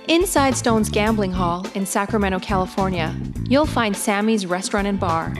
Inside Stone's Gambling Hall in Sacramento, California, you'll find Sammy's Restaurant and Bar.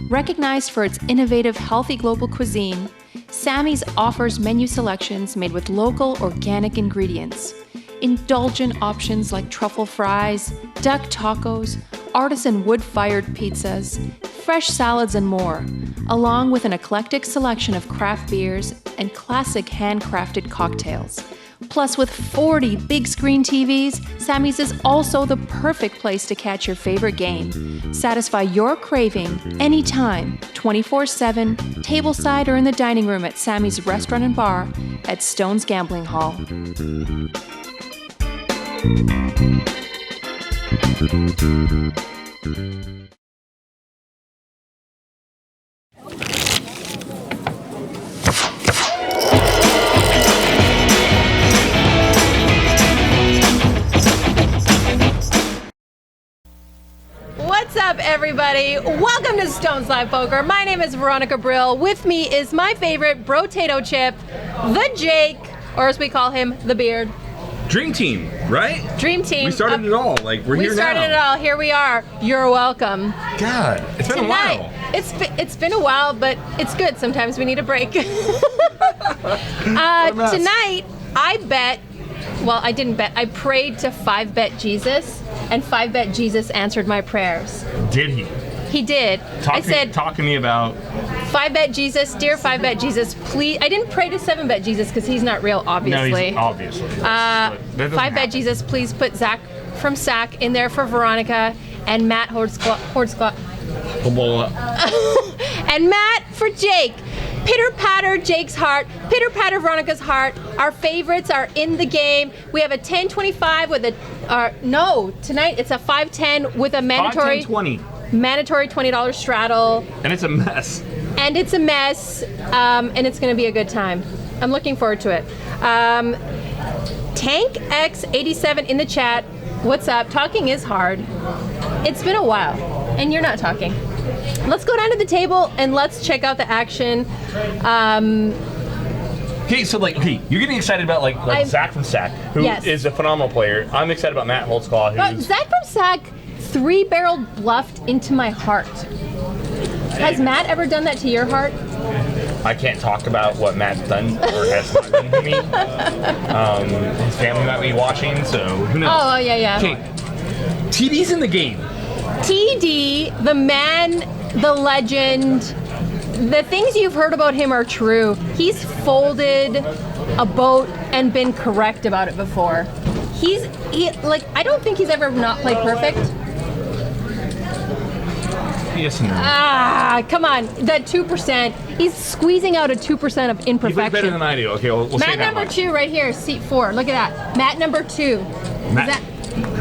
Recognized for its innovative, healthy global cuisine, Sammy's offers menu selections made with local, organic ingredients. Indulgent options like truffle fries, duck tacos, artisan wood-fired pizzas, fresh salads, and more, along with an eclectic selection of craft beers and classic handcrafted cocktails. Plus, with 40 big screen TVs, Sammy's is also the perfect place to catch your favorite game. Satisfy your craving anytime, 24/7, tableside or in the dining room at Sammy's Restaurant and Bar at Stone's Gambling Hall. What's up, everybody? Welcome to Stone's Live Poker. My name is Veronica Brill. With me is my favorite brotato chip, the Jake, or as we call him, the Beard. Dream Team, right? Dream Team. We started it all. Like, we're here now. We started it all. Here we are. You're welcome. God, it's been a while. It's been a while, but it's good. Sometimes we need a break. Tonight, I bet. Well, I didn't bet. I prayed to 5-bet Jesus, and 5-bet Jesus answered my prayers. Did he? He did. Talk to me about 5-bet Jesus, dear 5-bet Jesus, please. I didn't pray to 7-bet Jesus because he's not real, obviously. No, he's obviously. 5-bet Jesus, please put Zach from SAC in there for Veronica and Matt Hordsclaw. And Matt for Jake. Pitter patter Jake's heart, pitter patter Veronica's heart. Our favorites are in the game. We have a 10-25 with tonight it's a 5-10 with a mandatory 20. Mandatory $20 straddle. And it's a mess. And it's going to be a good time. I'm looking forward to it. Tank X87 in the chat. What's up? Talking is hard. It's been a while, and you're not talking. Let's go down to the table and let's check out the action. Okay, so you're getting excited about Zach from SAC, who is a phenomenal player. I'm excited about Matt Holtzclaw, who's Zach from SAC 3-barreled bluffed into my heart. Has Matt ever done that to your heart? I can't talk about what Matt's done or has not done to me. His family might be watching, so who knows? Oh, yeah. Okay, TD's in the game. TD, the man, the legend, the things you've heard about him are true. He's folded a boat and been correct about it before. I don't think he's ever not played perfect. Yes and no. Come on, that 2%. He's squeezing out a 2% of imperfection. He plays better than I do. Okay, we'll say Matt that number much. 2 right here, seat 4. Look at that. Matt number 2.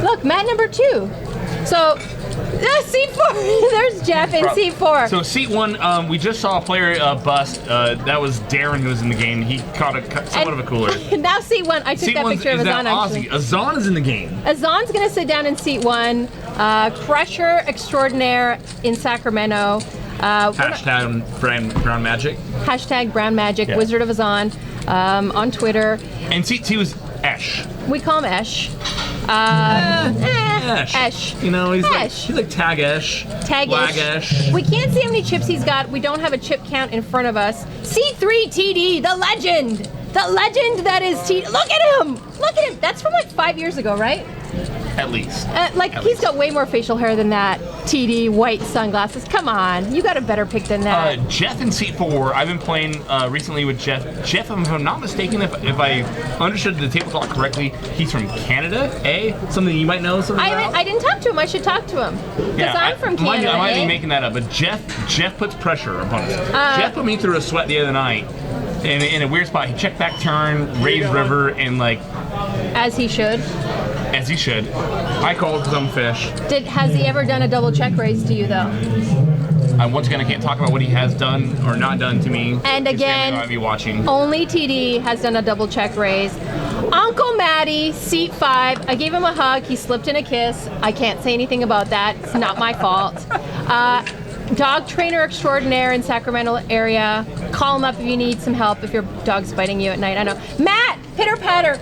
Look, Matt number 2. So, seat 4. There's Jeff in seat 4. So seat 1, we just saw a player bust. That was Darren who was in the game. He caught somewhat of a cooler. Now seat 1. I took that picture of Azan actually. Azan is in the game. Azan's going to sit down in seat 1. Crusher extraordinaire in Sacramento. Hashtag Brown Magic. Hashtag Brown Magic. Yeah. Wizard of Azan on Twitter. And seat 2 is Esh. We call him Esh. Esh. You know, he's like Tag Esh. Flag Esh. We can't see how many chips he's got. We don't have a chip count in front of us. C3 TD, the legend. The legend that is TD. Look at him. Look at him. That's from 5 years ago, right? At least. He's got way more facial hair than that. TD, white sunglasses. Come on. You got a better pick than that. Jeff in seat 4. I've been playing recently with Jeff. Jeff, if I'm not mistaken, if I understood the table talk correctly, he's from Canada, Something you might know something about? I didn't talk to him. I should talk to him. Because I'm from Canada, I might be making that up, but Jeff puts pressure upon us. Jeff put me through a sweat the other night. In a weird spot. He checked back turn, raised river, and as he should. As he should. I called because I'm a fish. Has he ever done a double check raise to you, though? Once again, I can't talk about what he has done or not done to me. And again, might be watching. Only TD has done a double check raise. Uncle Matty, seat 5. I gave him a hug. He slipped in a kiss. I can't say anything about that. It's not my fault. dog trainer extraordinaire in Sacramento area. Call him up if you need some help if your dog's biting you at night. I know. Matt, pitter patter.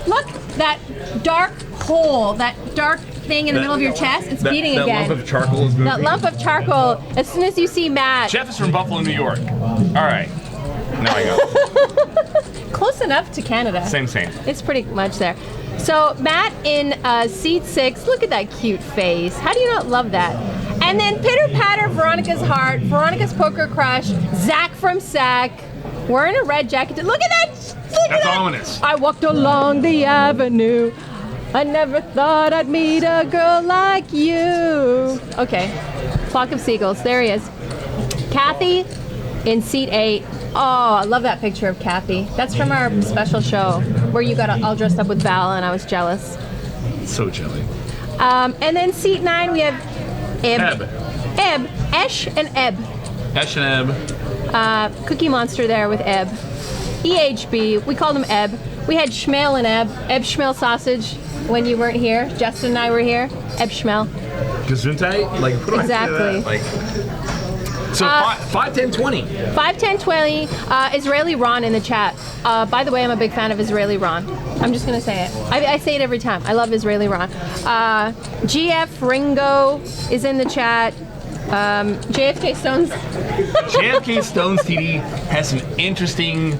Look, that dark hole, that dark thing in the middle of your chest, it's beating that again. lump of charcoal is moving. That lump of charcoal. As soon as you see Matt. Jeff is from Buffalo, New York. All right. Now I go. Close enough to Canada. Same. It's pretty much there. So Matt in seat 6, look at that cute face. How do you not love that? And then pitter patter, Veronica's heart, Veronica's poker crush, Zach from Sac, wearing a red jacket. Look at that! Look That's at that. ominous. I walked along the avenue. I never thought I'd meet a girl like you. Okay, flock of seagulls. There he is. Kathy in seat 8. Oh, I love that picture of Kathy. That's from our special show where you got all dressed up with Val and I was jealous. So jelly. And then seat 9 we have Eb. Eb. Esh and Eb. Esh and Eb. Cookie Monster there with Eb. EHB, we called him Eb. We had Schmel and Eb Schmel sausage when you weren't here. Justin and I were here. Eb Schmel. Gesundheit? Like, what do Exactly. I say to that? Like, so 5, 10, 20. 5, 10, 20. Israeli Ron in the chat. By the way, I'm a big fan of Israeli Ron. I'm just going to say it. I say it every time. I love Israeli Ron. GF Ringo is in the chat. JFK Stones. JFK Stones TD has some interesting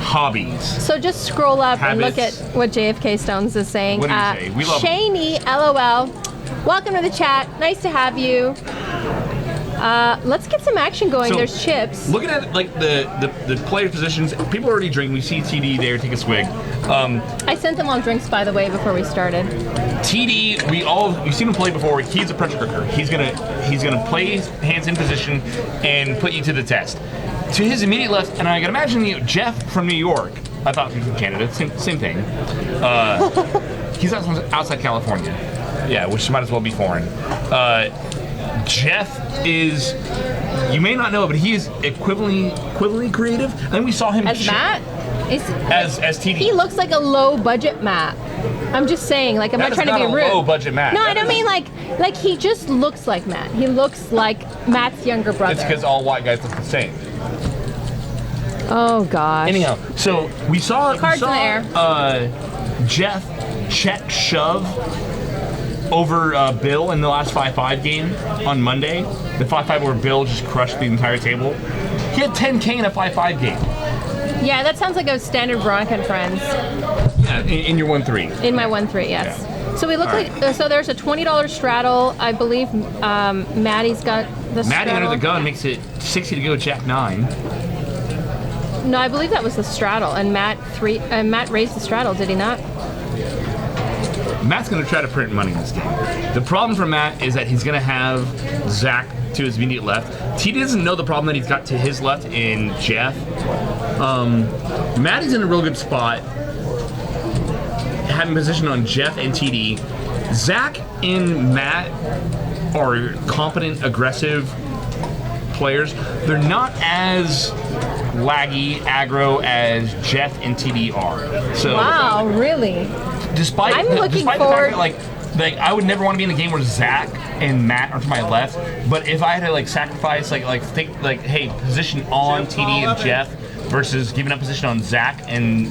hobbies. So just scroll up and look at Habits. what JFK Stones is saying. What did he say? We love him. Shaney, LOL. Welcome to the chat. Nice to have you. Let's get some action going. So, There's chips. Looking at like the player positions, people are already drinking. We see TD there take a swig. I sent them all drinks, by the way, before we started. TD, we've seen him play before. He's a pressure cooker. He's gonna play hands in position and put you to the test. To his immediate left, and I can imagine Jeff from New York. I thought he was from Canada. Same thing. He's outside California. Yeah, which might as well be foreign. Jeff is, you may not know, but he is equivalently creative. I think we saw him As Matt? as TD. He looks like a low budget Matt. I'm just saying, like, I'm That not is trying to not be a rude. low budget Matt. No, I That don't is- mean like he just looks like Matt. He looks like Matt's younger brother. It's because all white guys look the same. Oh gosh. Anyhow, so we saw Cards in the air. Jeff check shove over Bill in the last 5-5 game on Monday. The 5-5 where Bill just crushed the entire table. He had 10K in a 5-5 game. Yeah, that sounds like a standard Veronica and Friends. Yeah, in your 1-3. In my 1-3, yes. Yeah. So we look All like so. There's a $20 straddle. I believe Maddie's got the Maddie straddle. under the gun makes it 60 to go, Jack 9. No, I believe that was the straddle, and Matt raised the straddle. Did he not? Matt's going to try to print money in this game. The problem for Matt is that he's going to have Zach to his immediate left. T doesn't know the problem that he's got to his left in Jeff. Maddie's in a real good spot, having position on Jeff and TD. Zach and Matt are competent, aggressive players. They're not as laggy, aggro as Jeff and TD are. So Wow, really? despite I'm looking despite forward- the fact that like I would never want to be in a game where Zach and Matt are to my left, but if I had to like sacrifice hey, position on TD and Jeff versus giving up position on Zach and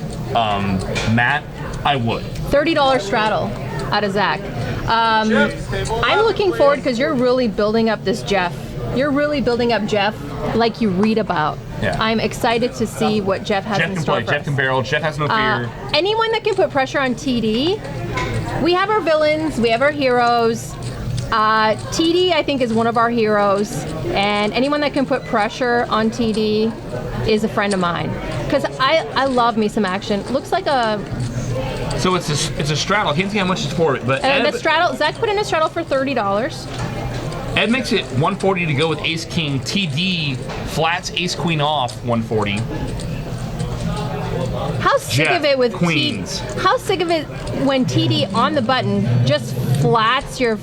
Matt, I would. $30 straddle out of Zach. I'm looking forward because you're really building up this Jeff. You're really building up Jeff like you read about. Yeah. I'm excited to see what Jeff has Jeff in can store play, for Jeff us. can barrel, Jeff has no fear. Anyone that can put pressure on TD, we have our villains, we have our heroes. TD, I think, is one of our heroes, and anyone that can put pressure on TD is a friend of mine. Because I love me some action. Looks like a So it's a straddle. I can't see how much it's for it, but the straddle. Zach put in a straddle for $30. Ed makes it 140 to go with Ace King. TD flats Ace Queen off 140. How sick Jeff, of it with Queens. How sick of it when TD on the button just flats your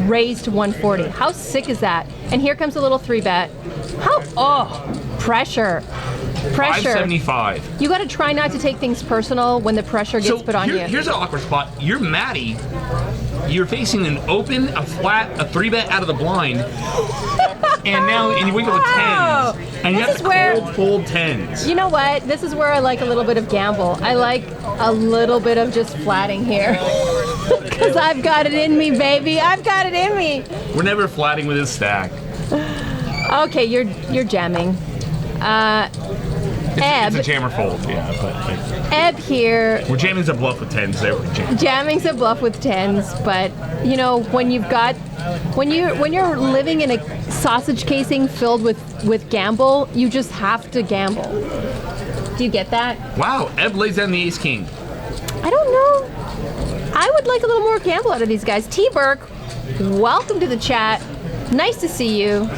raise to 140? How sick is that? And here comes a little 3-bet. Pressure. 575. You got to try not to take things personal when the pressure gets put on you. Here's an awkward spot. You're Maddie. you're facing an open, a flat, a 3-bet out of the blind, and you wake up with Wow. 10s, and you This have is to where- fold 10s. You know what? This is where I like a little bit of gamble. I like a little bit of just flatting here. Because I've got it in me, baby. I've got it in me. We're never flatting with his stack. Okay, you're jamming. It's a Ebb. jammer fold, yeah, but like, Ebb here. we're jamming's a bluff with 10s there. We're jamming. Jamming's a bluff with 10s, but you know when you're living in a sausage casing filled with gamble, you just have to gamble. Do you get that? Wow, Ebb lays down the ace king. I don't know. I would like a little more gamble out of these guys. T. Burke, welcome to the chat. Nice to see you.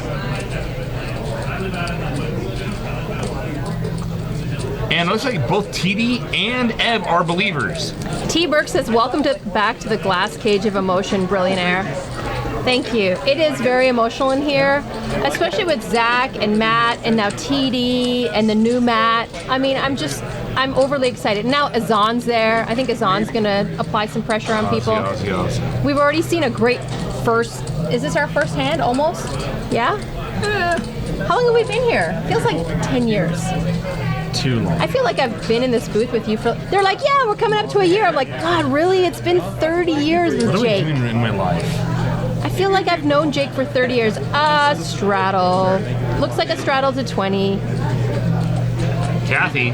And it looks like both TD and Ebb are believers. T. Burke says, welcome back to the glass cage of emotion, Billionaire. Thank you. It is very emotional in here, especially with Zach and Matt and now TD and the new Matt. I mean, I'm overly excited. Now Azan's there. I think Azan's going to apply some pressure on people. Yes. We've already seen a great first. Is this our first hand almost? Yeah? How long have we been here? Feels like 10 years. Too long. I feel like I've been in this booth with you for. They're like, yeah, we're coming up to a year. I'm like, God, really? It's been 30 years with What am I Jake. doing in my life? I feel like I've known Jake for 30 years. Straddle. Looks like a straddle to 20. Kathy.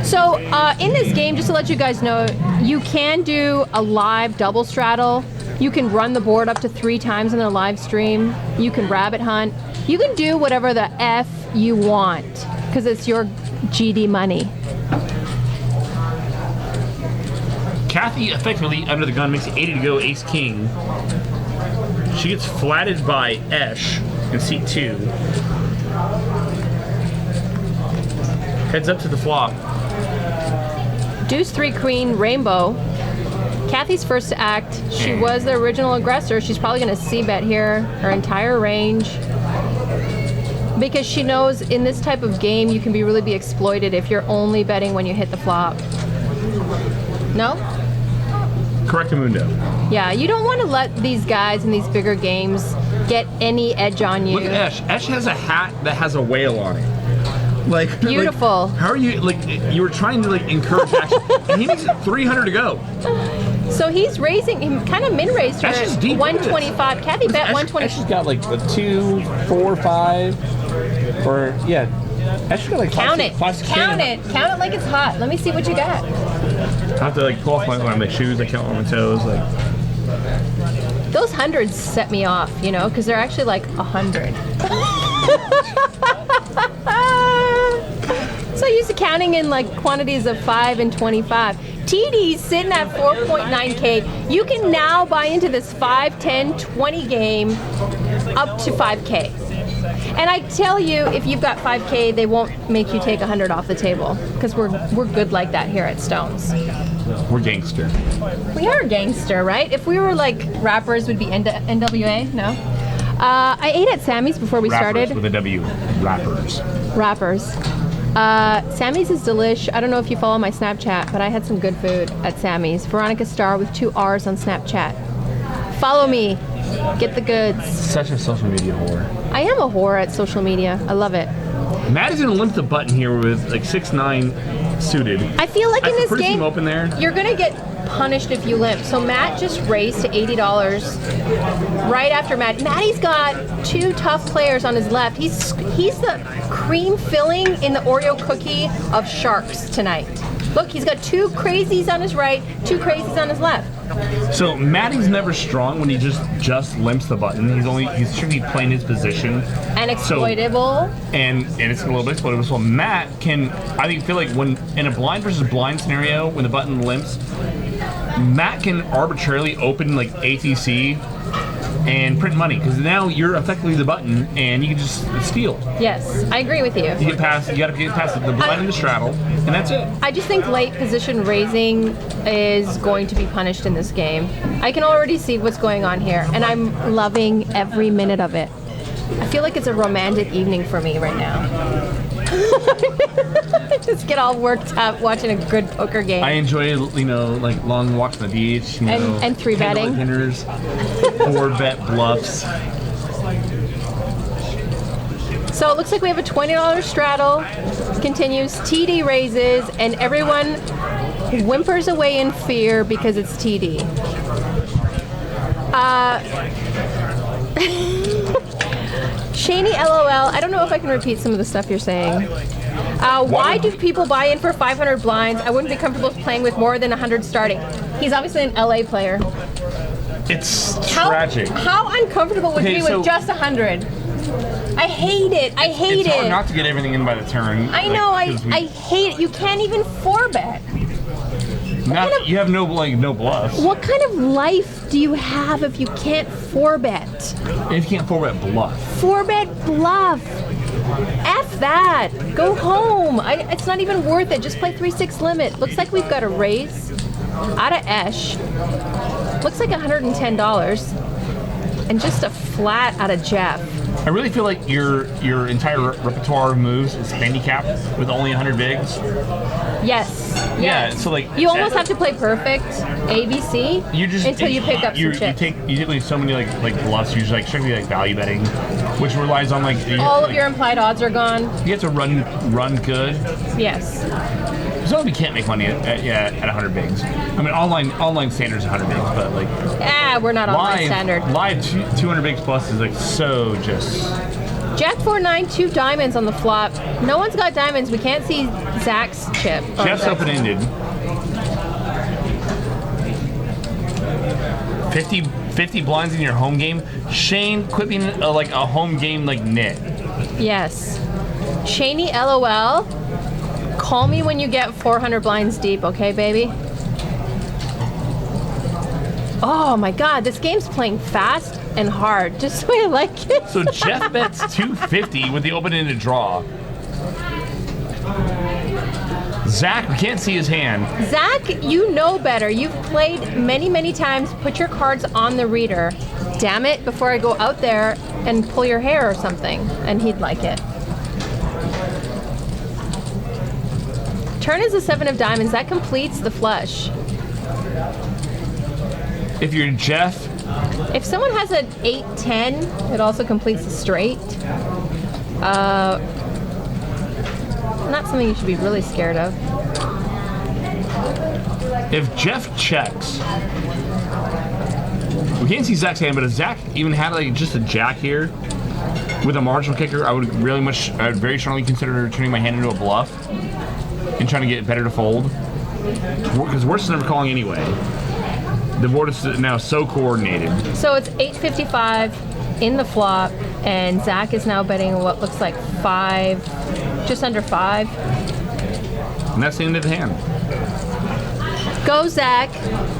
So in this game, just to let you guys know, you can do a live double straddle. You can run the board up to 3 times in a live stream. You can rabbit hunt. You can do whatever the F you want because it's your GD money. Kathy effectively under the gun makes it 80 to go ace king. She gets flatted by Esh in seat 2. Heads up to the flop. Deuce 3 queen rainbow. Kathy's first to act. She was the original aggressor. She's probably going to c-bet here her entire range because she knows in this type of game you can really be exploited if you're only betting when you hit the flop. No? Correctamundo. Yeah, you don't want to let these guys in these bigger games get any edge on you. Look at Esh. Esh has a hat that has a whale on it. Like Beautiful. How are you you were trying to encourage action, and he makes it 300 to go. So he's raising, he kind of min-raised her Ash is at deep. 125. Kathy bet Ash- 120. She's got like a 2, 4, 5, or yeah. She's got like Count 5, it. 5, 6, Count it. Count it like it's hot. Let me see what you got. I have to pull off my shoes. I count on my toes. Those hundreds set me off, you know, because they're actually like 100. So used to counting in quantities of 5 and 25. TD's sitting at 4.9K. You can now buy into this 5, 10, 20 game up to 5K. And I tell you, if you've got 5K, they won't make you take 100 off the table because we're good like that here at Stones. We're gangster. We are gangster, right? If we were rappers, would be NWA. No. I ate at Sammy's before we Rappers started. with a W. Rappers. Rappers. Sammy's is delish. I don't know if you follow my Snapchat, but I had some good food at Sammy's. Veronica Starr with 2 R's on Snapchat. Follow me. Get the goods. Such a social media whore. I am a whore at social media. I love it. Matt is gonna limp the button here with 6'9" suited. I feel like in this prefer to see game, him open there. you're gonna get punished if you limp. So Matt just raised to $80 right after Matt. Matty's got 2 tough players on his left. He's the cream filling in the Oreo cookie of sharks tonight. Look, he's got 2 crazies on his right, 2 crazies on his left. So Matty's never strong when he just limps the button. He's strictly playing his position. And exploitable. And it's a little bit exploitable. So Matt can, feel like when in a blind versus blind scenario, when the button limps, Matt can arbitrarily open ATC and print money because now you're effectively the button and you can just steal. Yes, I agree with you. You gotta get past the blind and the straddle, and that's it. I just think late position raising is going to be punished in this game. I can already see what's going on here, and I'm loving every minute of it. I feel like it's a romantic evening for me right now. I just get all worked up watching a good poker game. I enjoy, like long walks on the beach, And three betting. dinners, 4-bet bluffs. So it looks like we have a $20 straddle, continues, TD raises, and everyone whimpers away in fear because it's TD. Shaney LOL, I don't know if I can repeat some of the stuff you're saying. Why do people buy in for 500 blinds? I wouldn't be comfortable playing with more than 100 starting. He's obviously an LA player. It's tragic. How uncomfortable would you be with just 100? I hate it. I hate It's hard it. not to get everything in by the turn. I know. I hate it. You can't even 4-bet. You have no bluffs. What kind of life do you have if you can't 4-bet? If you can't 4-bet bluff. 4-bet bluff. F that. Go home. It's not even worth it. Just play 3-6 limit. Looks like we've got a raise out of Esh. Looks like $110. And just a flat out of Jeff. I really feel like your entire repertoire of moves is handicapped with only 100 bigs. Yes. Yeah, yes. so like you almost have to play perfect ABC until you pick up some chips. You take so many like bluffs. You're like strictly like value betting, which relies on all of your implied odds are gone. You have to run good. Yes. So we can't make money at 100 bigs. I mean, online standards 100 bigs, but like we're not online standard. Live 200 bigs plus is like so just. Jack 4-9, 2 diamonds on the flop. No one's got diamonds. We can't see Zach's chip. Jeff's open-ended. 50 blinds in your home game. Shane, quit being like a home game like nit. Yes. Shaney LOL. Call me when you get 400 blinds deep, okay, baby? Oh my God, this game's playing fast and hard, just the way I like it. So Jeff bets 250 with the open-ended draw. Zach, we can't see his hand. Zach, you know better. You've played many, many times. Put your cards on the reader. Damn it, before I go out there and pull your hair or something. And he'd like it. Turn is a 7 of diamonds. That completes the flush. If you're Jeff, if someone has an 8-10, it also completes the straight. Not something you should be really scared of. if Jeff checks, we can't see Zach's hand, but if Zach even had like just a jack here with a marginal kicker, I would very strongly consider turning my hand into a bluff and trying to get better to fold. Because worse than never calling anyway. The board is now so coordinated. So it's 8.55 in the flop, and Zach is now betting what looks like 5, just under 5. And that's the end of the hand. Go, Zach.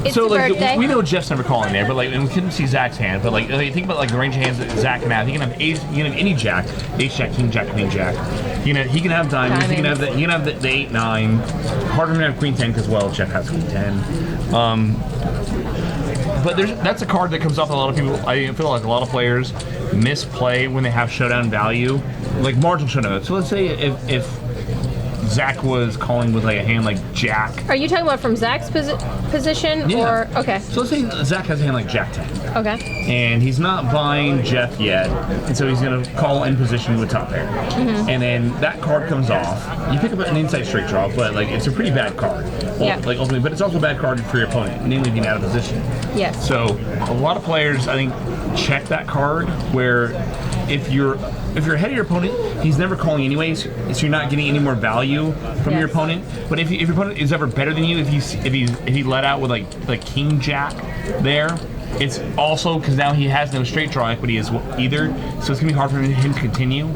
It's So your like birthday. we know Jeff's never calling there, but like, and we couldn't see Zach's hand. But like, think about like the range of hands that Zach can have. He can have ace, he can have any jack, ace jack, king jack, queen jack. He can have diamonds. He can have the 8-9. Harder to have queen 10 because well, Jeff has queen 10. But that's a card that comes off a lot of people. I feel like a lot of players misplay when they have showdown value, like marginal showdown. So let's say if Zach was calling with like a hand like jack. Are you talking about from Zach's position? Yeah. Or okay. So let's say Zach has a hand like jack 10. Okay. And he's not buying Jeff yet, and so he's going to call in position with top pair. Mm-hmm. And then that card comes off. You pick up an inside straight draw, but like it's a pretty bad card. Yeah. Like ultimately, but it's also a bad card for your opponent, namely being out of position. Yes. So a lot of players, I think, check that card where if you're ahead of your opponent, he's never calling anyways, so you're not getting any more value from your opponent. But if your opponent is ever better than you, if he let out with like king jack there, it's also because now he has no straight draw equity as well either, so it's gonna be hard for him to continue.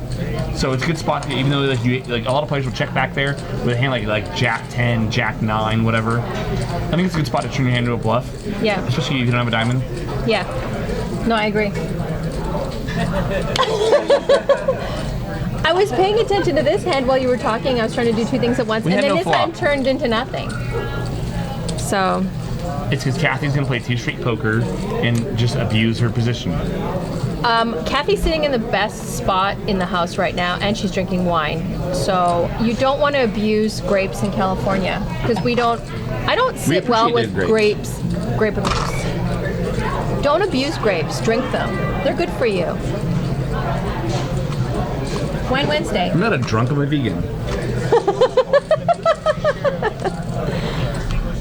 So it's a good spot, even though like a lot of players will check back there with a hand like jack 10, jack 9, whatever. I think it's a good spot to turn your hand into a bluff. Yeah. Especially if you don't have a diamond. Yeah. No, I agree. I was paying attention to this hand while you were talking. I was trying to do two things at once, We and had then no this flop. hand turned into nothing. So, It's because Kathy's gonna play 2 straight poker and just abuse her position. Kathy's sitting in the best spot in the house right now, and she's drinking wine. So you don't want to abuse grapes in California because I don't sit well with appreciate grape abuse. Don't abuse grapes. Drink them. They're good for you. Wine Wednesday. I'm not a drunk, I'm a vegan.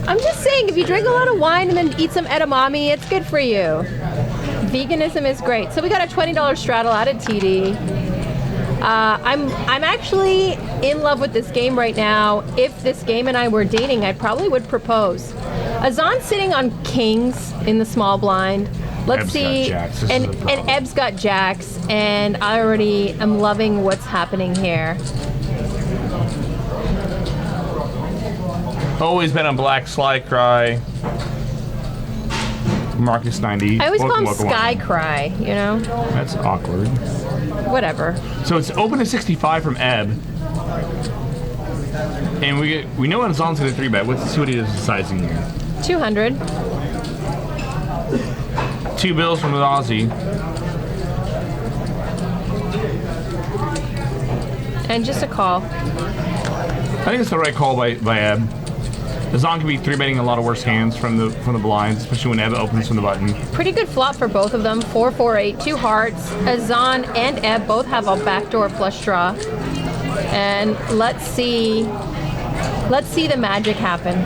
I'm just saying, if you drink a lot of wine and then eat some edamame, it's good for you. Veganism is great. So we got a $20 straddle out at TD. I'm actually in love with this game right now. If this game and I were dating, I probably would propose. Azan's sitting on kings in the small blind. Let's Eb's see. got jacks. This And is a problem. Eb's got jacks, and I already am loving what's happening here. Always been a black slide cry. Marcus 90. I always call him Welcome, Sky welcome. Cry, you know? That's awkward. Whatever. So it's open to 65 from Ebb. And we know what Azan's going to 3-bet. Let's see what he does with sizing here. 200. 2 bills from the Aussie. And just a call. I think it's the right call by Ebb. Azan can be 3-betting a lot of worse hands from the blinds, especially when Ebb opens from the button. Pretty good flop for both of them. 4, 4, 8, 2 hearts. Azan and Ebb both have a backdoor flush draw. And let's see the magic happen.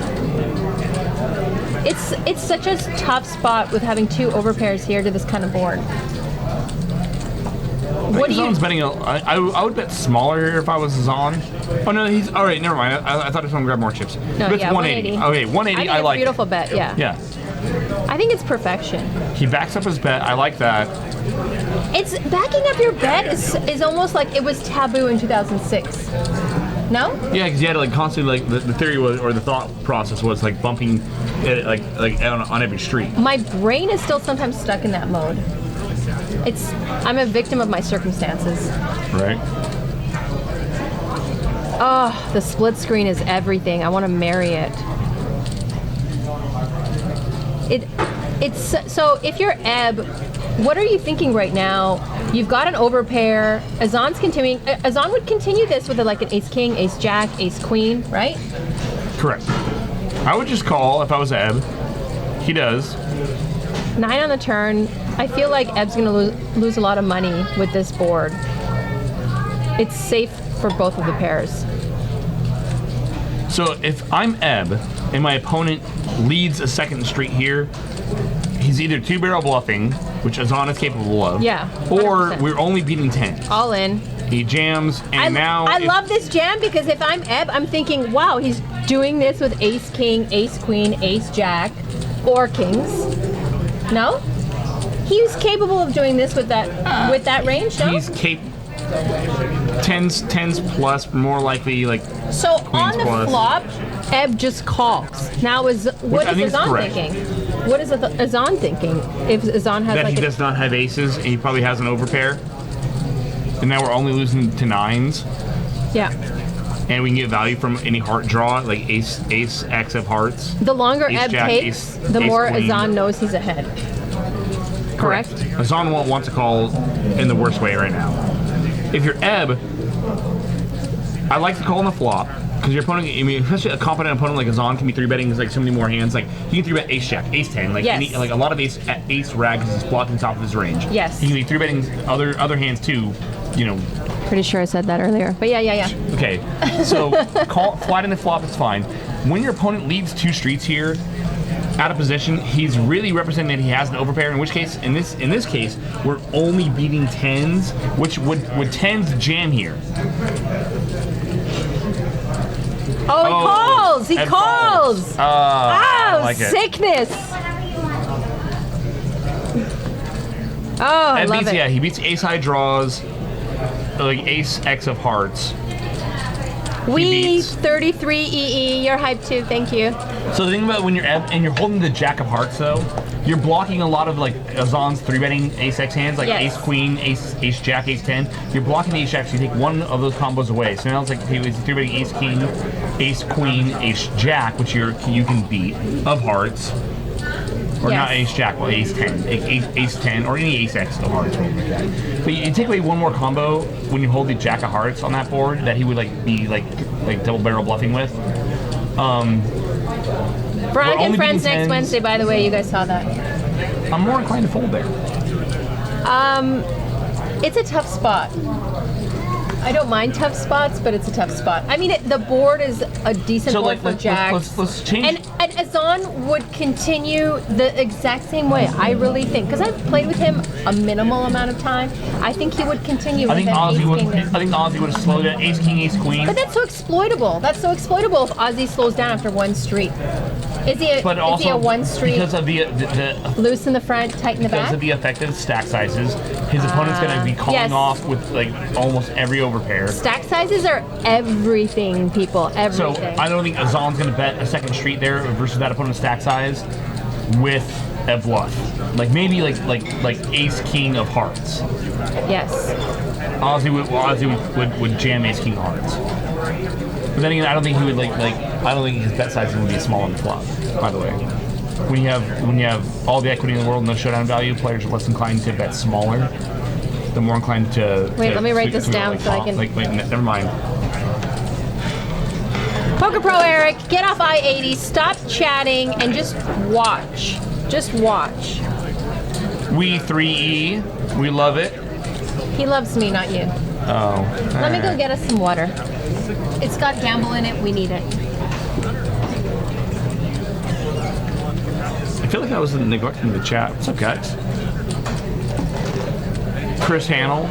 It's such a tough spot with having 2 overpairs here to this kind of board. What do you? Azan's betting. I would bet smaller here if I was Azan. Oh no, he's all right. Never mind. I thought he was going to grab more chips. No, But yeah, 180. 180. Okay, 180. I think like. it's a beautiful bet. Yeah. Yeah, I think it's perfection. he backs up his bet. I like that. It's backing up your bet is almost like it was taboo in 2006. No? Yeah, because you had to like constantly like the theory was or the thought process was like bumping it like on every street. My brain is still sometimes stuck in that mode. I'm a victim of my circumstances. Right. Oh, the split screen is everything. I want to marry it. It's so if you're Ebb, what are you thinking right now? You've got an overpair. Azan's continuing. Azan would continue this with like an ace king, ace jack, ace queen, right? Correct. I would just call if I was Ebb. He does. 9 on the turn. I feel like Ebb's going to lose a lot of money with this board. It's safe for both of the pairs. So if I'm Ebb and my opponent leads a second street here, he's either 2-barrel bluffing, which Azan is capable of, Yeah, or 100%. we're only beating 10. All in. He jams, and now I if- love this jam because if I'm Ebb, I'm thinking, wow, he's doing this with ace king, ace queen, ace jack, or kings. No? He's capable of doing this with that range, no? he's tens plus, more likely like So on the plus. flop, Ebb just calls. Now what I is think is Azan correct. thinking? What is Azan thinking? If Azan has that like he does not have aces, and he probably has an overpair. And now we're only losing to 9s, yeah. and we can get value from any heart draw, like ace X of hearts. The longer Ace Ebb jack, takes, ace- the ace more queen. Azan knows he's ahead. Correct? Azan won't want to call in the worst way right now. If you're Ebb, I like to call on the flop because your opponent, I mean, especially a competent opponent like Azan can be 3-betting like so many more hands. Like you can 3-bet ace jack, ace 10, like Yes. like a lot of ace rag because he's blocking top of his range. Yes. You can be 3-betting other hands too. You know. Pretty sure I said that earlier. But yeah. Okay. So call flat in the flop is fine. When your opponent leads 2 streets here, out of position, he's really representing that he has an overpair. In which case, in this case, we're only beating 10s, which would 10s jam here. Oh, he calls! He Ebb calls! I Oh, like it. sickness! Oh, I Ebb love beats, it. yeah, he beats ace high draws, like ace X of hearts. We beats- 33 EE, you're hyped too, thank you. So the thing about when you're Ebb and you're holding the jack of hearts though, you're blocking a lot of like Azan's 3-betting ace X hands, like Yes. ace queen, ace jack, ace 10. You're blocking the ace jack, so you take one of those combos away. So now it's like okay, it's 3-betting ace king, ace queen, ace jack, which you can beat of hearts. Or Yes. not ace jack, well ace 10. Ace 10 or any ace X of hearts. But you take away one more combo when you hold the jack of hearts on that board that he would like be like double barrel bluffing with. Veronica only and Friends beating next tens. Wednesday, by the way. You guys saw that. I'm more inclined to fold there. It's a tough spot. I don't mind tough spots, but it's a tough spot. I mean, the board is a decent So board like for jacks. let's change. And Azan would continue the exact same way, I really think. Because I've played with him a minimal amount of time. I think he would continue I with think an Ozzy ace would. king there. I think Ozzy would have slowed it. Ace king, ace queen. But that's so exploitable. That's so exploitable if Ozzy slows down after one street. Is he a, But is also he a one street, because of the loose in the front, tight in the because back? of the effective stack sizes, his opponent's going to be calling yes. off with like almost every overpair. Stack sizes are everything, people. So Everything. I don't think Azan's going to bet a second street there versus that opponent's stack size with a bluff. Like maybe like ace king of hearts. Yes. Ozzy would jam ace king of hearts. But then again, I don't think he would I don't think his bet sizing would be small on the flop. By the way, when you have all the equity in the world, no showdown value, players are less inclined to bet smaller. They're more inclined to. Wait, to- let me write to- this to go, down like, so I top- can- Wait, never mind. Poker Pro Eric, get off I-80, stop chatting, and just watch. Just watch. We 3E, we love it. He loves me, not you. Oh. Let me go get us some water. It's got gamble in it. We need it. I feel like I was neglecting the chat. What's up, guys? Chris Hannell.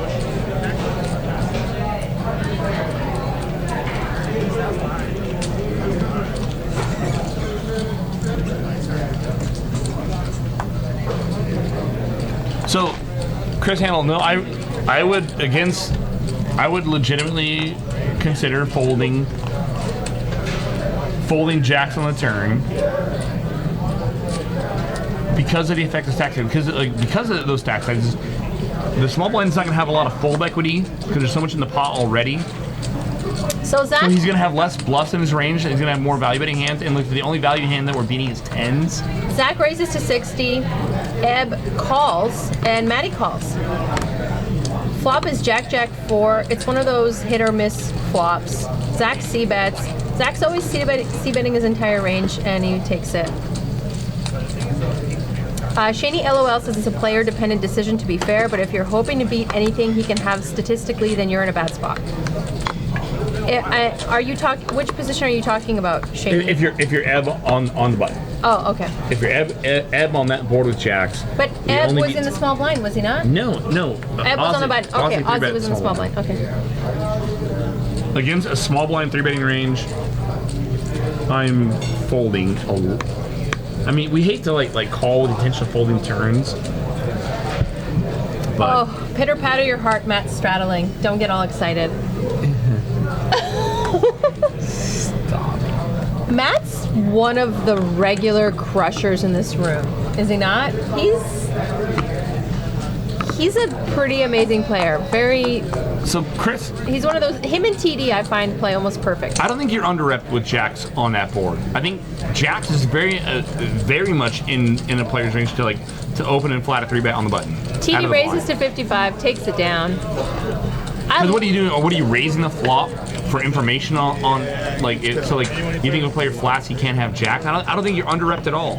So, Chris Hannell, no, I would legitimately consider folding jacks on the turn because of the effective stack size. Because of those stack sizes, the small blind's not going to have a lot of fold equity because there's so much in the pot already. So Zach, So he's going to have less bluffs in his range, and he's going to have more value betting hands. And look, the only value hand that we're beating is tens. Zach raises to 60. Ebb calls, and Maddie calls. Flop is Jack 4. It's one of those hit or miss flops. Zach c-bets. Zach's always c-betting his entire range, and he takes it. Shani LOL says it's a player-dependent decision to be fair, but if you're hoping to beat anything he can have statistically, then you're in a bad spot. Are you talking? Which position are you talking about, Shani? If you're ebb on the button, Oh, okay. if you're ebb on that board with jacks, But you Ebb only was beat- in the small blind, was he not? No. Ebb was on the button. Okay, three-bet Ozzy was in the small blind. Okay. Against a small blind 3-betting range, I'm folding. I mean, we hate to like call with the intention of folding turns, but Oh, pitter patter your heart, Matt straddling. Don't get all excited. stop. Matt's one of the regular crushers in this room, is he not? He's a pretty amazing player. So Chris, He's one of those. Him and TD I find play almost perfect. I don't think you're under-repped with jacks on that board. I think jacks is very much in a player's range to open and flat a 3-bet on the button. out TD of the raises blind. to 55, takes it down. Because what are you doing? Or what are you raising the flop for information on like it? So like you think if a player flats, he can't have jacks? I don't think you're under-repped at all.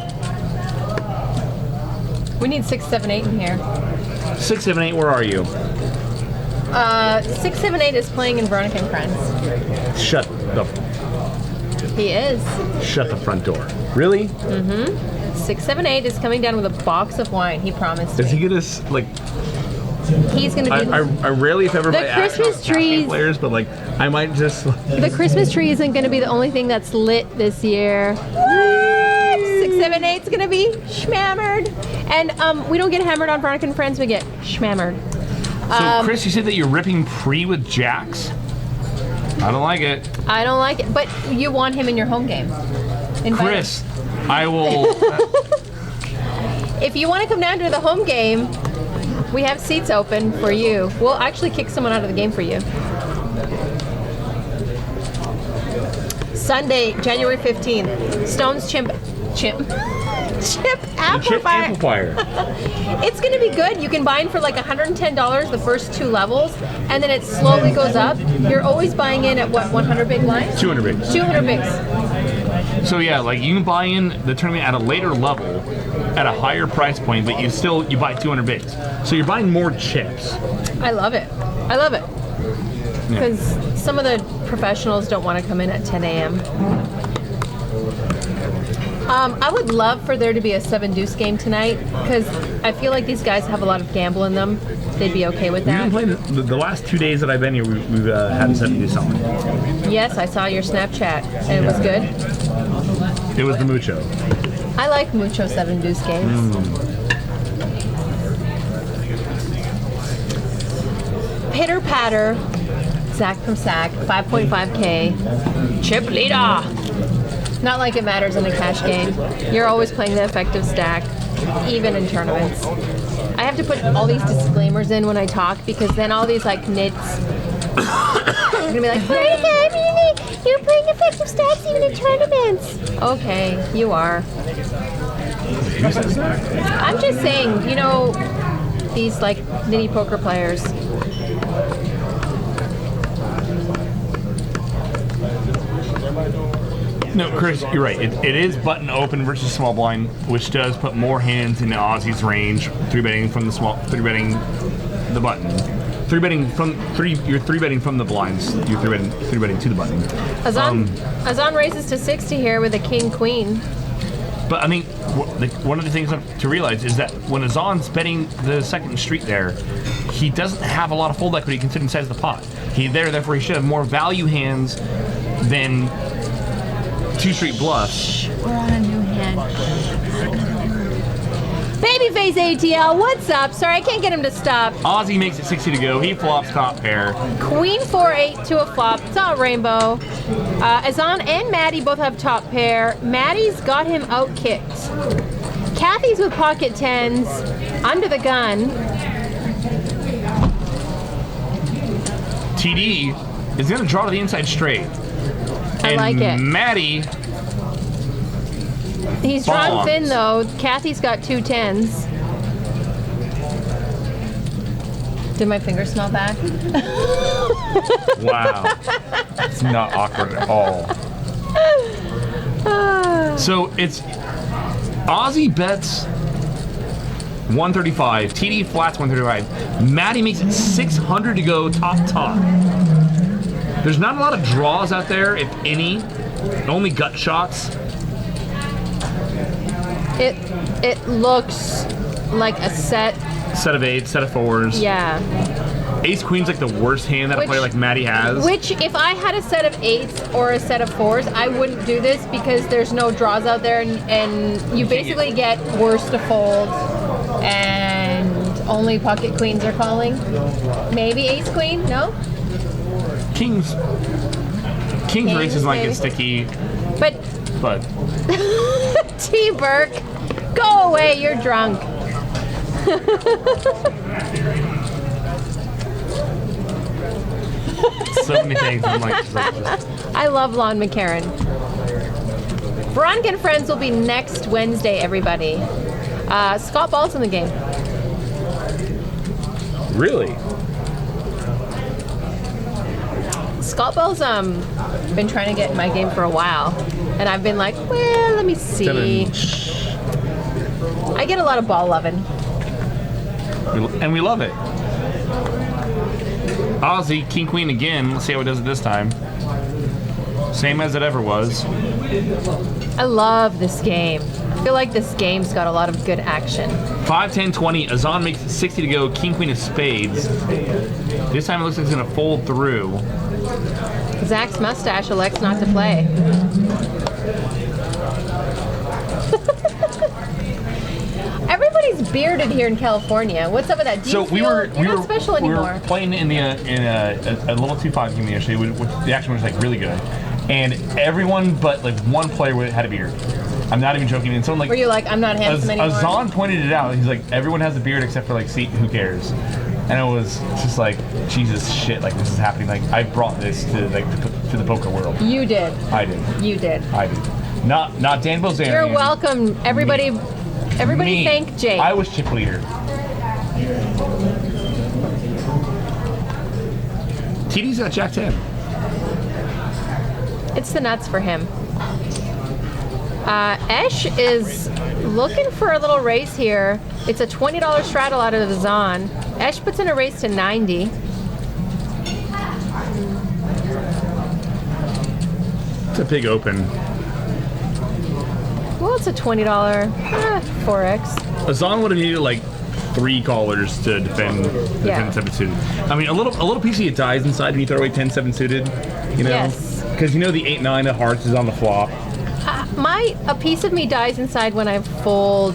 We need 6, 7, 8 in here. 6, 7, 8. Where are you? 6, 7, 8 is playing in Veronica and Friends. Shut He is. the front door. Really? 6, 7, 8 is coming down with a box of wine. He promised Is me. he gonna like? He's going to be. I rarely, if ever, The buy action Christmas on cafe trees- players, but like I might just. The Christmas tree isn't going to be the only thing that's lit this year. What? 6, 7, 8 is going to be schmammered. And we don't get hammered on Veronica and Friends, we get schmammered. So Chris, you said that you're ripping pre with jacks. I don't like it, I don't like it, but you want him in your home game. Invite him. Chris. I will. If you want to come down to the home game, we have seats open for you. We'll actually kick someone out of the game for you. Sunday, January 15th. Stones chip The amplifier. chip amplifier. It's going to be good. You can buy in for like $110 the first 2 levels, and then it slowly goes up. You're always buying in at what, 100 big blinds? 200 bigs. 200 bigs. So yeah, like you can buy in the tournament at a later level, at a higher price point, but you buy 200 bigs. So you're buying more chips. I love it. I love it. Because some of the professionals don't want to come in at 10 a.m. I would love for there to be a 7 deuce game tonight, because I feel like these guys have a lot of gamble in them. They'd be okay with We've been that. playing the last 2 days that I've been here. We've had 7 deuce on. Yes, I saw your Snapchat, and it was good. It was the mucho. I like mucho 7 deuce games. Pitter patter. Zach from Sac, 5.5K. Chip leader. Not like it matters in a cash game. You're always playing the effective stack, even in tournaments. I have to put all these disclaimers in when I talk, because then all these like nits are gonna be like, you're playing effective stacks even in tournaments. Okay, you are. I'm just saying, you know, these like nitty poker players. No, Chris, you're right. It is button open versus small blind, which does put more hands in Ozzy's range. 3-betting from the button. You're 3-betting from the blinds. You're 3-betting to the button. Azan raises to 60 here with a king queen. But I mean, one of the things to realize is that when Azan's betting the second street there, he doesn't have a lot of fold equity considering the size of the pot. Therefore, he should have more value hands than 2-street bluffs. We're on a new hand. Babyface ATL, what's up? Sorry, I can't get him to stop. Ozzy makes it 60 to go. He flops top pair. Queen 4-8 to a flop. It's all rainbow. Azan and Maddie both have top pair. Maddie's got him out kicked. Kathy's with pocket 10s under the gun. TD is going to draw to the inside straight. I like it. Maddie, He's drawn bombs. thin though. Kathy's got 2 10s. Did my finger smell bad? wow, it's not awkward at all. So it's Ozzy bets 135, TD flats 135. Maddie makes it 600 to go top. There's not a lot of draws out there, if any. Only gut shots. It looks like a set. Set of 8s, set of 4s. Yeah. Ace Queen's like the worst hand that a player like Maddie has. Which, if I had a set of 8s or a set of 4s, I wouldn't do this, because there's no draws out there, and you basically get worse to fold, and only pocket queens are calling. Maybe Ace Queen? No? King's races might maybe. get sticky, But but T. Burke, go away, you're drunk. so many things. I'm like, just I love Lon McCarran. Veronica and Friends will be next Wednesday, everybody. Scott Ball's in the game. really? Scott Ball's been trying to get in my game for a while, and I've been like, well, let me see. I get a lot of ball loving. And we love it. Ozzy, King Queen again. Let's see how it does it this time. Same as it ever was. I love this game. I feel like this game's got a lot of good action. 5, 10, 20. Azan makes it 60 to go. King Queen of spades. This time it looks like it's going to fold through. Zach's mustache elects not to play. Everybody's bearded here in California. What's up with that? Do you feel you're not special anymore? We were playing in a level 2-5 game yesterday. The action was like really good, and everyone but like one player had a beard. I'm not even joking. And someone like were you like, I'm not handsome anymore? Azan pointed it out. He's like, everyone has a beard except for like, see, who cares? And it was just like, Jesus shit, like this is happening. Like I brought this to the poker world. You did. I did. You did. I did. Not Dan Bilzerian. You're welcome. Everybody Everybody Me. thank Jake. I was chip leader. TD's got Jack 10. It's the nuts for him. Esh is looking for a little raise here. It's a $20 straddle out of the Zahn. Esh puts in a raise to 90. It's a big open. Well, it's a $20 4X. Azan would have needed like 3 callers to defend the Yeah. 10-7 suited. I mean, a little piece of you dies inside when you throw away 10-7 suited, you know? Yes. Because you know the 8-9 of hearts is on the flop. A piece of me dies inside when I fold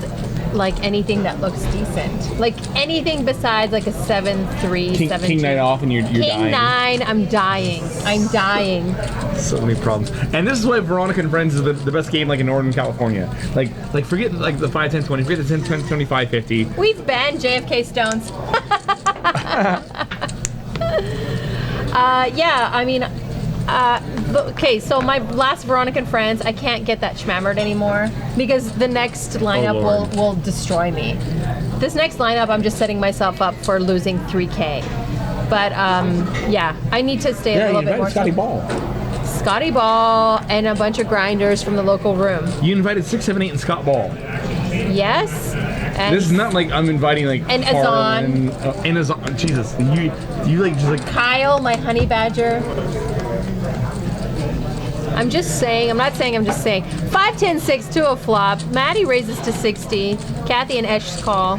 like anything that looks decent. Like anything besides like a 7-3, King 7-2. 9 off and you're King dying. 9, I'm dying. I'm dying. So many problems. And this is why Veronica and Friends is the best game like in Northern California. Like forget like the 5-10-20, forget the 10-10-20, 5-50. We've banned JFK Stones. Yeah, I mean, okay, so my last Veronica and Friends, I can't get that schmammered anymore because the next lineup Lord. will destroy me. This next lineup, I'm just setting myself up for losing 3K. But yeah, I need to stay a little bit more. Scotty Ball. Scotty Ball and a bunch of grinders from the local room. You invited 6, 7, 8 and Scott Ball. Yes. And This is not like I'm inviting like And Harlan, and Azan. Jesus, you like just like Kyle, my honey badger. I'm just saying, I'm not saying, I'm just saying. 5-10-6 to a flop. Maddie raises to 60. Kathy and Esh's call.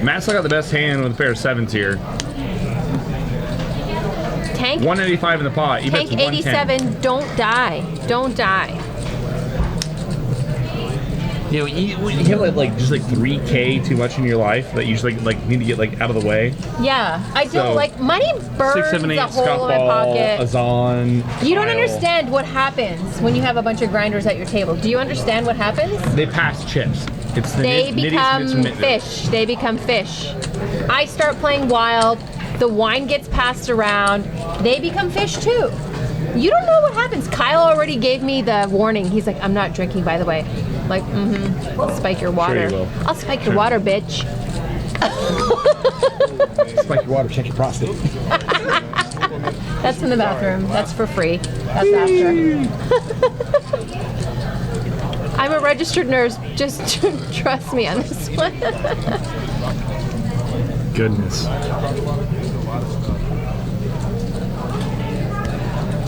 Matt's still got the best hand with a pair of 7s here. Tank 185 in the pot. You bet Tank 87, don't die. Don't die. You know, you have like just like 3K too much in your life that you just like need to get like out of the way. Yeah, I So, don't like money burns 6, 7, 8, a hole Scott in my Ball, pocket. Azan. You don't Kyle. understand what happens when you have a bunch of grinders at your table. Do you understand what happens? They pass chips. It's the They nitty-gritty become commitment. fish. They become fish. I start playing wild. The wine gets passed around. They become fish too. You don't know what happens. Kyle already gave me the warning. He's like, I'm not drinking, by the way. Like, I'll spike your water. you will. I'll spike your water, bitch. Spike your water, check your prostate. That's in the bathroom. That's for free. That's after. I'm a registered nurse. Just trust me on this one. Goodness.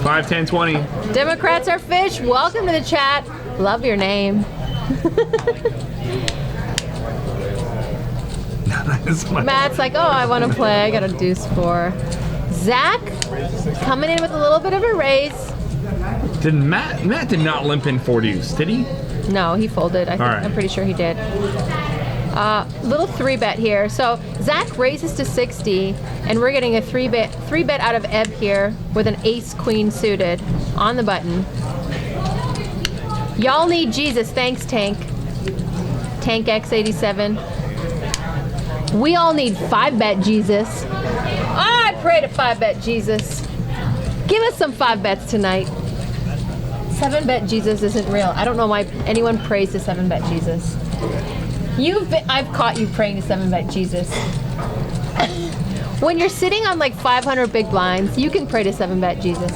5, 10, 20. Democrats are fish. Welcome to the chat. Love your name. Matt's like, oh, I want to play. I got a deuce 4. Zach coming in with a little bit of a raise. Did Matt did not limp in 4 deuce, did he? No, he folded. I think, right. I'm pretty sure he did. Little 3-bet here. So Zach raises to 60, and we're getting a 3-bet out of Ebb here with an ace queen suited on the button. Y'all need Jesus. Thanks, Tank. Tank X87. We all need 5-bet Jesus. I pray to 5-bet Jesus. Give us some 5-bets tonight. 7-bet Jesus isn't real. I don't know why anyone prays to 7-bet Jesus. I've caught you praying to 7-bet Jesus. When you're sitting on like 500 big blinds, you can pray to 7-bet Jesus,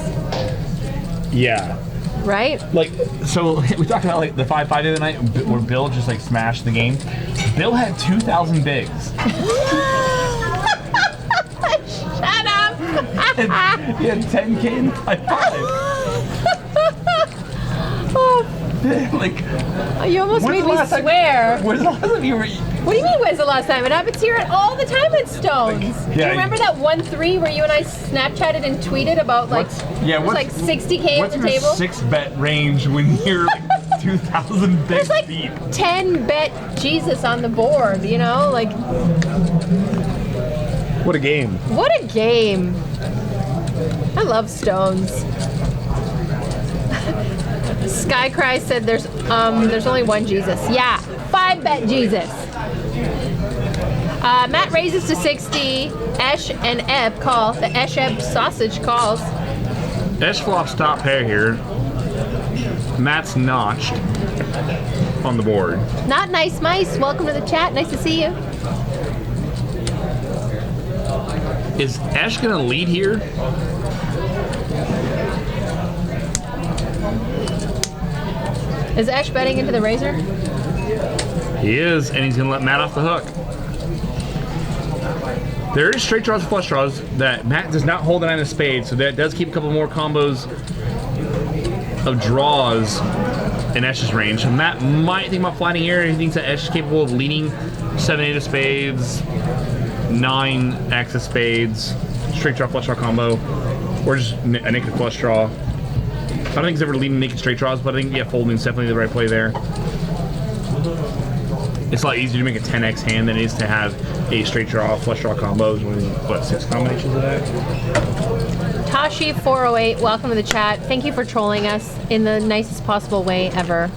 Yeah. right? Like, so we talked about like the 5-5 the other night where Bill just like smashed the game. Bill had 2,000 bigs. Shut up! He had 10K in 5-5. Like, You almost when's made the me last time- swear. when's the last time you were? What do you mean, when's the last time? It happens here all the time at Stones. Do you Yeah, remember that 1-3 where you and I Snapchatted and tweeted about like, Yeah, it was like 60K at the table? What's your 6-bet range when you're like 2,000 bigs There's like deep? 10-bet Jesus on the board, you know? Like, What a game. what a game. I love Stones. Skycry said there's only one Jesus. Yeah, 5-bet Jesus. Matt raises to 60. Esh and Ebb call. The Esh-Ebb sausage calls. Esh flops top pair here. Matt's notched. on the board. Not nice mice. Welcome to the chat. Nice to see you. Is Ash gonna lead here? Is Ash betting into the razor? He is, and he's gonna let Matt off the hook. There is straight draws and flush draws that Matt does not hold the 9 of spades, so that does keep a couple more combos of draws in Ash's range. So Matt might think about flatting here. He thinks that Ash is capable of leading 7, 8 of spades, 9 X of spades, straight draw, flush draw combo, or just a naked flush draw. I don't think he's ever leading naked straight draws, but I think, yeah, folding is definitely the right play there. It's a lot easier to make a 10x hand than it is to have a straight draw, flush draw combos with, what, 6 combinations of that? Tashi408, welcome to the chat. Thank you for trolling us in the nicest possible way ever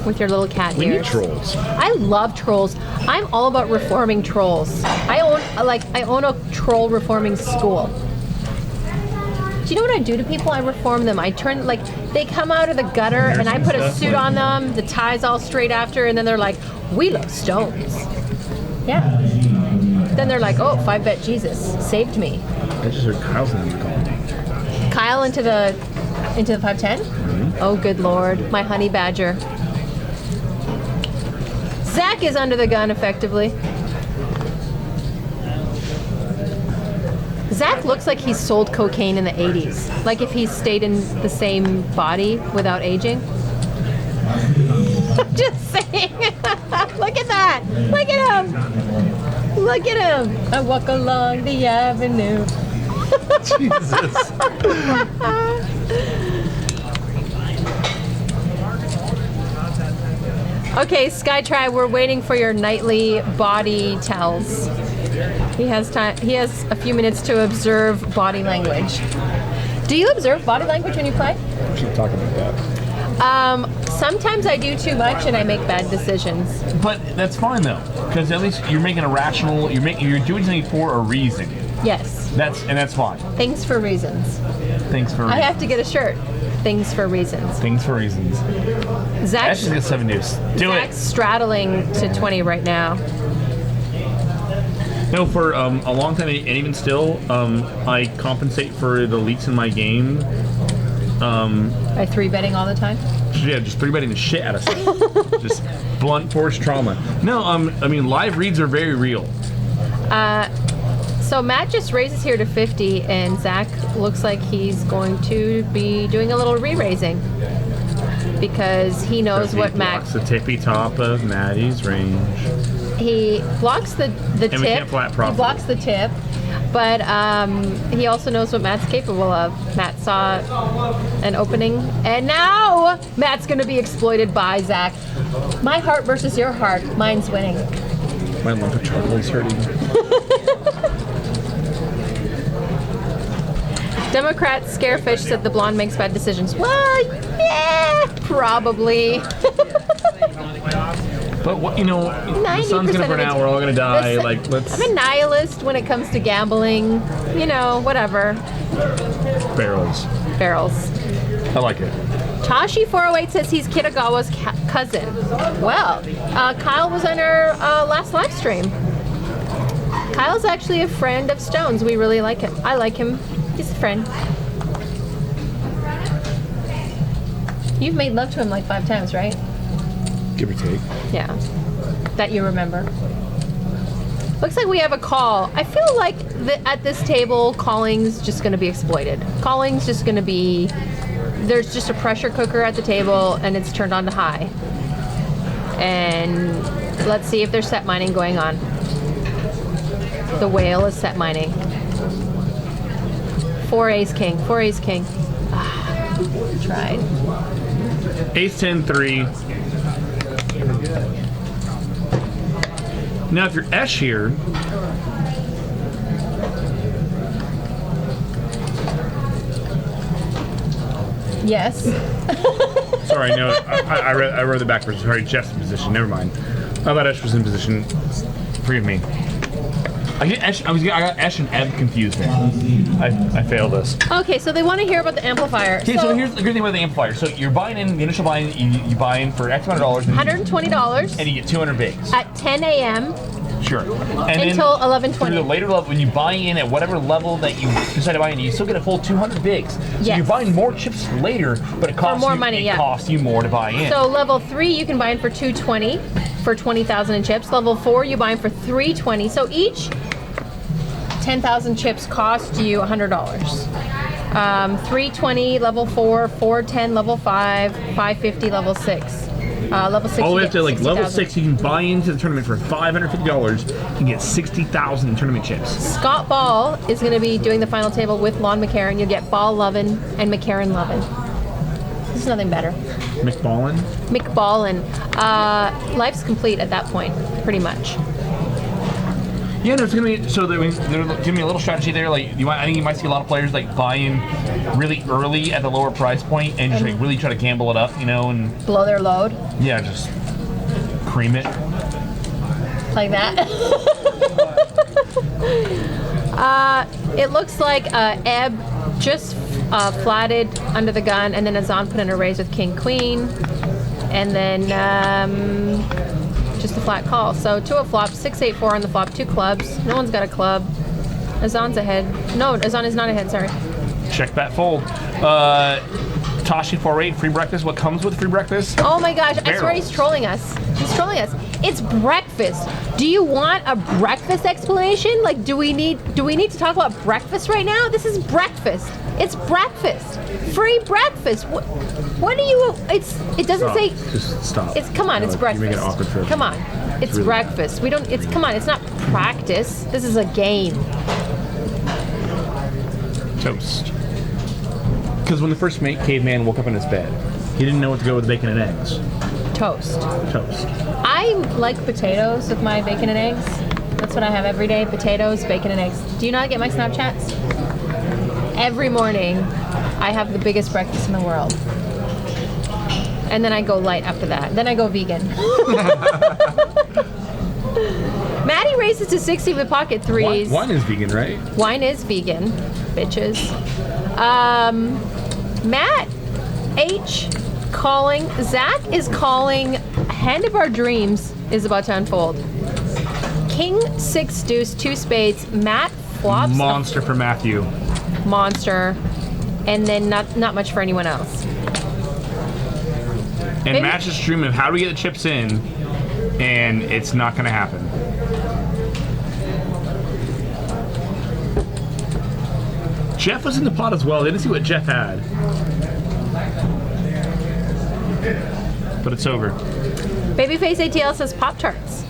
with your little cat We need ears. trolls. I love trolls. I'm all about reforming trolls. I own a troll reforming school. Do you know what I do to people? I reform them. I turn, like, they come out of the gutter and I put a suit on them, the tie's all straight after, and then they're like, we love stones. Yeah. Then they're like, oh, 5-bet Jesus saved me. I just heard Kyle's name calling me. Kyle into the 510? Oh, good lord. My honey badger. Zach is under the gun, effectively. Zach looks like he's sold cocaine in the 80s. Like if he stayed in the same body without aging. Just saying. Look at that. Look at him. Look at him. I walk along the avenue. Jesus. Okay, Skytry, we're waiting for your nightly body tells. He has time. He has a few minutes to observe body language. Do you observe body language when you play? Keep talking about that. Sometimes I do too much and I make bad decisions. But that's fine though, because at least you're making a rational. You're doing something for a reason. Yes. That's fine. Things for reasons. Thanks for. I have to get a shirt. Things for reasons. Things for reasons. Zach's, Ash is gonna 7 deuce. Do Zach's it. straddling to 20 right now. No, for a long time, and even still, I compensate for the leaks in my game. By 3-betting all the time? Yeah, just 3-betting the shit out of stuff. Just blunt force trauma. No, I mean, live reads are very real. So Matt just raises here to 50, and Zach looks like he's going to be doing a little re-raising because he knows He what Matt. blocks the tippy top of Maddie's range. He blocks the tip. we can't flat profit. He blocks the tip, but he also knows what Matt's capable of. Matt saw an opening, and now Matt's going to be exploited by Zach. My heart versus your heart. Mine's winning. My lump of chocolate is hurting. Democrat Scarefish said the blonde makes bad decisions. Well, yeah, probably. But what, the sun's gonna burn out. We're all gonna die. Let's I'm a nihilist when it comes to gambling. Whatever. barrels. Barrels. I like it. Tashi408 says he's Kitagawa's cousin. Well, Kyle was on our last live stream. Kyle's actually a friend of Stone's. We really like him. I like him. He's a friend. You've made love to him like 5 times, right? Give or take. Yeah. That you remember. Looks like we have a call. I feel like at this table, calling's just going to be exploited. Calling's just going to be... There's just a pressure cooker at the table, and it's turned on to high. And let's see if there's set mining going on. The whale is set mining. 4 ace king. 4 ace king. Tried. Ace 10 3. Now, if you're Esh here, Yes. sorry, no, I read the backwards. Sorry, Jeff's in position. Never mind. I thought Esh was in position. Forgive me. I got Esh and Ebb confused there. I failed this. Okay, so they want to hear about the amplifier. Okay, so here's the good thing about the amplifier. So you're buying in, the initial buy-in, you buy in for X amount of dollars. $120 And you get 200 bigs. at 10 a.m. Sure. And until then 11:20. through the later level, when you buy in at whatever level that you decide to buy in, you still get a full 200 bigs. So Yes. you're buying more chips later, but it costs more you, money, it yeah. costs you more to buy in. So level 3 you can buy in for 220 for 20,000 in chips. Level 4 you buy in for 320. So each 10,000 chips cost you $100. 320 level 4, 410 level 5, 550 level 6. Level 6 all the you way get up to like level 60,000. 6, you can buy into the tournament for $550 and get 60,000 in tournament chips. Scott Ball is going to be doing the final table with Lon McCarron. You'll get Ball Lovin and McCarron Lovin. There's nothing better. McBallin? McBallin. Life's complete at that point, pretty much. Yeah, there's gonna be they're giving me a little strategy there. Like I think you might see a lot of players like buy in really early at the lower price point and just like really try to gamble it up, and Blow their load yeah, just cream it. like that. It looks like Ebb just flatted under the gun, and then Azan put in a raise with King Queen, and then just a flat call. So 2 of flop, 6-8-4 on the flop, 2 clubs. No one's got a club. Azan's ahead. No, Azan is not ahead. Sorry. Check that fold. Tashi 4-8 free breakfast. What comes with free breakfast? Oh my gosh! I swear Barrels. he's trolling us. He's trolling us. It's breakfast. Do you want a breakfast explanation? Like, do we need to talk about breakfast right now? This is breakfast. It's breakfast. Free breakfast. What do you? It doesn't say. Just stop. It's come on. It's breakfast. You make it awkward for Come on. It's really breakfast. We don't. It's come on. It's not practice. This is a game. Toast. Because when the first caveman woke up in his bed, he didn't know what to go with bacon and eggs. Toast. Toast. I like potatoes with my bacon and eggs. That's what I have every day. Potatoes, bacon, and eggs. Do you not get my Snapchats? Every morning, I have the biggest breakfast in the world. And then I go light after that. Then I go vegan. Maddie races to 60 with pocket threes. Wine is vegan, right? Wine is vegan, bitches. Matt H calling. Zach is calling. Hand of Our Dreams is about to unfold. King 6 deuce 2 spades. Matt flops. Monster for Matthew. Monster. And then not much for anyone else. And Maybe- Matt's just dreaming of how do we get the chips in, and it's not going to happen. Jeff was in the pot as well. They didn't see what Jeff had. But it's over. Babyface ATL says Pop-Tarts.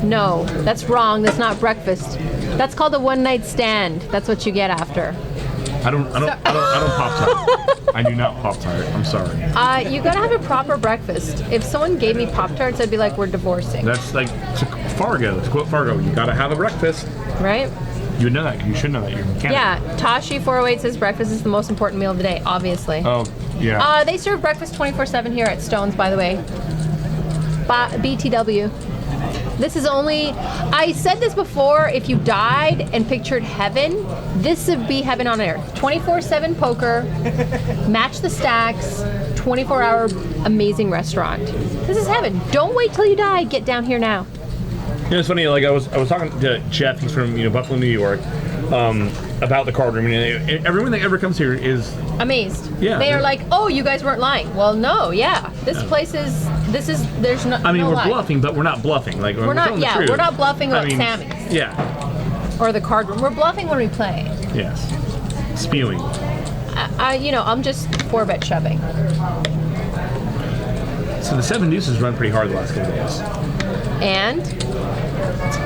No, that's wrong. That's not breakfast. That's called a one-night stand. That's what you get after. I don't Pop-Tart. I do not Pop-Tart. I'm sorry. You gotta have a proper breakfast. If someone gave me Pop-Tarts, I'd be like, we're divorcing. That's like Fargo. To quote Fargo, you gotta have a breakfast. Right? You would know that. You should know that. You're a mechanic. Yeah, Tashi 408 says breakfast is the most important meal of the day, obviously. Oh, yeah. They serve breakfast 24/7 here at Stone's, by the way. BTW. This is only, I said this before, if you died and pictured heaven, this would be heaven on earth. 24/7 poker, match the stacks, 24-hour amazing restaurant. This is heaven. Don't wait till you die. Get down here now. It's funny. Like I was talking to Jeff. He's from Buffalo, New York, about the card room. And everyone that ever comes here is Amazed. Yeah. They are like, oh, you guys weren't lying. Well, no, yeah. This place is, there's no, I mean, no we're lie. bluffing, but we're not bluffing. Like we're not- telling the yeah, truth. we're not bluffing about Sammy's. Yeah. Or the card room. We're bluffing when we play. Yes. Spewing. I'm just 4-bet shoving. So the 7 deuces run pretty hard the last couple days. And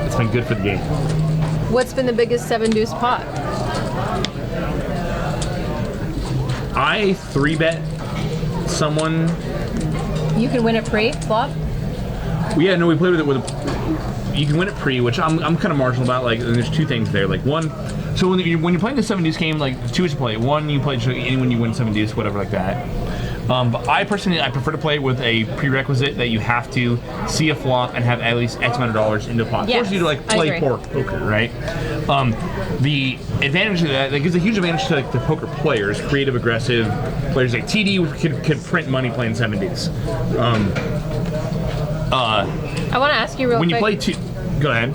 It's been good for the game. what's been the biggest 7-deuce pot? I 3-bet someone. You can win it pre-flop? Yeah, no, we played with it with you can win it pre, which I'm kind of marginal about. Like, and there's 2 things there. Like one, so when you're playing the 7 deuce game, like 2 ways to play. One, you play anyone you win 7 deuce, whatever like that. But I personally, I prefer to play with a prerequisite that you have to see a flop and have at least X amount of dollars into a pot. Yes, Forces you to like I play agree. poker, right? The advantage of that gives a huge advantage to like the poker players, creative, aggressive players like TD could print money playing 70s. I want to ask you real When quick. you play two, go ahead.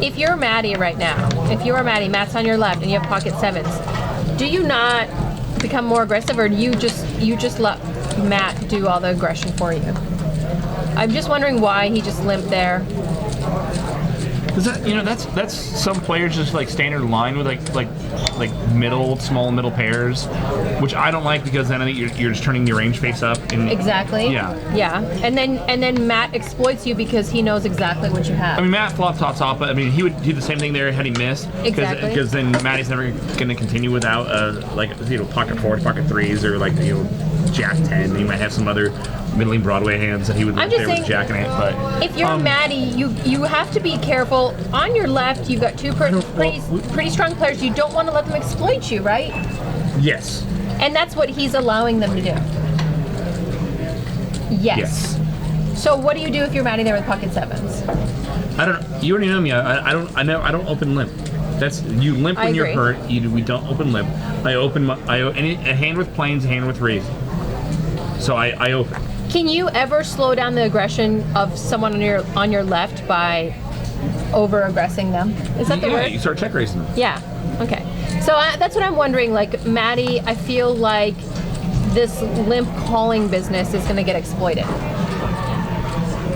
If you're Maddie right now, if you are Maddie, Matt's on your left, and you have pocket sevens, do you not become more aggressive, or do you just let Matt do all the aggression for you? I'm just wondering why he just limped there. Cause that's some players just like standard line with like small middle pairs, which I don't like because then I think you're just turning your range face up. And, Exactly. Yeah. Yeah. And then Matt exploits you because he knows exactly what you have. I mean, Matt flop top top, but I mean he would do the same thing there had he missed. Exactly. Because then Matty's never going to continue without pocket fours, pocket threes, or Jack 10. He might have some other middling Broadway hands that he would I'm leave just there with saying, Jack in it. But if you're Maddie, you have to be careful. On your left, you've got two pretty strong players. You don't want to let them exploit you, right? yes. And that's what he's allowing them to do. Yes. So what do you do if you're Maddie there with pocket sevens? I don't. You already know me. I don't open limp. That's you limp I when you're agree. hurt. We don't open limp. I open a hand with planes, a hand with raise. So I open. Can you ever slow down the aggression of someone on your left by over aggressing them? Is that the Yeah, word? you start check raising them. Yeah. Okay. So that's what I'm wondering. Like Maddie, I feel like this limp calling business is going to get exploited.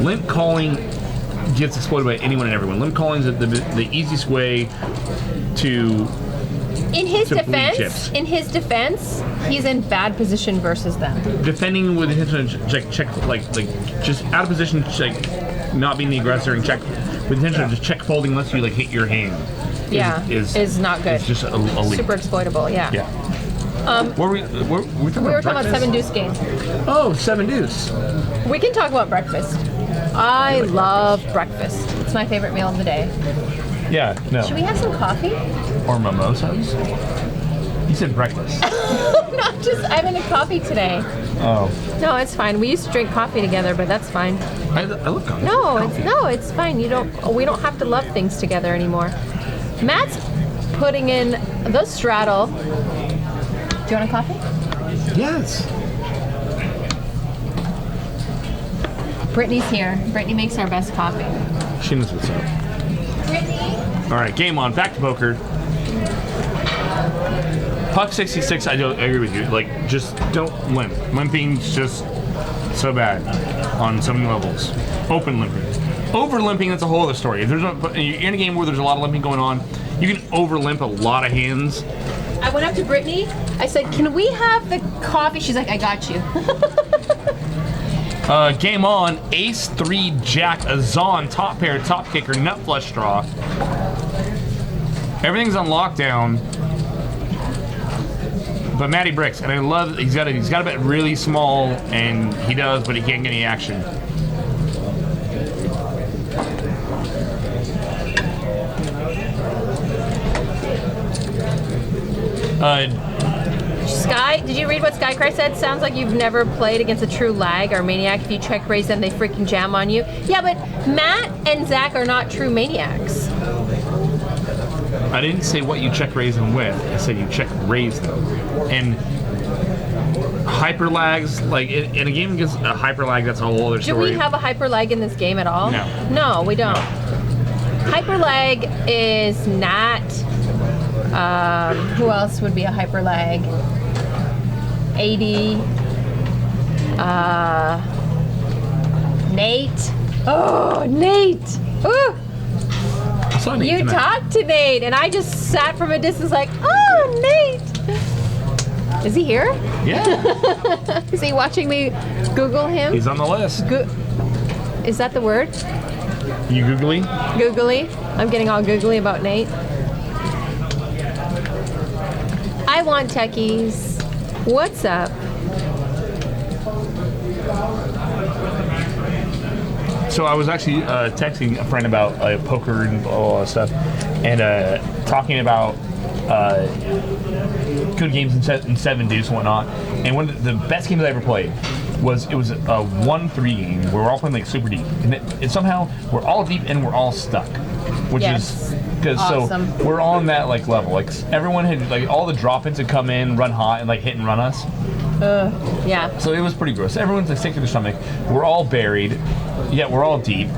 Limp calling gets exploited by anyone and everyone. Limp calling is the easiest way to. In his To bleed defense, chips. he's in bad position versus them. Defending with the intention of check like just out of position, check, not being the aggressor and check with the intention of just check folding unless you hit your hand. Is not good. It's just a leak. Super exploitable. Yeah. Yeah. We We were talking about seven deuce game. Oh, seven deuce. We can talk about breakfast. I love breakfast. It's my favorite meal of the day. Yeah, no. Should we have some coffee? Or mimosas? You said breakfast. Not just having a coffee today. Oh. No, it's fine. We used to drink coffee together, but that's fine. I love coffee. No, it's fine. We don't have to love things together anymore. Matt's putting in the straddle. Do you want a coffee? Yes. Brittany's here. Brittany makes our best coffee. She knows what's up. Brittany? All right, game on. Back to poker. Puck 66, I agree with you. Just don't limp. Limping's just so bad on so many levels. Open limping. Over limping, that's a whole other story. If you're in a game where there's a lot of limping going on, you can over limp a lot of hands. I went up to Brittany. I said, "Can we have the coffee?" She's like, "I got you." Game on. Ace 3 Jack Azon top pair top kicker nut flush draw. Everything's on lockdown. But Matty bricks, and I love he's got a bet really small, and he does, but he can't get any action. Sky, did you read what Skycry said? Sounds like you've never played against a true lag or maniac. If you check raise them, they freaking jam on you. Yeah, but Matt and Zach are not true maniacs. I didn't say what you check raise them with. I said you check raise them. And hyper lags, in a game against a hyper lag, that's a whole other Do story. we have a hyper lag in this game at all? No. No, we don't. Hyper lag is not. Who else would be a hyper lag? 80. Nate. Oh, Nate. Ooh. I saw Nate You tonight. talked to Nate, and I just sat from a distance like, oh, Nate. Is he here? Yeah, Is he watching me Google him? he's on the list. Is that the word? You googly? Googly? I'm getting all googly about Nate. I want techies. What's up? So I was actually texting a friend about poker and all that stuff, and talking about good games in 7 deuce and whatnot. And one of the best games I ever played was a 1-3 game where we're all playing like super deep, and somehow we're all deep and we're all stuck, which Yes. is because Awesome. so we're on that like level. Like everyone had like all the drop-ins had come in, run hot, and like hit and run us. Yeah. So it was pretty gross. Everyone's like sick to their stomach. We're all buried, yet we're all deep.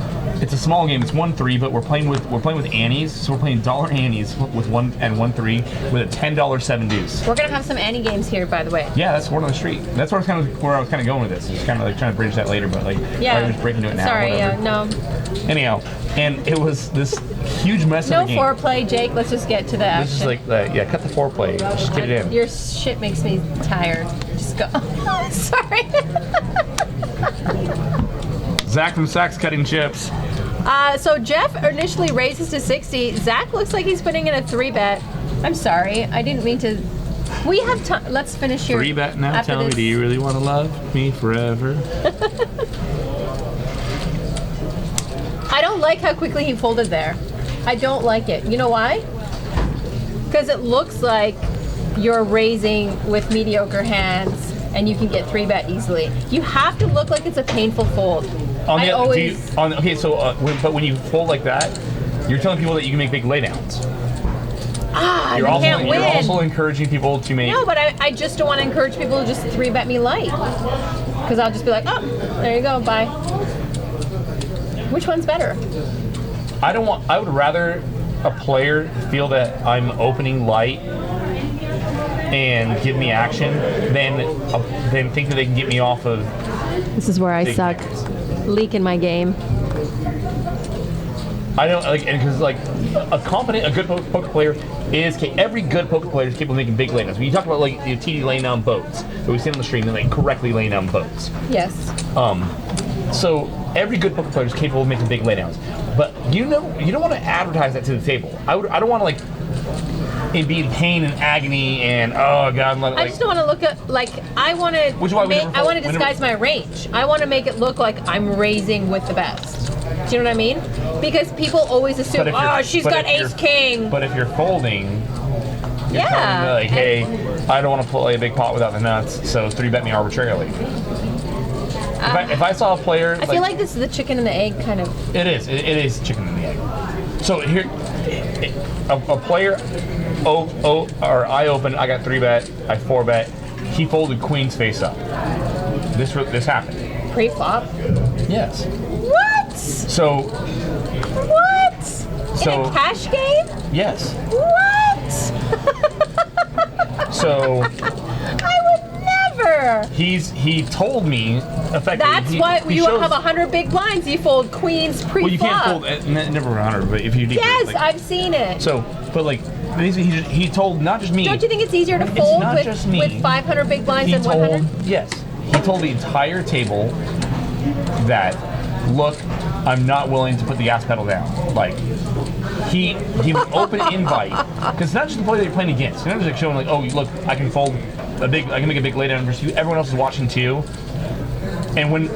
It's a small game. It's 1-3, but we're playing with Annies. So we're playing dollar Annies with 1-3 with a $10 7 deuce. We're gonna have some Annie games here, by the way. Yeah, that's word on the street. That's where I was kind of going with this. It's kind of like trying to bridge that later, but like Yeah. I'm just breaking into it now. Sorry, whatever. yeah, no. Anyhow, and it was this huge mess No of a game. foreplay, Jake. Let's just get to the action. This is like, yeah, cut the foreplay. Just get it in. Your shit makes me tired. Just go. Sorry. Zach from Sachs Cutting Chips. So Jeff initially raises to 60. Zach looks like he's putting in a 3-bet. I'm sorry. I didn't mean to. We have time. Let's finish here. 3-bet now. after Tell me, this. do you really want to love me forever? I don't like how quickly he folded there. I don't like it. You know why? Because it looks like you're raising with mediocre hands and you can get 3-bet easily. You have to look like it's a painful fold. I always. Okay, so but when you fold like that, you're telling people that you can make big laydowns. You can't win. You're also encouraging people to make. No, but I just don't want to encourage people to just 3-bet me light. Because I'll just be like, oh, there you go, bye. Which one's better? I would rather a player feel that I'm opening light and give me action than think that they can get me off of. This is where I big suck. hands. Leak in my game. I don't like, and because like a good poker player is every good poker player is capable of making big laydowns. When you talk about like TD laying down boats that we see on the stream, they're like correctly laying down boats. Yes. So every good poker player is capable of making big laydowns, but you don't want to advertise that to the table. I don't want to like it be pain and agony and oh god. Like, I just don't want to look at like I want to. Which is why we never I want to fold- we disguise my range. I want to make it look like I'm raising with the best. Do you know what I mean? Because people always assume, if you're- oh, she's but got if you're- ace king. But if you're folding, you're Yeah, telling me like, hey, and- I don't want to play a big pot without the nuts, so 3-bet me arbitrarily. If I saw a player, I feel like this is the chicken and the egg kind of. it is chicken and the egg. So here, a player, or I open, I got 3-bet, I 4-bet, he folded queens face up. This happened. Pre-flop. Yes. What? So What? In a cash game? yes. What? So I would never. he told me effectively. That's why he you shows- have 100 big blinds. You fold queens pre-flop. Well, you can't fold never 100, but if you do. Yes, like, I've seen it. So, but like basically, he told not just me. Don't you think it's easier to It's fold not just me. with 500 big blinds He than told 100? yes. He told the entire table that look, I'm not willing to put the gas pedal down. Like he would open invite because it's not just the player that you're playing against. You're not just like showing like, oh look, I can fold I can make a big laydown versus you. Everyone else is watching too. And when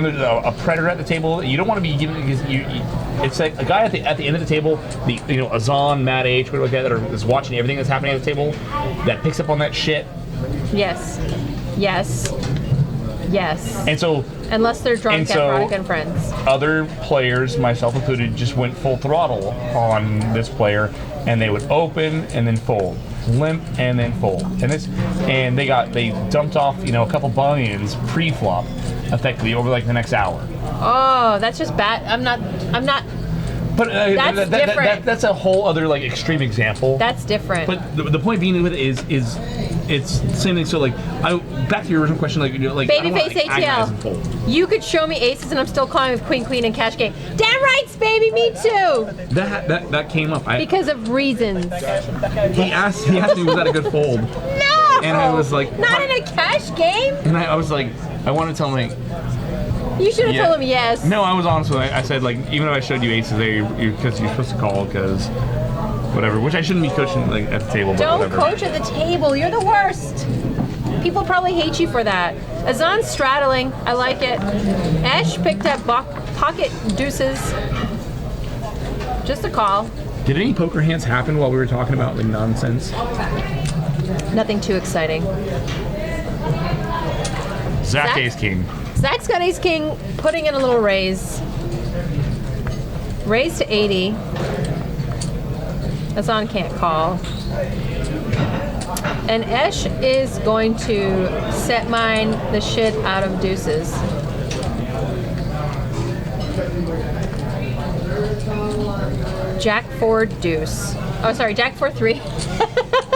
there's a predator at the table, you don't want to be giving because it's like a guy at the end of the table, Azan, Matt H, whatever like that is watching everything that's happening at the table, that picks up on that shit. Yes. Yes. Yes. And so Unless they're drunk and at so- Veronica and Friends. other players, myself included, just went full throttle on this player, and they would open and then fold, limp and then fold, and they dumped off a couple bunions pre-flop, effectively over like the next hour. Oh, that's just bad. I'm not. But That's different. that's a whole other like extreme example. That's different. But the point being with it is it's the same thing. So like back to your original question, like I don't wanna, Babyface like, agonize and ATL. fold. You could show me aces and I'm still calling with queen and cash game. Damn rights, baby, me too. That came up. Because of reasons. He asked me was that a good fold? No. And I was like, not in a cash game. And I was like, I want to tell him like. You should have Yeah. told him yes. No, I was honest with him. I said like, even if I showed you aces there, because you're supposed to call because whatever. Which I shouldn't be coaching like at the table. But Don't whatever. coach at the table. You're the worst. People probably hate you for that. Azan's straddling. I like it. Ash picked up pocket deuces. Just a call. Did any poker hands happen while we were talking about like nonsense? Nothing too exciting. Zach Zach? Ace King. Zach's got Ace King, putting in a little raise. Raise to 80. That's on can't call. And Esh is going to set mine the shit out of deuces. Jack 4 deuce. Oh, sorry, Jack 4 3. You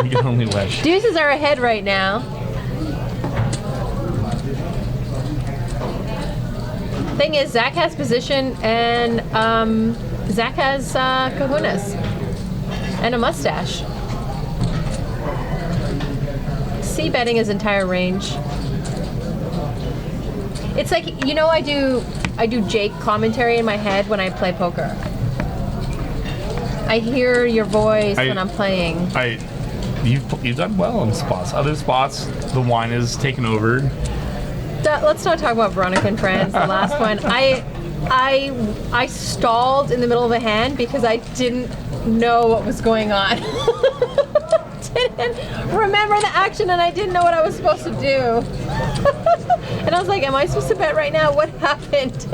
can only wish. Deuces are ahead right now. Thing is, Zach has position and Zach has kahunas and a mustache. C-betting his entire range. It's like, I do Jake commentary in my head when I play poker. I hear your voice when I'm playing. You've done well in spots. Other spots, the wine is taken over. Let's not talk about Veronica and Friends, the last one. I stalled in the middle of a hand because I didn't know what was going on. Didn't remember the action and I didn't know what I was supposed to do. And I was like, am I supposed to bet right now? What happened?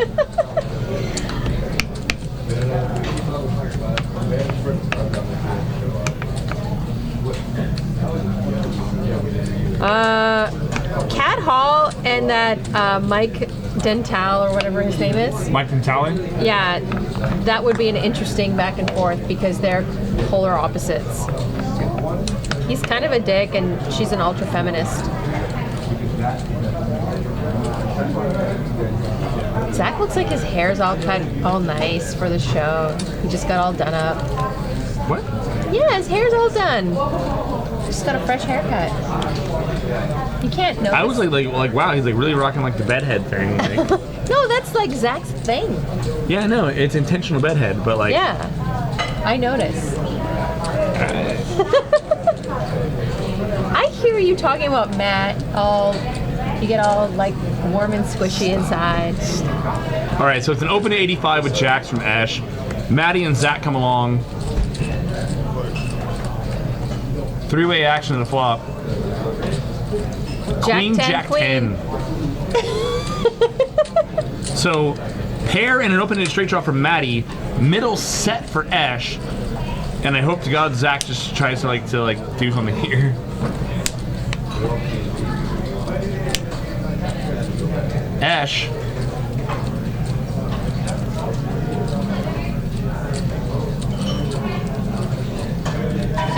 Cat Hall and that Mike Dental or whatever his name is. Mike Tintali? Yeah, that would be an interesting back and forth because they're polar opposites. He's kind of a dick and she's an ultra feminist. Zach looks like his hair's all cut all nice for the show. He just got all done up. What? Yeah, his hair's all done. Just got a fresh haircut. You can't notice. I was like, wow, he's like really rocking like the bedhead thing. Like. No, that's like Zach's thing. Yeah, no, it's intentional bedhead, but like. Yeah, I notice. I hear you talking about Matt. You get all like warm and squishy inside. All right, so it's an open to 85 with jacks from Ash. Maddie and Zach come along. Three-way action in the flop. Queen, Jack 10. So, pair and an open-ended straight draw for Maddie. Middle set for Ash. And I hope to God Zach just tries to do something here. Ash.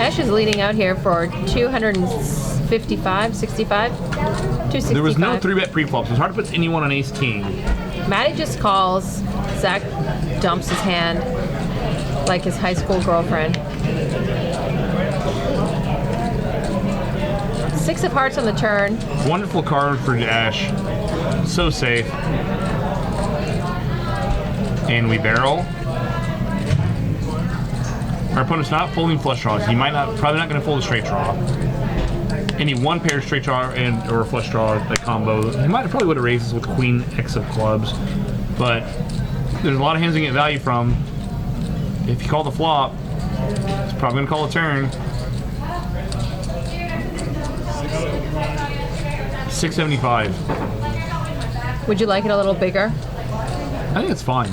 Ash is leading out here for 255, 65, 265. There was no 3-bet pre-flop, so it's hard to put anyone on ace king. Maddie just calls. Zach dumps his hand like his high school girlfriend. 6 of hearts on the turn. Wonderful card for Ash. So safe. And we barrel. Our opponent's not folding flush draws. He probably not going to fold a straight draw. Any one pair straight draw or a flush draw, that combo. He probably would have raised this with Queen X of clubs, but there's a lot of hands he can get value from. If you call the flop, he's probably going to call a turn. 675. Would you like it a little bigger? I think it's fine.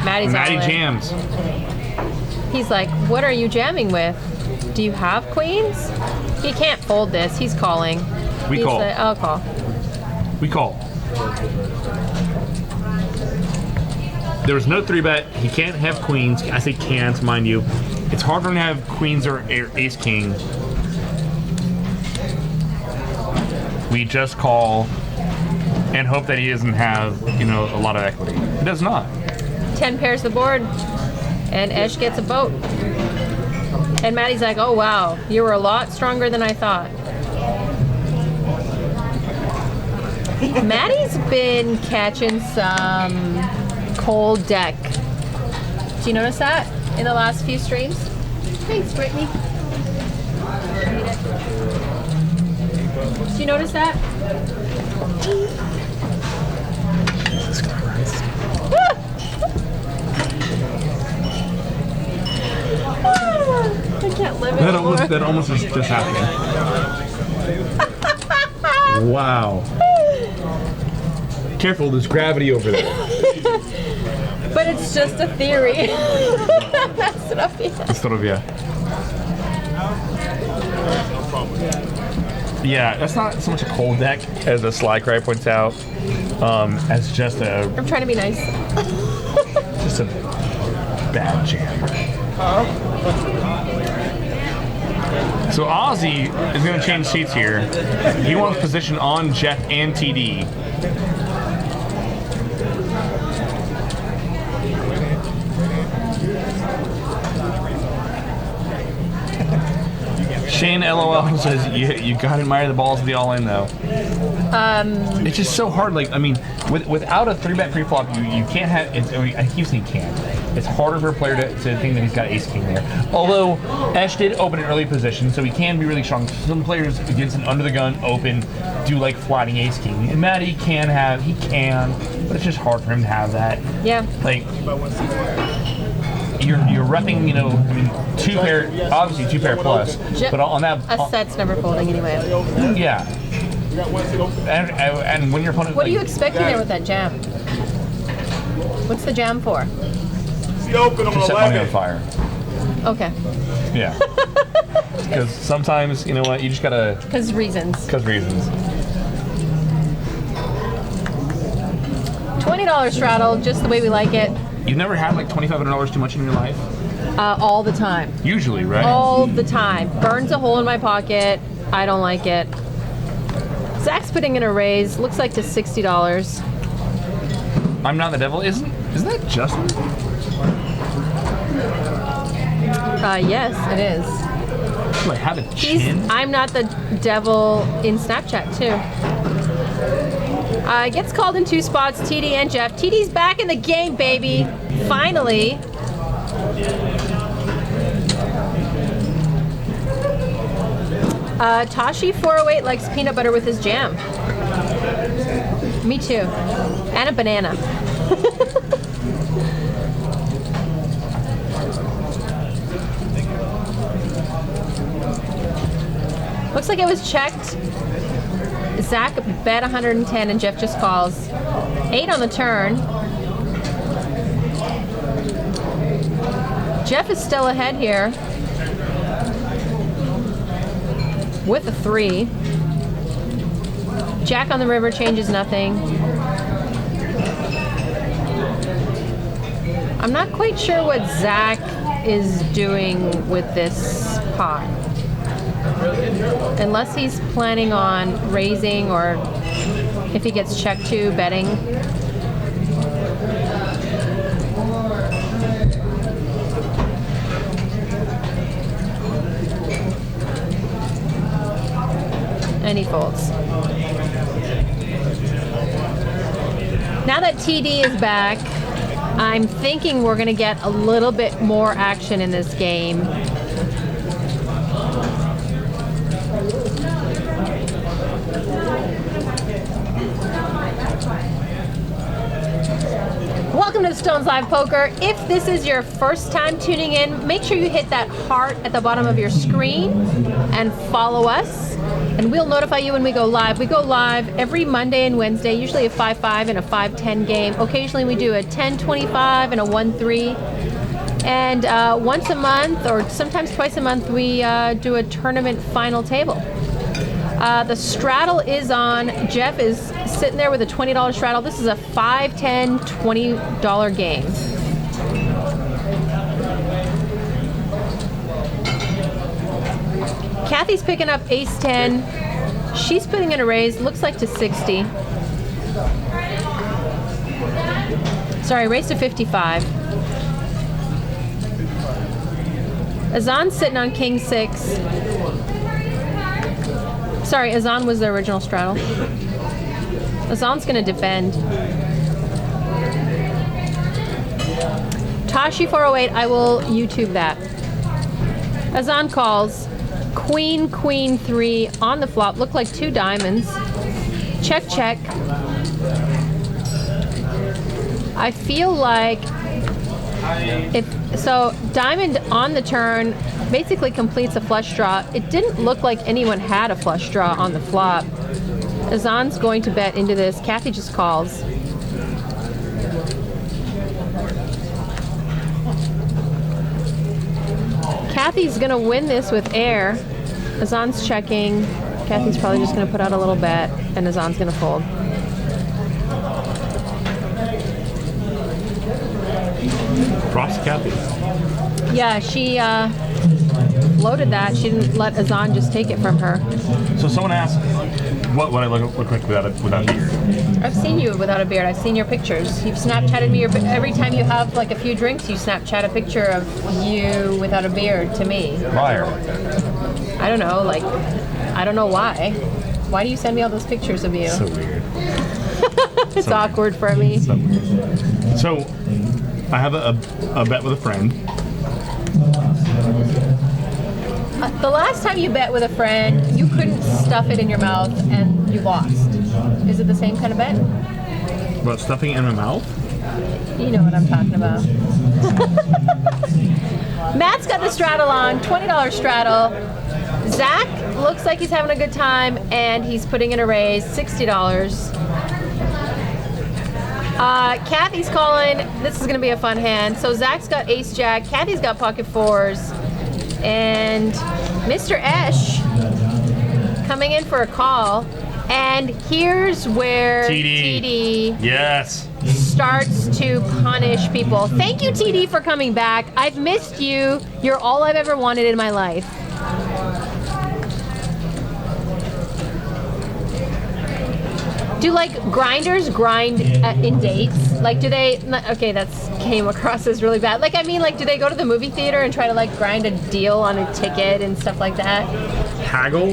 Maddie jams. He's like, what are you jamming with? Do you have queens? He can't fold this. He's calling. We call. I'll call. We call. There was no 3-bet. He can't have queens. I say can't, mind you. It's hard for him to have queens or ace king. We just call and hope that he doesn't have, a lot of equity. He does not. 10 pairs the board, and Esh gets a boat. And Maddie's like, oh wow, you were a lot stronger than I thought. Maddie's been catching some cold deck. Do you notice that in the last few streams? Thanks, Brittany. Do you notice that? Jesus Christ. I can't live That almost that almost just happened. Wow. Careful, there's gravity over there. But it's just a theory. Zdrowie. Yeah, that's not so much a cold deck as a Sly Cry points out, as just a I'm trying to be nice. bad jam. So Ozzy is going to change seats here. He wants position on Jeff and TD. Shane LOL says you gotta admire the balls of the all-in though. It's just so hard. Like, I mean, without a 3-bet pre-flop, you can't have. I keep saying can't. It's harder for a player to think that he's got ace king there. Although Esh did open an early position, so he can be really strong. Some players against an under the gun open do like flatting ace king, and Matty can, but it's just hard for him to have that. Yeah. Like. You're repping, I mean, 2 pair, obviously 2 pair plus, but on that, A set's never folding anyway. yeah. And when your opponent, What are you expecting there with that jam? What's the jam for? to set money on fire? Okay. Yeah. Because sometimes, you know what, you just gotta, Because reasons. because reasons. $20 straddle, just the way we like it, You've never had like $2,500 too much in your life? all the time. Usually, right? All the time. Burns a hole in my pocket. I don't like it. Zach's putting in a raise. Looks like to $60. I'm not the devil. Isn't that Justin? Yes, it is. Do I have a chin? I'm not the devil in Snapchat too. Gets called in 2 spots, TD and Jeff. TD's back in the game, baby. Finally. Tashi 408 likes peanut butter with his jam. Me too. And a banana. Looks like it was checked. Zach bet 110 and Jeff just calls. 8 on the turn. Jeff is still ahead here with a 3. Jack on the river changes nothing. I'm not quite sure what Zach is doing with this pot. Unless he's planning on raising, or if he gets checked to betting. And he folds. Now that TD is back, I'm thinking we're going to get a little bit more action in this game. Welcome to Stones Live Poker. If this is your first time tuning in, make sure you hit that heart at the bottom of your screen and follow us, and we'll notify you when we go live. We go live every Monday and Wednesday, usually a 5-5 and a 5-10 game. Occasionally we do a 10-25 and a 1-3. And once a month, or sometimes twice a month, we do a tournament final table. The straddle is on. Jeff is sitting there with a $20 straddle. This is a $5, $10, $20 game. Kathy's picking up ace 10. She's putting in a raise, looks like to 60. Sorry, raise to 55. Azan's sitting on king 6. Sorry, Azan was the original straddle. Azan's going to defend. Tashi 408, I will YouTube that. Azan calls. Queen, queen 3 on the flop. Look like 2 diamonds. Check, check. I feel like if so, diamond on the turn, basically completes a flush draw. It didn't look like anyone had a flush draw on the flop. Azan's going to bet into this. Kathy just calls. Kathy's gonna win this with air. Azan's checking. Kathy's probably just gonna put out a little bet, and Azan's gonna fold. Props to Kathy. Yeah, she loaded that. She didn't let Azan just take it from her. So someone asked, what would I look like without a beard? I've seen you without a beard. I've seen your pictures. You've Snapchatted me. Every time you have like a few drinks, you Snapchat a picture of you without a beard to me. Liar. I don't know. Like, I don't know why. Why do you send me all those pictures of you? So weird. It's awkward for me. So weird. So I have a bet with a friend. The last time you bet with a friend, you couldn't stuff it in your mouth and you lost. Is it the same kind of bet? About stuffing it in my mouth? You know what I'm talking about. Matt's got the straddle on, $20 straddle. Zach looks like he's having a good time and he's putting in a raise, $60. Kathy's calling. This is going to be a fun hand. So Zach's got ace jack, Kathy's got pocket fours, and Mr. Esh coming in for a call. And here's where TD Yes. starts to punish people. Thank you, TD, for coming back. I've missed you. You're all I've ever wanted in my life. Do like grinders grind in dates? Like, do they? Okay, that's came across as really bad. Like, I mean, like, do they go to the movie theater and try to like grind a deal on a ticket and stuff like that? Haggle?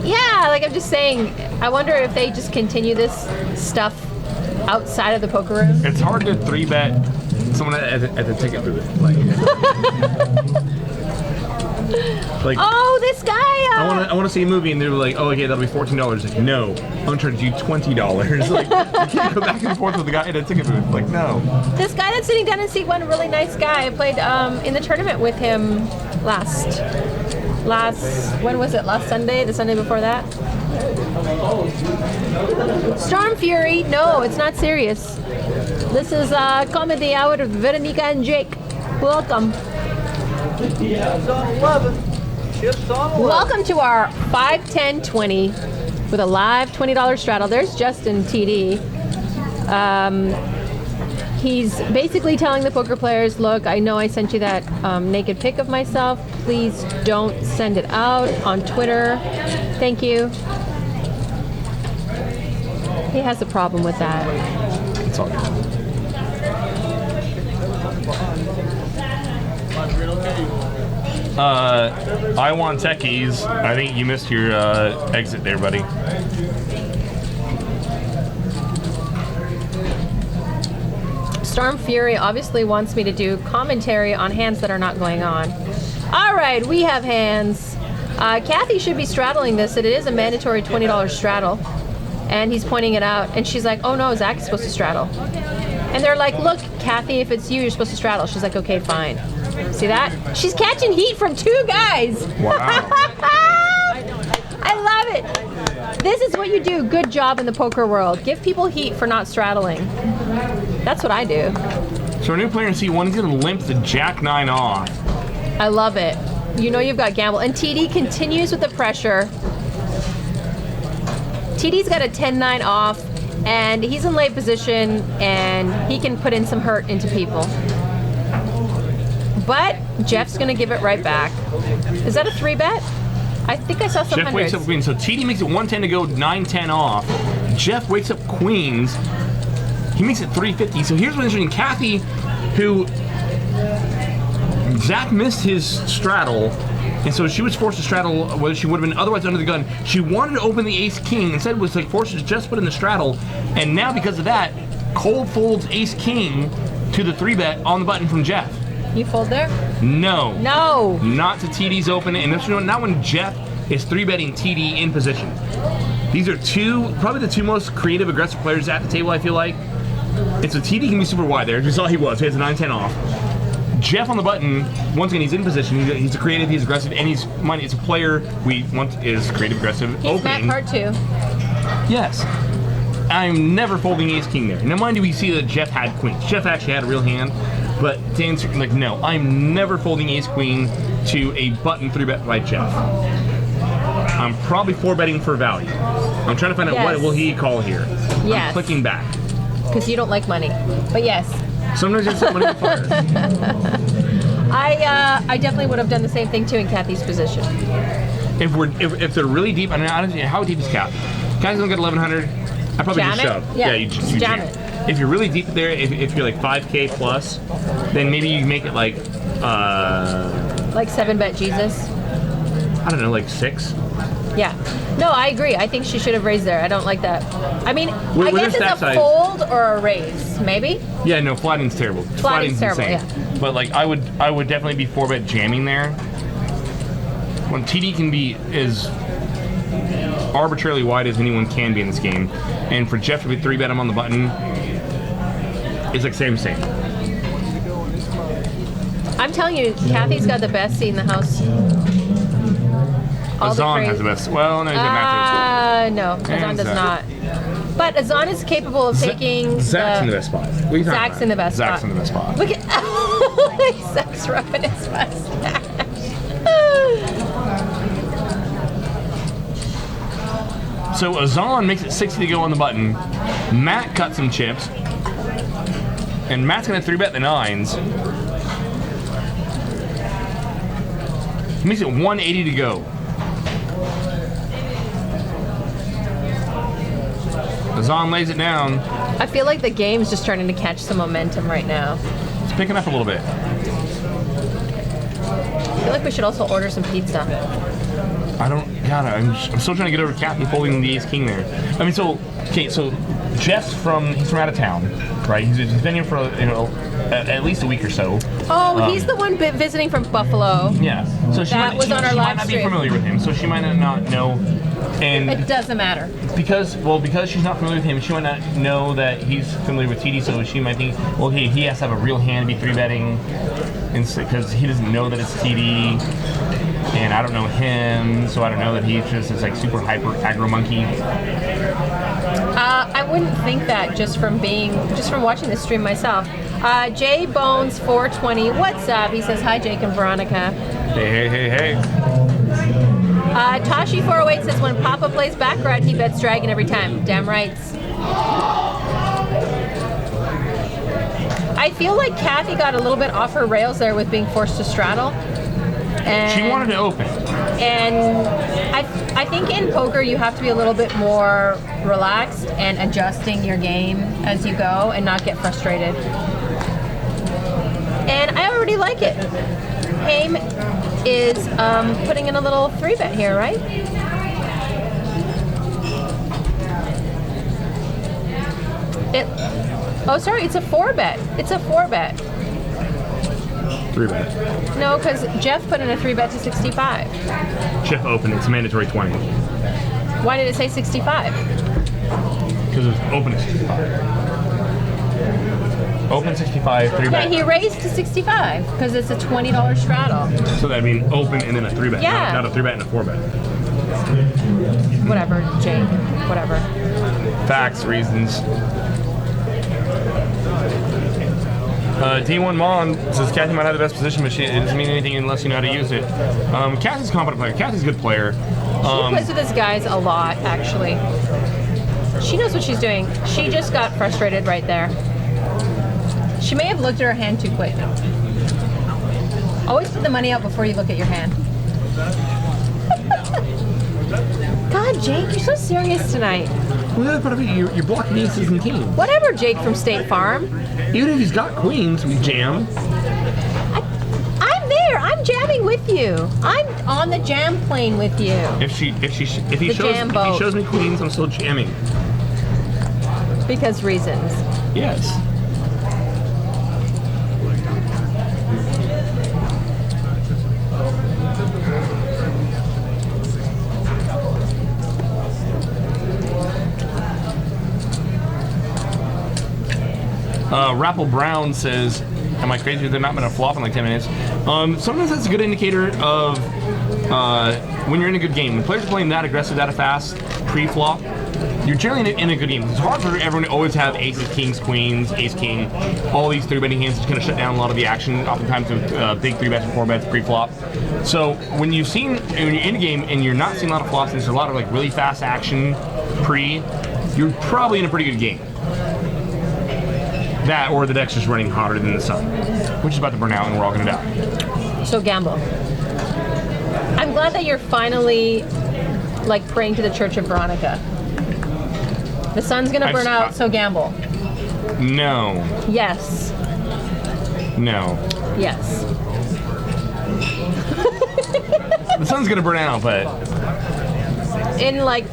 Yeah, like I'm just saying. I wonder if they just continue this stuff outside of the poker room. It's hard to 3-bet someone at the ticket booth. Like, Oh, this guy! I want to see a movie, and they're like, oh, okay, that'll be $14. Like, no, I'm gonna charge you $20. Like, you can't go back and forth with the guy at a ticket booth. Like, no. This guy that's sitting down in seat one, a really nice guy. I played in the tournament with him last, when was it? Last Sunday? The Sunday before that? Storm Fury. No, it's not serious. This is Comedy Hour with Veronica and Jake. Welcome. Welcome to our 5, 10, 20 with a live $20 straddle. There's Justin TD. He's basically telling the poker players, look, I know I sent you that naked pic of myself. Please don't send it out on Twitter. Thank you. He has a problem with that. It's all good. I want techies. I think you missed your exit there, buddy. Storm Fury obviously wants me to do commentary on hands that are not going on. All right, we have hands. Kathy should be straddling this. It is a mandatory $20 straddle. And he's pointing it out. And she's like, oh no, Zach's supposed to straddle. And they're like, look, Kathy, if it's you, you're supposed to straddle. She's like, okay, fine. See that? She's catching heat from 2 guys. Wow. I love it. This is what you do. Good job in the poker world. Give people heat for not straddling. That's what I do. So our new player in C1 is going to limp the Jack-9 off. I love it. You know you've got gamble. And TD continues with the pressure. TD's got a 10-9 off, and he's in late position, and he can put in some hurt into people. But Jeff's going to give it right back. Is that a 3-bet? I think I saw some Jeff hundreds. wakes up queens. So TD makes it 110 to go, 9-10 off. Jeff wakes up queens. He makes it 350. So here's what's interesting. Kathy, who Zach missed his straddle, and so she was forced to straddle whether she would have been otherwise under the gun. She wanted to open the ace-king. Instead was like forced to just put in the straddle. And now because of that, cold folds ace-king to the 3-bet on the button from Jeff. You fold there? No. No. Not to TD's open, and that's not when Jeff is 3-betting TD in position. These are probably the 2 most creative, aggressive players at the table, I feel like. And so TD can be super wide there. As you saw, he has a 9-10 off. Jeff on the button, once again, he's in position. He's a creative, he's aggressive, and he's money. It's a player we want is creative, aggressive, He's opening. Matt part 2. Yes. I'm never folding ace king there. Now, mind you, we see that Jeff had queens. Jeff actually had a real hand, but to answer, like, no, I'm never folding ace queen to a button 3-bet by Jeff. I'm probably 4-betting for value. I'm trying to find out what Yes. will he call here. I'm Yes. clicking back. Because you don't like money. But yes, Sometimes you set money on fire. I definitely would have done the same thing too in Kathy's position. If they're really deep, I mean, honestly, how deep is Kathy? Kathy's gonna get 1100. I probably Jam just it? shove. Yeah, you just jam jam it. If you're really deep there, if you're like 5K plus, then maybe you make it like Like 7-bet Jesus. I don't know, like 6. Yeah. No, I agree. I think she should have raised there. I don't like that. I mean, With I her guess it's stack a size. fold or a raise, maybe. Yeah, no, flattening's terrible. Flattening's terrible, insane. yeah. But like, I would definitely be 4-bet jamming there. When TD can be as arbitrarily wide as anyone can be in this game, and for Jeff to be 3-bet him on the button, it's like same. I'm telling you, Kathy's got the best seat in the house. All Azan cra- has the best. Well, no, he's got Matthews. No, Azan And does Zach. not. But Azan is capable of taking. Zach's in the best spot. What are you talking Zach's about? in the best Zach's spot. in the best spot. Look at Zach's rubbing his mustache. So Azan makes it 60 to go on the button. Matt cuts some chips. And Matt's going to 3-bet the 9s. He makes it 180 to go. Azan lays it down. I feel like the game's just starting to catch some momentum right now. It's picking up a little bit. I feel like we should also order some pizza. I'm still trying to get over Kathy folding the ace king there. I mean, so Jeff's he's from out of town, right? He's been here for at least a week or so. Oh, he's the one visiting from Buffalo. Yeah. So she That might, was she, on our she live might not be stream. familiar with him, so she might not know. And It doesn't matter. because she's not familiar with him, she might not know that he's familiar with TD, so she might think, well, okay, he has to have a real hand to be 3-betting, because he doesn't know that it's TD, and I don't know him, so I don't know that he's just this like super hyper aggro monkey. I wouldn't think that just from watching this stream myself. Jay Bones 420, what's up? He says hi, Jake and Veronica. Hey. Tashi 408 says when Papa plays baccarat, he bets dragon every time. Damn rights. I feel like Kathy got a little bit off her rails there with being forced to straddle. And She wanted to open. And I think in poker you have to be a little bit more relaxed and adjusting your game as you go and not get frustrated. And I already like it. Haim is putting in a little 3-bet here, right? It's a 4-bet. It's a 4-bet. 3-bet. No, because Jeff put in a 3-bet to 65. Jeff opened, it's mandatory 20. Why did it say 65? Because it's open at 65. Open 65, 3-bet. Yeah, he raised to 65 because it's a $20 straddle. So that'd mean open and then a 3-bet. Yeah. Not a 3-bet and a 4-bet. Whatever, Jake. Whatever. Facts, reasons. D1 Mon says Kathy might have the best position, but it doesn't mean anything unless you know how to use it. Kathy's a competent player. Kathy's a good player. She plays with his guys a lot, actually. She knows what she's doing. She just got frustrated right there. She may have looked at her hand too quick. Always put the money out before you look at your hand. God, Jake, you're so serious tonight. Well, but I mean, you're blocking aces and kings. Whatever, Jake from State Farm. Even if he's got queens, we jam. I'm there. I'm jamming with you. I'm on the jam plane with you. If he jam boat. shows me queens, I'm still jamming. Because reasons. Yes. Rappel Brown says, Am I crazy? They're not going to flop in like 10 minutes. Sometimes that's a good indicator of when you're in a good game. When players are playing that aggressive, that fast, pre-flop, you're generally in a good game. It's hard for everyone to always have aces, kings, queens, ace, king, all these 3-betting hands to kind of shut down a lot of the action, oftentimes with big 3-bets and 4-bets pre-flop. So when you're in a game and you're not seeing a lot of flops and there's a lot of like really fast action pre, you're probably in a pretty good game. That or the deck's just running hotter than the sun, which is about to burn out and we're all going to die. So gamble. I'm glad that you're finally like praying to the Church of Veronica. The sun's gonna burn out, so gamble. No. Yes. No. Yes. The sun's gonna burn out, but In like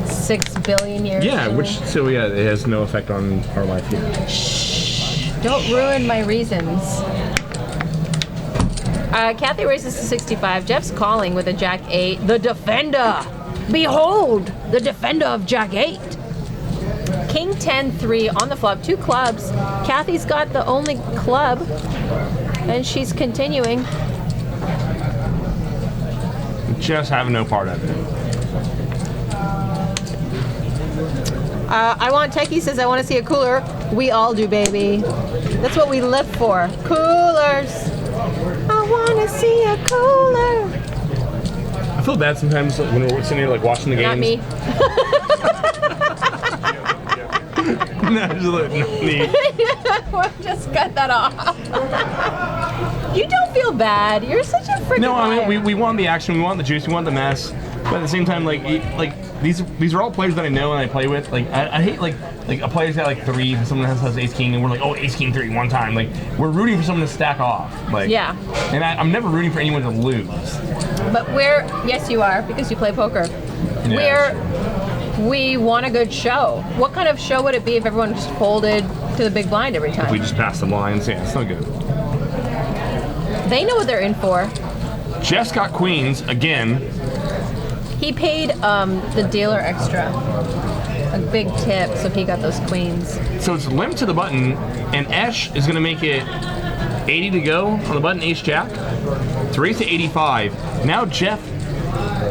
6 billion years. yeah, it has no effect on our life here. Don't ruin my reasons. Kathy raises to 65. Jeff's calling with a Jack 8. The defender! Behold, the defender of Jack 8. King 10-3 on the flop. 2 clubs. Kathy's got the only club. And she's continuing. Just having no part of it. I want Techie says I want to see a cooler. We all do, baby. That's what we live for. Coolers. I want to see a cooler. I feel bad sometimes when we're sitting here like watching the games. Not me. No, just like, not me. Just cut that off. You don't feel bad. You're such a freaking No, I liar. mean we want the action, we want the juice, we want the mess, but at the same time, like these are all players that I know and I play with. Like I hate like a player's got like 3 and someone else has ace king and we're like, oh, ace king 3 one time. Like we're rooting for someone to stack off. Like Yeah. And I'm never rooting for anyone to lose. But yes, you are, because you play poker. We want a good show. What kind of show would it be if everyone just folded to the big blind every time? We just pass the blinds. Yeah, it's no good. They know what they're in for. Jeff's got queens again. He paid the dealer extra. A big tip, so he got those queens. So it's limp to the button, and Esh is going to make it 80 to go on the button, ace jack. To raise to 85. Now Jeff,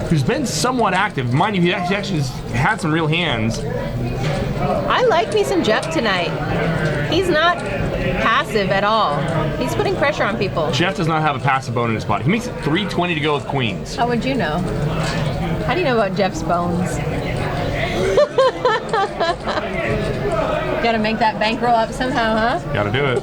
who's been somewhat active, mind you, he actually has had some real hands. I like me some Jeff tonight. He's not passive at all. He's putting pressure on people. Jeff does not have a passive bone in his body. He makes it 320 to go with queens. How would you know? How do you know about Jeff's bones? Gotta make that bankroll up somehow, huh? Gotta do it.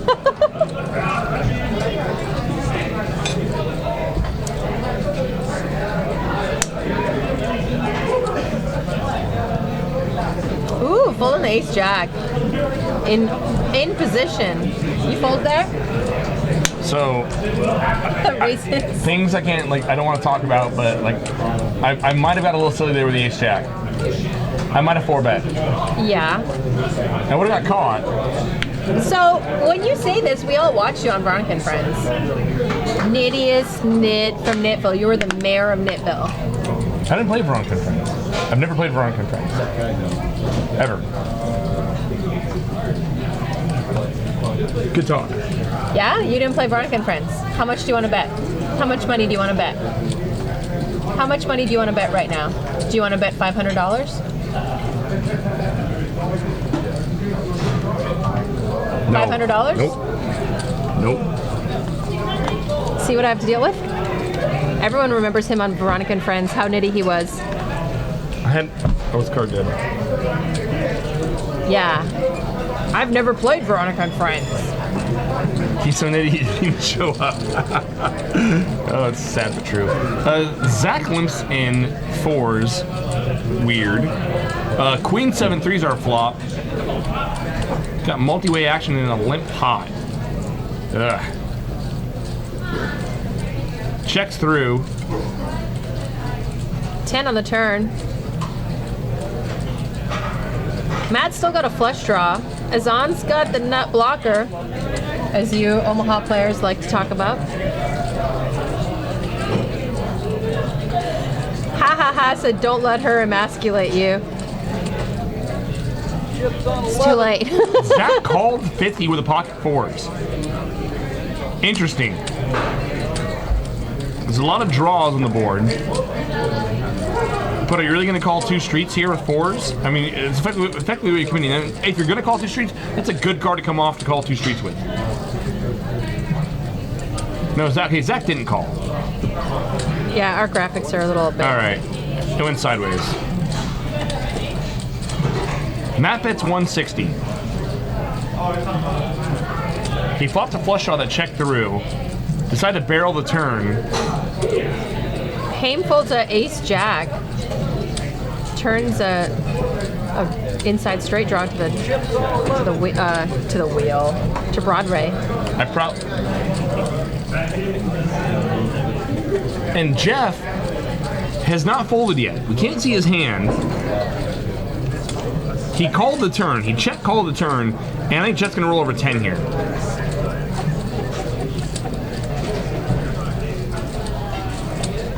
Ooh, fold an ace jack. In position. You fold there? So Reasons. things I can't I don't want to talk about, but I might have got a little silly there with the ace jack. I might have 4-bet. Yeah. I would have got caught. So when you say this, we all watch you on Veronica and Friends. Nittiest Nit from Nitville. You were the mayor of Nitville. I didn't play Veronica and Friends. I've never played Veronica and Friends. Ever. Good talk. Yeah? You didn't play Veronica and Friends. How much do you want to bet? How much money do you want to bet? How much money do you want to bet right now? Do you want to bet $500? No. $500? Nope. See what I have to deal with? Everyone remembers him on Veronica and Friends, how nitty he was. I was card dead. Yeah. I've never played Veronica and Friends. He's so nitty he didn't even show up. Oh, it's sad but true. Zach limps in 4s. Weird. Queen 7-3's our flop. Got multi-way action in a limp pot. Ugh. Checks through. 10 on the turn. Matt's still got a flush draw. Azan's got the nut blocker, as you Omaha players like to talk about. Ha ha ha said, don't let her emasculate you. It's too late. Zach called 50 with a pocket fours. Interesting. There's a lot of draws on the board. But are you really going to call 2 streets here with fours? I mean, it's effectively what you're committing. And if you're going to call 2 streets, that's a good card to come off to call 2 streets with. No, Zach didn't call. Yeah, our graphics are a little bit. All right. It went sideways. Matt bets 160. He flopped a flush draw that checked through. Decided to barrel the turn. Haim folds a ace jack. Turns a inside straight draw to the wheel to Broadway. And Jeff has not folded yet. We can't see his hand. He called the turn. He check called the turn, and I think Jeff's gonna roll over 10 here.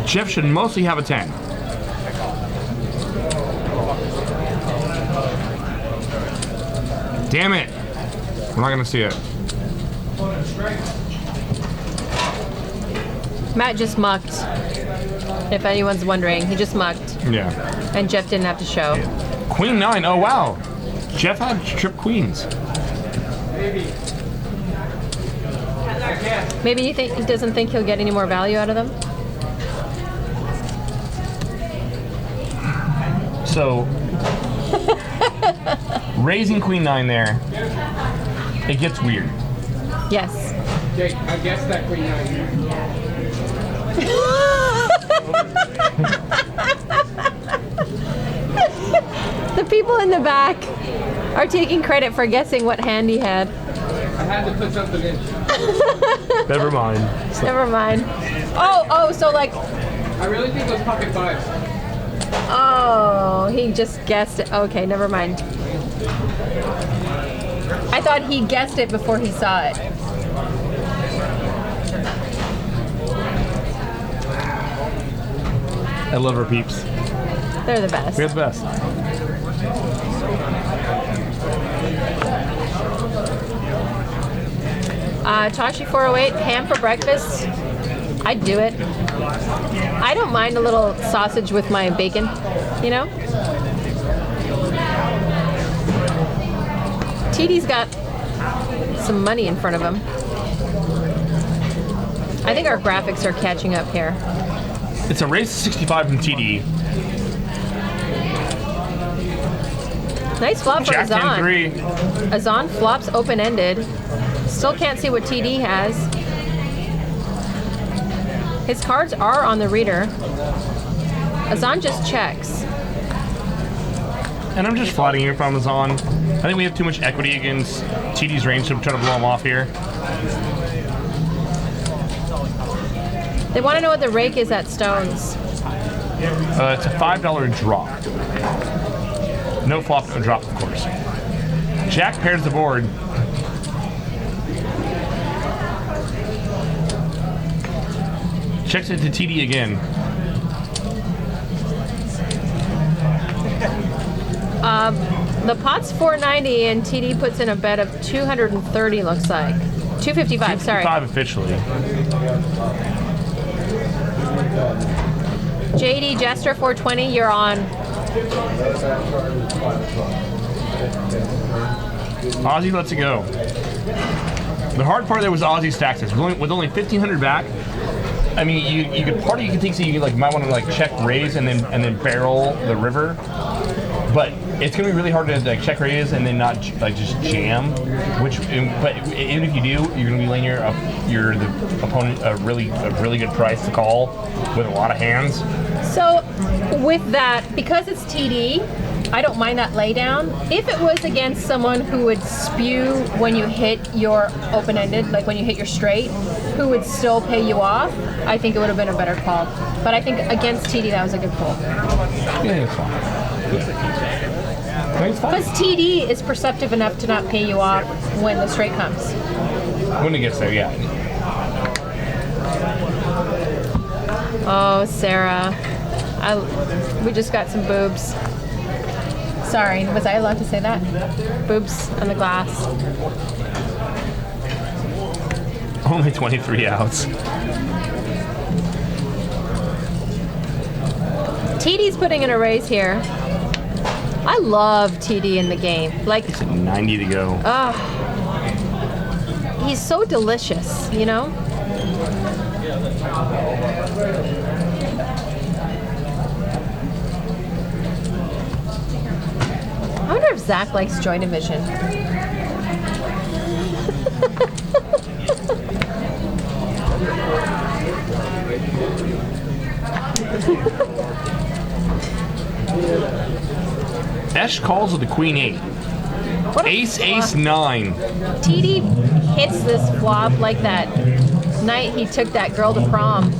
Jeff should mostly have a 10. Damn it. We're not gonna see it. Matt just mucked. If anyone's wondering, he just mucked. Yeah. And Jeff didn't have to show. Queen 9. Oh, wow. Jeff had trip queens. Maybe he doesn't think he'll get any more value out of them? So, raising Queen 9 there, it gets weird. Yes. Jake, I guess that Queen 9. The people in the back are taking credit for guessing what hand he had. I had to put something in. Never mind. Never mind. Oh, so like, I really think those pocket fives. oh, he just guessed it. Okay, never mind. I thought he guessed it before he saw it. I love our peeps. They're the best. We're the best. Tashi 408, ham for breakfast. I'd do it. I don't mind a little sausage with my bacon, you know? TD's got some money in front of him. I think our graphics are catching up here. It's a race to 65 from TD. Nice flop for Jack 10 Azan. 3. Azan flops open-ended. Still can't see what TD has. His cards are on the reader. Azan just checks. And I'm just flatting here from Azan. I think we have too much equity against TD's range, so I'm trying to blow him off here. They want to know what the rake is at Stones. It's a $5 drop. No flop, no drop, of course. Jack pairs the board. Checks it to TD again. The pot's 490 and TD puts in a bet of 230, looks like. 255, sorry. 5 officially. JD Jester 420, you're on. Ozzy lets it go. The hard part there was Ozzy stacks this. With only 1,500 back, I mean, you could part of you could think so you might want to like check raise and then barrel the river, but it's gonna be really hard to like check raise and then not like just jam. But even if you do, you're gonna be laying the opponent a really good price to call with a lot of hands. So with that, because it's TD, I don't mind that laydown. If it was against someone who would spew when you hit your open-ended, like when you hit your straight, who would still pay you off, I think it would have been a better call. But I think against TD, that was a good pull. Yeah, it's fine. It's fine. Because TD is perceptive enough to not pay you off when the straight comes. When it gets there, yeah. Oh, Sarah. We just got some boobs. Sorry, was I allowed to say that? Boobs on the glass. Only 23 outs. TD's putting in a raise here. I love TD in the game. Like, 90 to go. he's so delicious, you know? I wonder if Zach likes Joy Division. Esh calls with the queen 8. What a Ace, flop. ace 9. TD hits this flop like that night he took that girl to prom.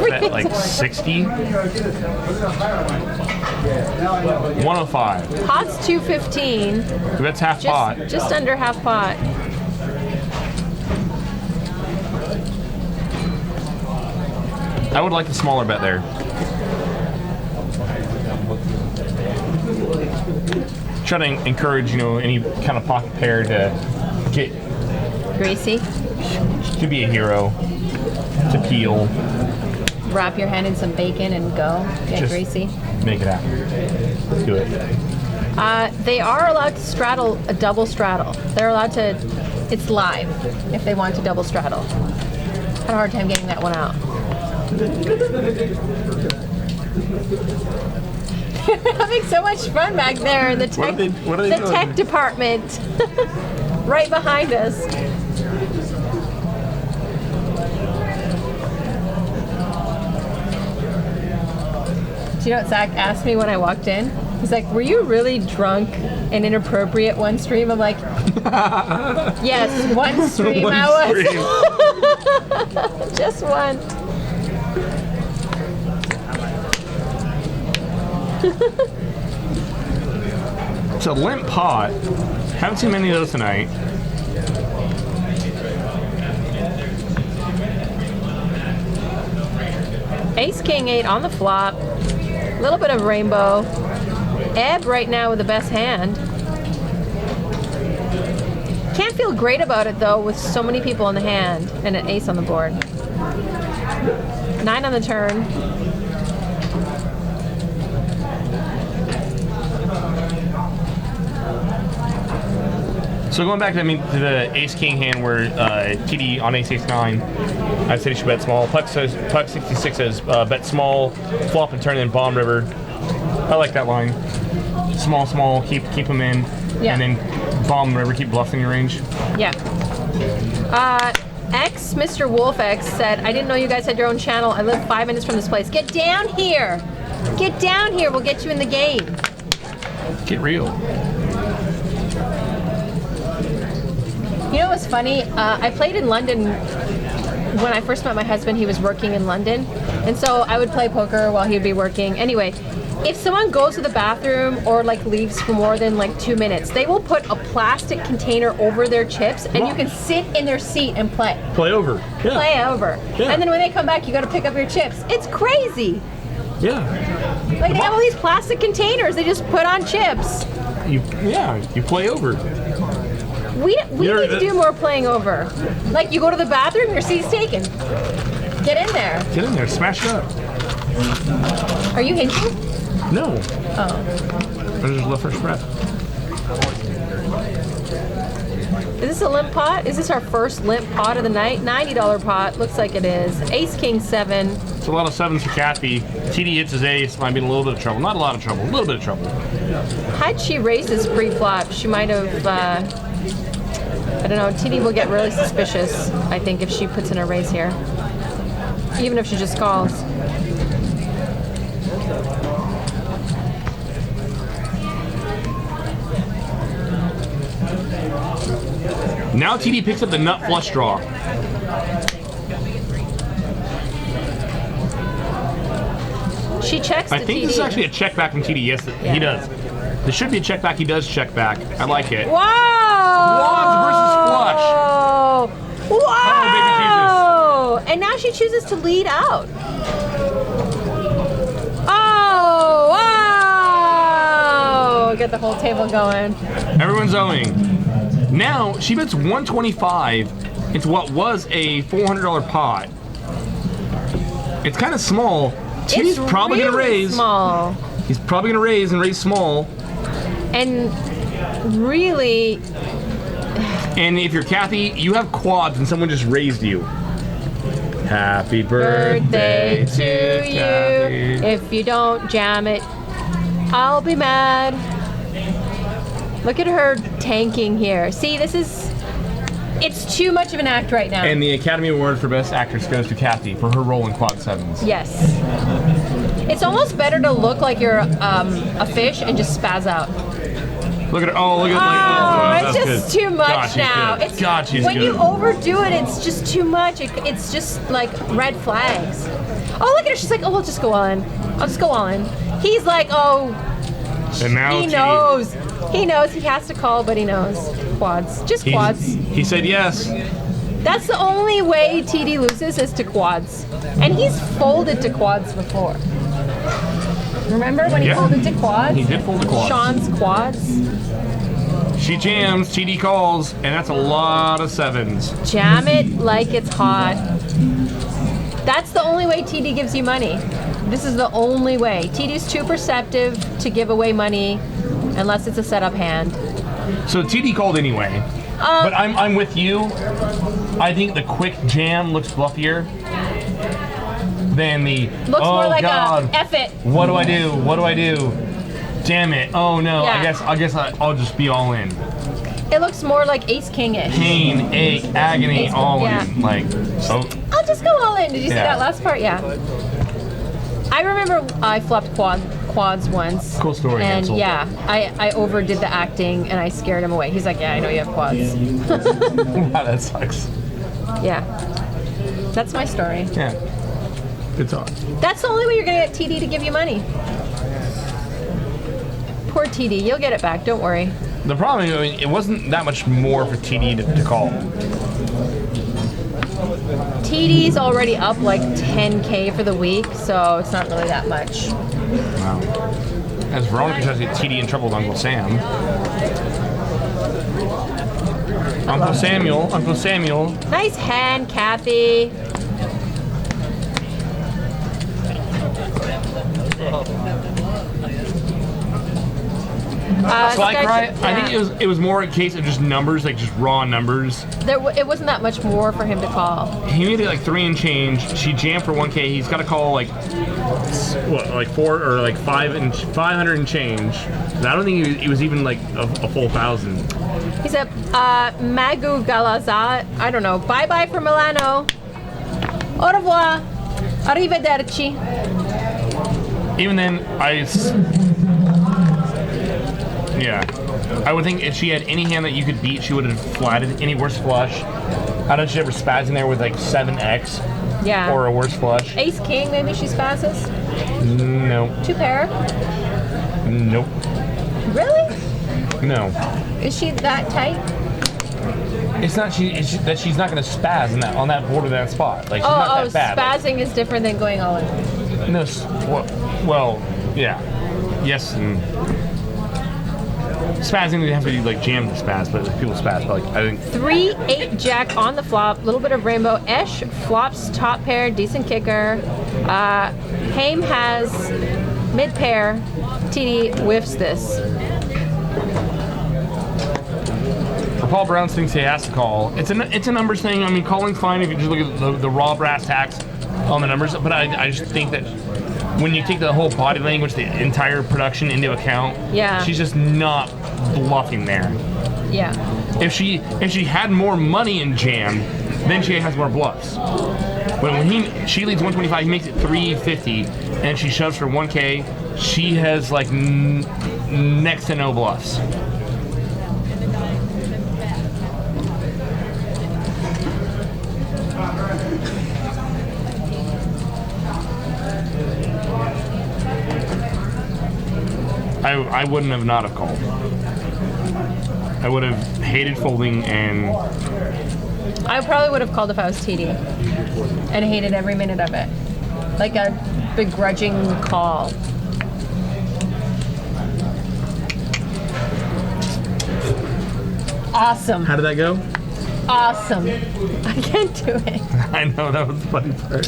Bet like 60. 105. Pot's 215, That's half pot. just under half pot. I would like a smaller bet there. Try to encourage, any kind of pocket pair to get Gracie, to be a hero, to peel, wrap your hand in some bacon and go. Get Just- Gracie. make it happen. Let's do it. They are allowed to straddle a double straddle. They're allowed to, it's live if they want to double straddle. Had a hard time getting that one out. Having so much fun back there in the tech, what are they the doing? tech department, right behind us. Do you know what Zach asked me when I walked in? He's like, "Were you really drunk and inappropriate one stream?" I'm like, "Yes, one stream One I was, stream. just one." It's a limp pot. Haven't seen many of those tonight. Ace King 8 on the flop. A little bit of rainbow. Ebb right now with the best hand. Can't feel great about it though with so many people in the hand and an ace on the board. 9 on the turn. So going back to the ace king hand where TD on ace 9, I said he should bet small. Puck 66 says bet small, flop and turn in bomb river. I like that line. Small, keep them in, Yeah. and then bomb river, keep bluffs in your range. Yeah. Mr. Wolf X said, "I didn't know you guys had your own channel. I live 5 minutes from this place. Get down here. Get down here. We'll get you in the game." Get real. You know what's funny? I played in London when I first met my husband. He was working in London, and so I would play poker while he would be working. Anyway, if someone goes to the bathroom or like leaves for more than like 2 minutes, they will put a plastic container over their chips, and you can sit in their seat and play. Play over. Yeah. Play over. Yeah. And then when they come back, you got to pick up your chips. It's crazy. Yeah. Like they have all these plastic containers. They just put on chips. You play over. We You're- need to do more playing over. Like you go to the bathroom, your seat's taken. Get in there. Get in there, smash it up. Are you hinting? No. Oh. I just love first breath. Is this a limp pot? Is this our first limp pot of the night? $90 pot. Looks like it is. Ace King 7. It's a lot of 7s for Kathy. TD hits his ace, might be in a little bit of trouble. Not a lot of trouble, a little bit of trouble. Had she raised this pre-flop, she might have, I don't know, TD will get really suspicious, I think, if she puts in a raise here. Even if she just calls. Now TD picks up the nut flush draw. She checks the I think TD. this is actually a check back from TD. Yes, Yeah. he does. This should be a check back. He does check back. I like it. Wow! versus Wow! And now she chooses to lead out. Oh, wow! get the whole table going. Everyone's owing. Now she bets 125 into what was a $400 pot. It's kind of small. TD's It's probably really gonna raise. small. He's probably gonna raise and raise small. And really, And if you're Kathy, you have quads and someone just raised you. Happy birthday birthday to you. Kathy. If you don't jam it, I'll be mad. Look at her tanking here. See, it's too much of an act right now. And the Academy Award for Best Actress goes to Kathy for her role in Quad Sevens. Yes. It's almost better to look like you're a fish and just spaz out. Look at her. Oh, look at Oh, that's it's just good. too much God, she's now. good. It's God, she's when good. you overdo it, it's just too much. It's just like red flags. Oh, look at her. She's like, oh, we'll just go on. I'll just go on. He's like, oh, And now he TD. knows. He knows he has to call, but he knows. Quads. Just quads. He said yes. That's the only way TD loses is to quads. And he's folded to quads before. Remember when he Yeah. folded to quads? He did fold to quads. Sean's quads. She jams, TD calls, and that's a lot of sevens. Jam it like it's hot. That's the only way TD gives you money. This is the only way. TD's too perceptive to give away money unless it's a setup hand. So TD called anyway. But I'm with you. I think the quick jam looks fluffier than the Looks oh more like God. a F it. What do I do? What do I do? Damn it. Oh no. Yeah. I guess I'll just be all in. It looks more like ace king-ish. Pain, ache, agony, It's- all yeah. in. Like so I'll just go all in. Did you see Yeah. that last part? Yeah. I remember I flopped quads once. Cool story, And Hansel. yeah, I overdid the acting and I scared him away. He's like, yeah, I know you have quads. wow, that sucks. Yeah. That's my story. Yeah. Good talk. That's the only way you're gonna get TD to give you money. Poor TD, you'll get it back. Don't worry. The problem is, I mean, it wasn't that much more for TD to call. TD's already up like 10K for the week, so it's not really that much. Wow. As Veronica tries to get TD in trouble with Uncle Sam. Uncle Samuel. Nice hand, Kathy. Sly Sky- Cry, I yeah. think it was more a case of just numbers, like just raw numbers. It wasn't that much more for him to call. He made it like 3 and change. She jammed for 1K. He's got to call like what, like 4 or like 500 and change. And I don't think he was even like a full 1,000. He said, Magu Galazat, I don't know, bye-bye from Milano. Au revoir. Arrivederci. Even then, yeah. I would think if she had any hand that you could beat, she would have flatted any worse flush. I don't know if she ever spazzing there with like 7X Yeah. or a worse flush. Ace King, maybe she spasses. No. 2 pair. Nope. Really? No. Is she that tight? It's not that she's not going to spaz on that board of that spot. Like she's not that bad. spazzing is different than going all in. No. Well, yeah. Yes. And spazzing doesn't have to be like jam to spaz, but people spaz. But like I think 3-8 jack on the flop, little bit of rainbow. Esh flops top pair, decent kicker. Haim has mid pair. TD whiffs this. Paul Brown thinks he has to call. It's a numbers thing. I mean, calling's fine if you just look at the raw brass tacks on the numbers. But I just think that when you take the whole body language, the entire production into account, Yeah. she's just not bluffing there. Yeah. If she had more money in jam, then she has more bluffs. But when she leads 125, he makes it 350, and she shoves for 1K. She has like next to no bluffs. I wouldn't have not have called. I would have hated folding and I probably would have called if I was TD and hated every minute of it. Like a begrudging call. Awesome. How did that go? Awesome. I can't do it. I know, that was the funny part.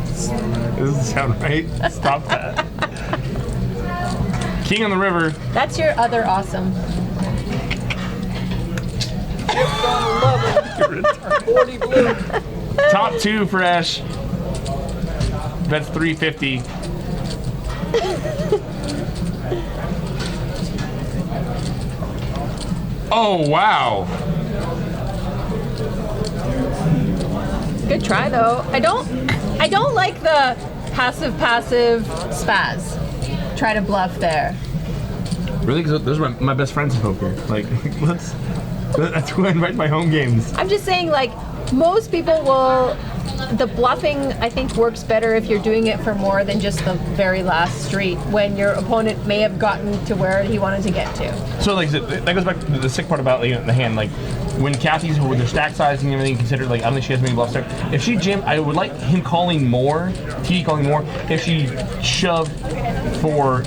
This doesn't sound right. Stop that. King on the River. That's your other awesome. 40 blue. Top 2 for Ash. That's 350. Oh, wow. Good try though. I don't like the passive spaz. Try to bluff there. Really? Because those are my best friends in poker. Like, that's who I invite to my home games. I'm just saying, like, most people will. The bluffing, I think, works better if you're doing it for more than just the very last street when your opponent may have gotten to where he wanted to get to. So, like, that goes back to the sick part about the hand. Like, when Kathy's with their stack size and everything considered, like, I don't think she has many bluffs there. If she jammed, I would like him calling more, TD calling more, if she shoved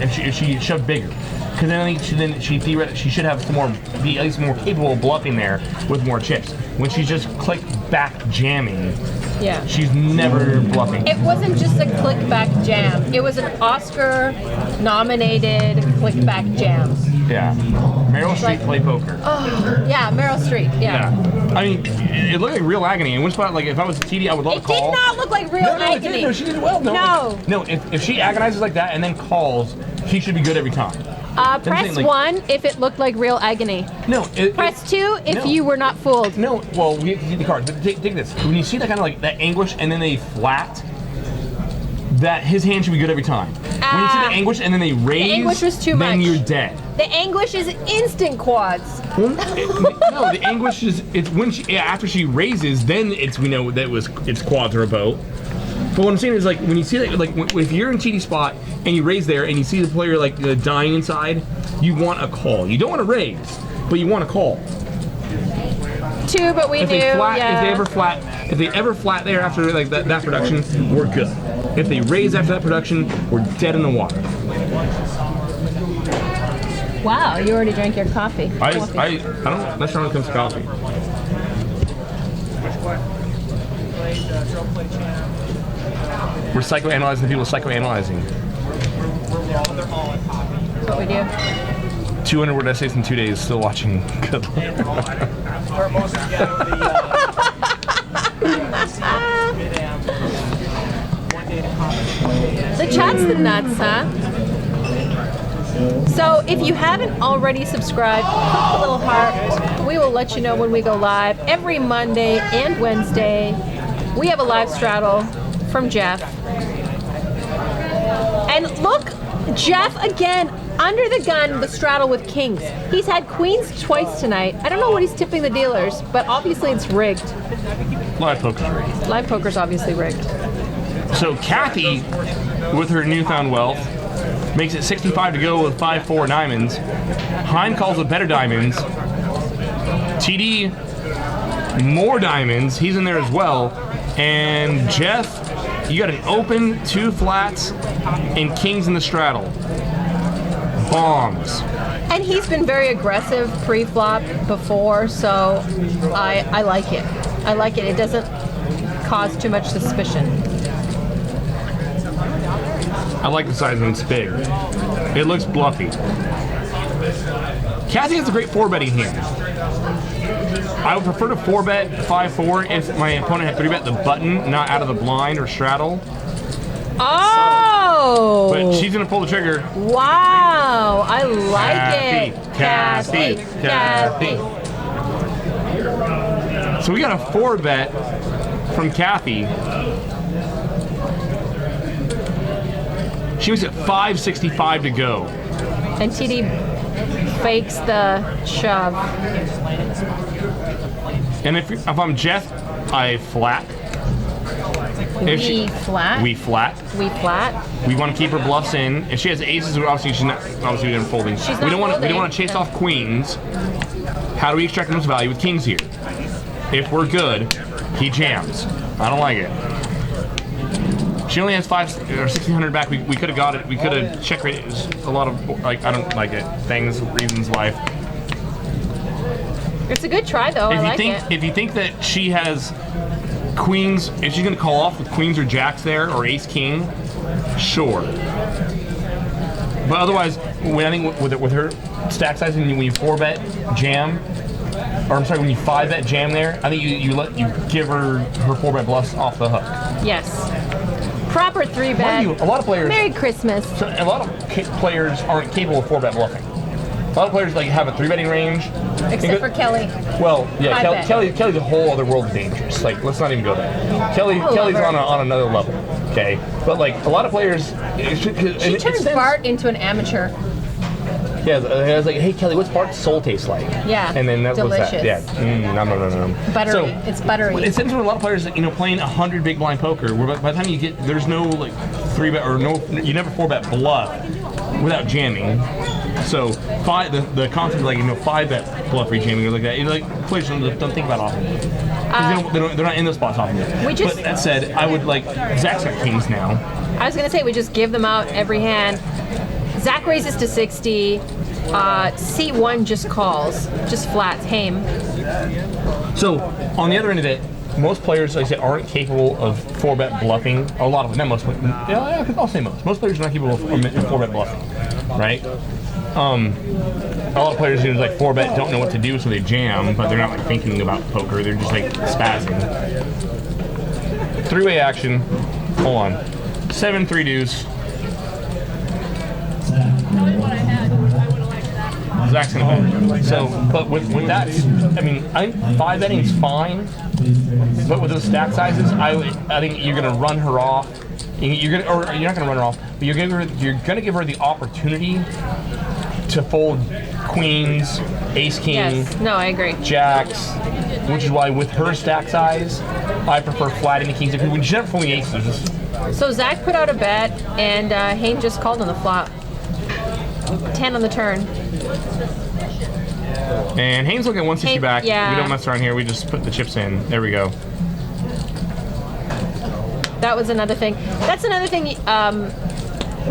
if she shoved bigger. Because then I think she should have some more, be at least more capable of bluffing there with more chips. When she's just click back jamming, Yeah. she's never bluffing. It wasn't just a click back jam. It was an Oscar nominated click back jam. Yeah. Meryl Streep Like- play poker. Yeah, Meryl Streep. Yeah. Yeah. I mean, it looked like real agony. In one spot, like, if I was a TD, I would love It to call. did not look like real No, it agony. did. No, she did well. No. No. No, if she agonizes like that and then calls, she should be good every time. Press saying, like- 1 if it looked like real agony. No. Press 2 if No. you were not fooled. No, well, we have to see the cards. But take this. When you see that kind of like that anguish and then they flat, that his hand should be good every time. When you see the anguish and then they raise, anguish was too then much. you're dead. The anguish is instant quads. No, the anguish is it's when she after she raises, then we know that it's quads or a boat. But what I'm saying is, like, when you see that, like, if you're in TD spot and you raise there and you see the player like dying inside, you want a call. You don't want to raise, but you want a call. 2, but we If do. they flat, Yeah. if they ever flat there after like that production, we're good. If they raise after that production, we're dead in the water. Wow, you already drank your coffee. I don't. That's not when it comes to coffee. We're psychoanalyzing the people psychoanalyzing. That's what we do. 200 word essays in 2 days. Still watching. Good luck. The chat's the nuts, huh? So if you haven't already subscribed, click the little heart. We will let you know when we go live every Monday and Wednesday. We have a live straddle from Jeff. And look, Jeff again, under the gun, the straddle with kings. He's had queens twice tonight. I don't know what he's tipping the dealers, but obviously it's rigged. Live poker. Live poker's obviously rigged. So Kathy, with her newfound wealth, makes it 65 to go with 5-4 diamonds. Hein calls with better diamonds. TD, more diamonds. He's in there as well. And Jeff, you got an open, 2 flats, and kings in the straddle. Bombs. And he's been very aggressive pre-flop before, so I like it. I like it. It doesn't cause too much suspicion. I like the size when it's big. It looks bluffy. Kathy has a great 4-betting hand. I would prefer to 4-bet 5-4 if my opponent had 3-bet the button, not out of the blind or straddle. Oh! But she's gonna pull the trigger. Wow! I like it. Kathy. So we got a 4-bet from Kathy. She was at 565 to go. And TD fakes the shove. And if I'm Jeff, I flat. We flat. We flat. We flat. We want to keep her bluffs in. If she has aces, obviously she's not obviously unfolding. She's We not don't want folding. to chase off queens. How do we extract the most value with kings here? If we're good, he jams. I don't like it. She only has 500 or 1600 back. We could have got it. We could have check rated. A lot of like I don't like it. Things, reasons, life. It's a good try, though. I like it. If you think that she has queens, is she going to call off with queens or jacks there, or ace king? Sure. But otherwise, when I think with her stack size, when you 4-bet jam, or I'm sorry, when you 5-bet jam there, I think you give her 4-bet bluffs off the hook. Yes. Proper 3-bet. Mind you, a lot of players. Merry Christmas. So a lot of players aren't capable of 4-bet bluffing. A lot of players have a 3-betting range. Except for Kelly. Well, yeah, 5-bet. Kelly's a whole other world of dangerous. Let's not even go there. Kelly's her. on another level. Okay, but a lot of players, She turns Bart into an amateur. Yeah, I was like, hey Kelly, what's Bart's soul taste like? Yeah, and then that was that. delicious. Yeah, no. Buttery. So, It's buttery. it's interesting with a lot of players that playing 100 big blind poker. Where by the time you get, there's no 3-bet or no, you never 4-bet bluff without jamming. So the concept of 5-bet bluff rejamming or like that, players don't think about often. 'Cause they're not in those spots often. But that said, I would Zach's got kings now. I was going to say, we just give them out every hand. Zach raises to 60. C1 just calls, just flats. Haim. So on the other end of it, most players, like I said, aren't capable of 4-bet bluffing. A lot of them, not most. Yeah, I'll say most. Most players are not capable of 4-bet bluffing, right? A lot of players who 4-bet don't know what to do, so they jam, but they're not thinking about poker. They're just spazzing. 3-way action. Hold on. 7-3 deuce. Zach's gonna bet. So, but with that, I mean, I think 5-betting is fine, but with those stack sizes, I think you're gonna run her off. You're not gonna run her off, but you're gonna give her the opportunity to fold queens, ace king, Yes. No, I agree. jacks, which is why with her stack size, I prefer flatting the kings. Because when she's never folding aces, So Zach put out a bet, and Haim just called on the flop. 10 on the turn. and Haim's looking at 160 Haim- back. yeah. We don't mess around here. We just put the chips in. There we go. That was another thing. That's another thing.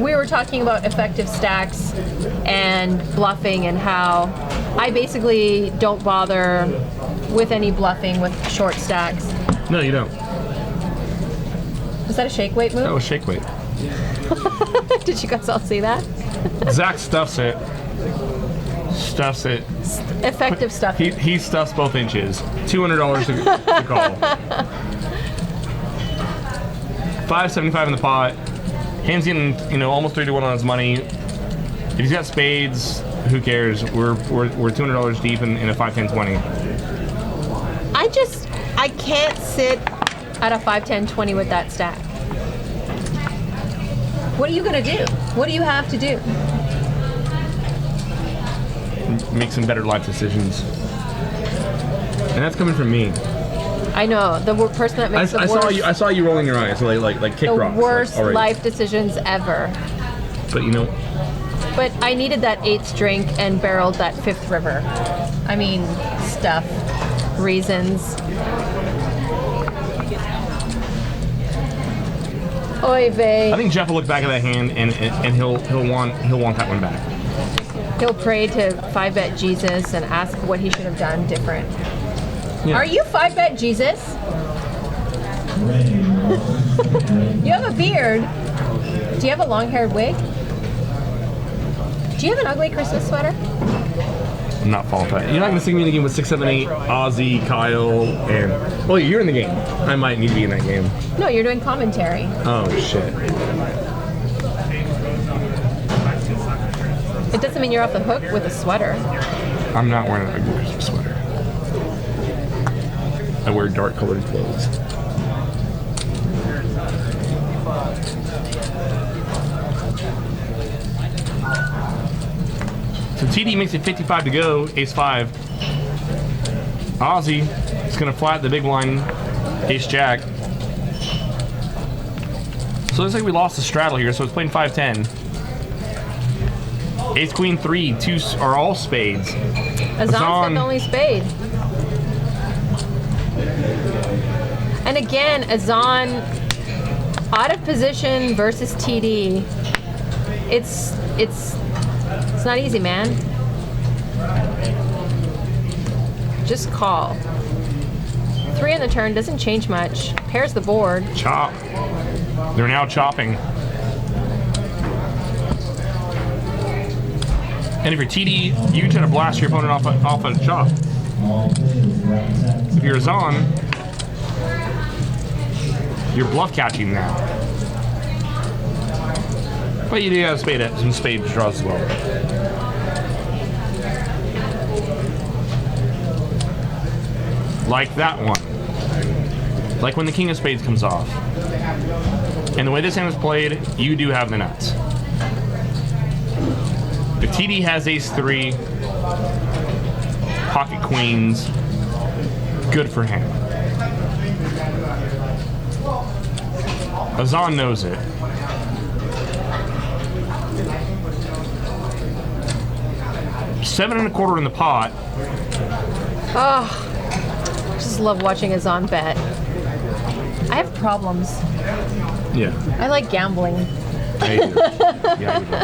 We were talking about effective stacks and bluffing, and how I basically don't bother with any bluffing with short stacks. No, you don't. Was that a shake weight That move? was shake weight. Did you guys all see that? Zach stuffs it. Stuffs it. Effective stuff. He stuffs both inches. $200 to call. $575 in the pot. Ham's getting almost 3-1 on his money. If he's got spades, who cares? We're $200 deep in a 5-10-20. I can't sit at a 5-10-20 with that stack. What are you gonna do? What do you have to do? Make some better life decisions. And that's coming from me. I know the person that makes the worst, I saw you rolling your eyes, like kick the rocks. worst already. life decisions ever. But But I needed that 8th drink and barreled that 5th river. I mean, stuff, reasons. Oy vey. I think Jeff will look back at that hand and he'll want that one back. He'll pray to 5-bet Jesus and ask what he should have done different. Yeah. Are you 5-bet Jesus? You have a beard. Do you have a long-haired wig? Do you have an ugly Christmas sweater? I'm not falling for that. You're not gonna see me in the game with 6, 7, 8, Ozzy, Kyle, and well, you're in the game. I might need to be in that game. No, you're doing commentary. Oh shit. It doesn't mean you're off the hook with a sweater. I'm not wearing a ugly Christmas sweater. I wear dark colored clothes. So TD makes it 55 to go, ace 5. Ozzy is going to flat the big blind, ace jack. So it looks like we lost the straddle here, so it's playing 5-10. Ace queen 3, 2 are all spades. Azan's got the only spade. And again, Azan out of position versus TD. It's not easy, man. Just call. 3 on the turn doesn't change much. Pairs the board. Chop. They're now chopping. And if you're TD, you try to blast your opponent off a chop. If you're Azan, you're bluff catching now. But you do have some spade draws as well. Like that one. Like when the King of Spades comes off. And the way this hand is played, you do have the nuts. If TD has ace-3, pocket queens, good for him. Azan knows it. $7.25 in the pot. Just love watching Azan bet. I have problems. Yeah. I like gambling. Yeah, you do. Yeah, you do.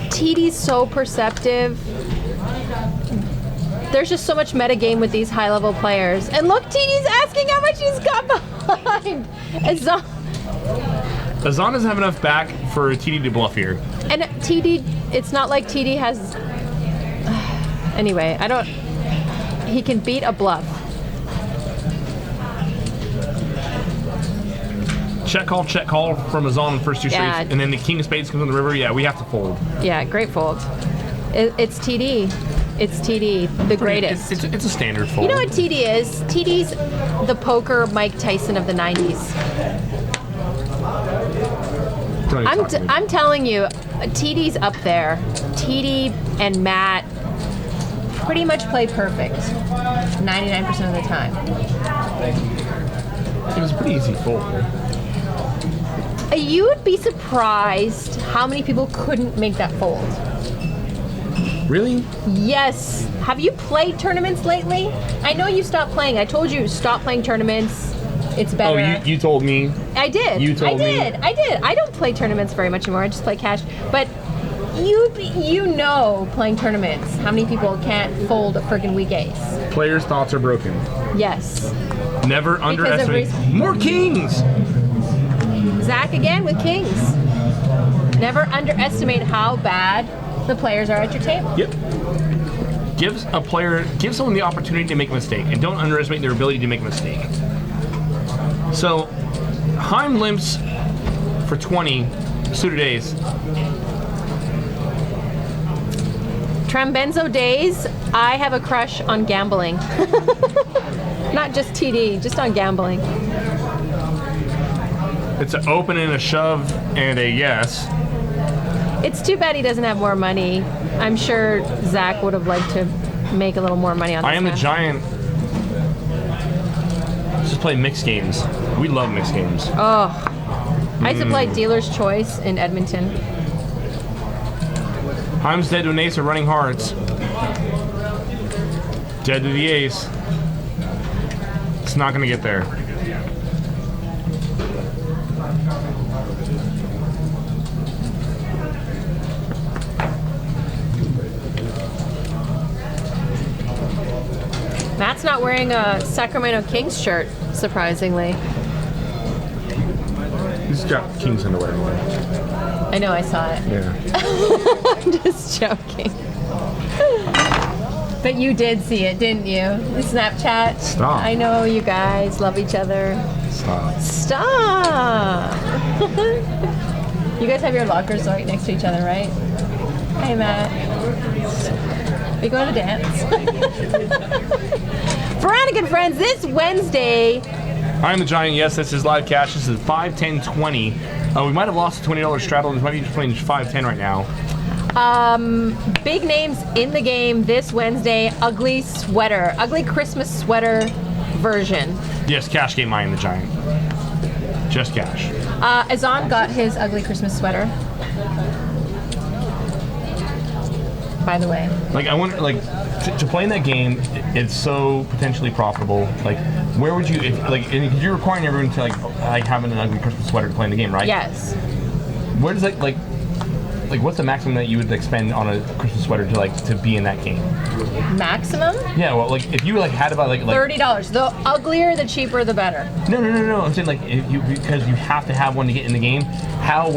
TD's so perceptive. There's just so much metagame with these high-level players. And look, TD's asking how much he's got behind. Azan. Azan doesn't have enough back for TD to bluff here. And TD, it's not like TD has... Anyway, I don't... He can beat a bluff. Check call from Azan in the first two Yeah. streets, and then the King of Spades comes on the river. Yeah, we have to fold. Yeah, great fold. It's TD. It's TD, the greatest. It's a standard fold. You know what TD is? TD's the poker Mike Tyson of the 90s. I'm telling you, TD's up there. TD and Matt pretty much play perfect 99% of the time. It was a pretty easy fold. You would be surprised how many people couldn't make that fold. Really? Yes. Have you played tournaments lately? I know you stopped playing. I told you stop playing tournaments. It's better. Oh, you told me. I did. You told me. I did. I don't play tournaments very much anymore. I just play cash. But you know, playing tournaments, how many people can't fold a friggin' weak ace? Players' thoughts are broken. Yes. Never underestimate. reason- More kings! Zach again with kings. Never underestimate how bad the players are at your table. Yep. Give someone the opportunity to make a mistake, and don't underestimate their ability to make a mistake. So, Heim limps for 20 suited ace. Trambenzo days, I have a crush on gambling. Not just TD, just on gambling. It's an open and a shove and a yes. It's too bad he doesn't have more money. I'm sure Zach would have liked to make a little more money on this I am the hand. giant. Let's just play mixed games. We love mixed games. I used to play Dealer's Choice in Edmonton. Heim's dead to an ace of running hearts. Dead to the ace. It's not going to get there. Matt's not wearing a Sacramento Kings shirt, surprisingly. He's got king's underwear. I know, I saw it. Yeah. I'm just joking. But you did see it, didn't you? The Snapchat? Stop. I know you guys love each other. Stop. Stop! You guys have your lockers right next to each other, right? Hey, Matt. Are you going to dance? Veronica and friends, this Wednesday, I'm the giant. Yes, this is live cash. This is 5-10-20. We might have lost a $20 straddle. This might be just playing 5-10 right now. big names in the game this Wednesday. Ugly sweater, ugly Christmas sweater version. Yes, cash game. I am the giant. Just cash. Azan got his ugly Christmas sweater. By the way. Like, I wonder, like, to play in that game, it's so potentially profitable. Like, where would you, if, like, and you're requiring everyone to, like have an ugly Christmas sweater to play in the game, right? Yes. Where does that, like, like what's the maximum that you would expend on a Christmas sweater to be in that game? Maximum Yeah, well, like if you like had about like $30. The uglier, the cheaper, the better. No. I'm saying like if you because you have to have one to get in the game. How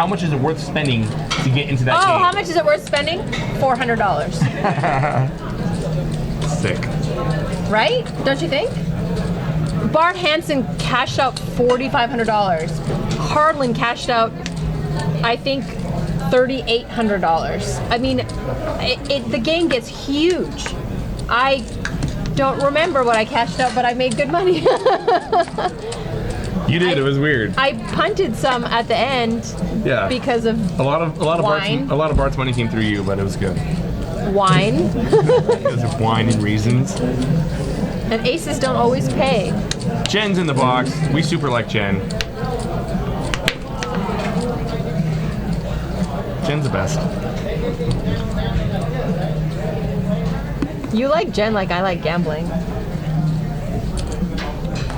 much is it worth spending to get into that game? Oh, how much is it worth spending? $400. Sick. Right? Don't you think? Bart Hansen cashed out $4,500. Hardland cashed out, I think, $3,800. I mean, the game gets huge. I don't remember what I cashed out, but I made good money. You did. It was weird. I punted some at the end Yeah. because of A lot of Wine. Bart's money came through you, but it was good. wine. Because of wine and reasons. And aces don't always pay. Jen's in the box. We super like Jen. Jen's the best. You like Jen like I like gambling.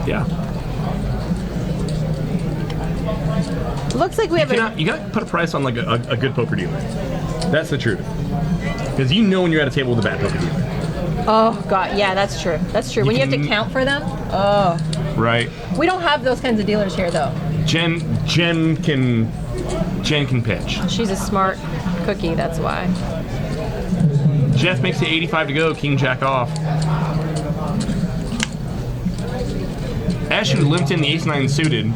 Yeah. Looks like we have a... You gotta put a price on like a good poker dealer. That's the truth. Because you know when you're at a table with a bad poker dealer. Oh, God. Yeah, that's true. That's true. When you have to count for them? Oh. Right. We don't have those kinds of dealers here, though. Jen can pitch. She's a smart cookie, that's why. Jeff makes it 85 to go. King jack off. Ashley limped in the ace-9 suited.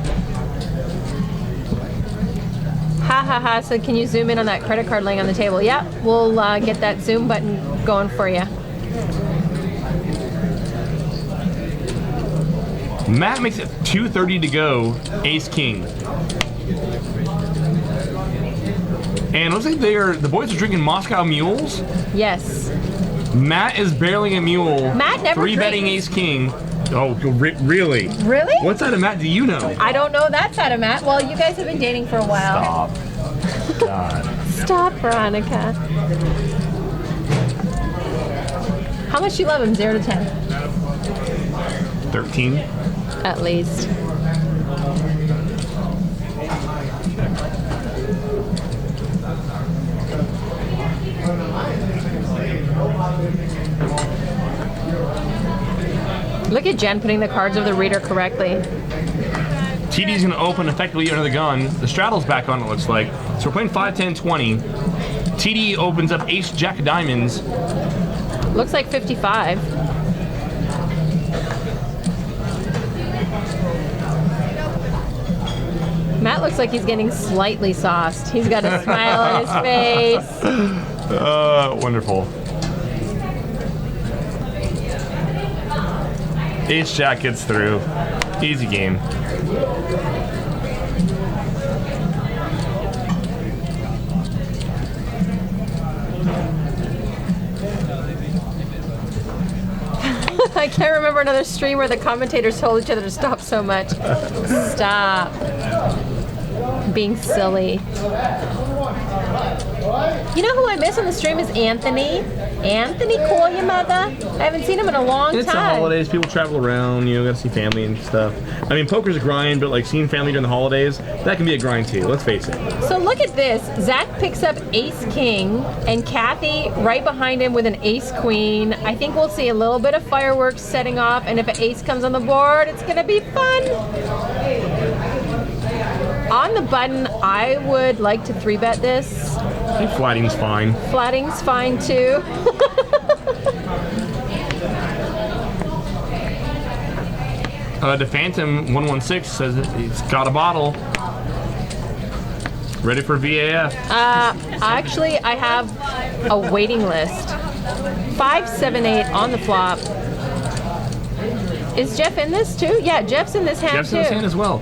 Ha ha ha. So can you zoom in on that credit card laying on the table? Yeah, we'll get that zoom button going for you. Matt makes it 2:30 to go. Ace-king. And it looks like the boys are drinking Moscow Mules. Yes. Matt is barreling a mule. Matt never 3-betting drinks. Ace-king. Oh, really? Really? What side of Matt do you know? I don't know that side of Matt. Well, you guys have been dating for a while. Stop. God. Stop, Veronica. How much do you love him? 0 to 10? 13. At least. Look at Jen putting the cards of the reader correctly. TD's going to open effectively under the gun. The straddle's back on, it looks like. So we're playing 5, 10, 20. TD opens up ace jack of diamonds. Looks like 55. Matt looks like he's getting slightly sauced. He's got a smile on his face. Wonderful. Ace jack gets through. Easy game. I can't remember another stream where the commentators told each other to stop so much. Stop being silly. You know who I miss on the stream is Anthony. Anthony Koyamada. I haven't seen him in a long It's the time. holidays. People travel around. You know, gotta see family and stuff. I mean, poker's a grind, but like seeing family during the holidays, that can be a grind too. Let's face it. So look at this. Zach picks up ace king and Kathy right behind him with an ace queen. I think we'll see a little bit of fireworks setting off, and if an ace comes on the board, it's gonna be fun. On the button, I would like to 3-bet this. I think flatting's fine. Flatting's fine too. The Phantom 116 says it's got a bottle. Ready for VAF. Actually, I have a waiting list. 5, 7, 8 on the flop. Is Jeff in this too? Yeah, Jeff's in this hand Jeff's too. in his hand as well.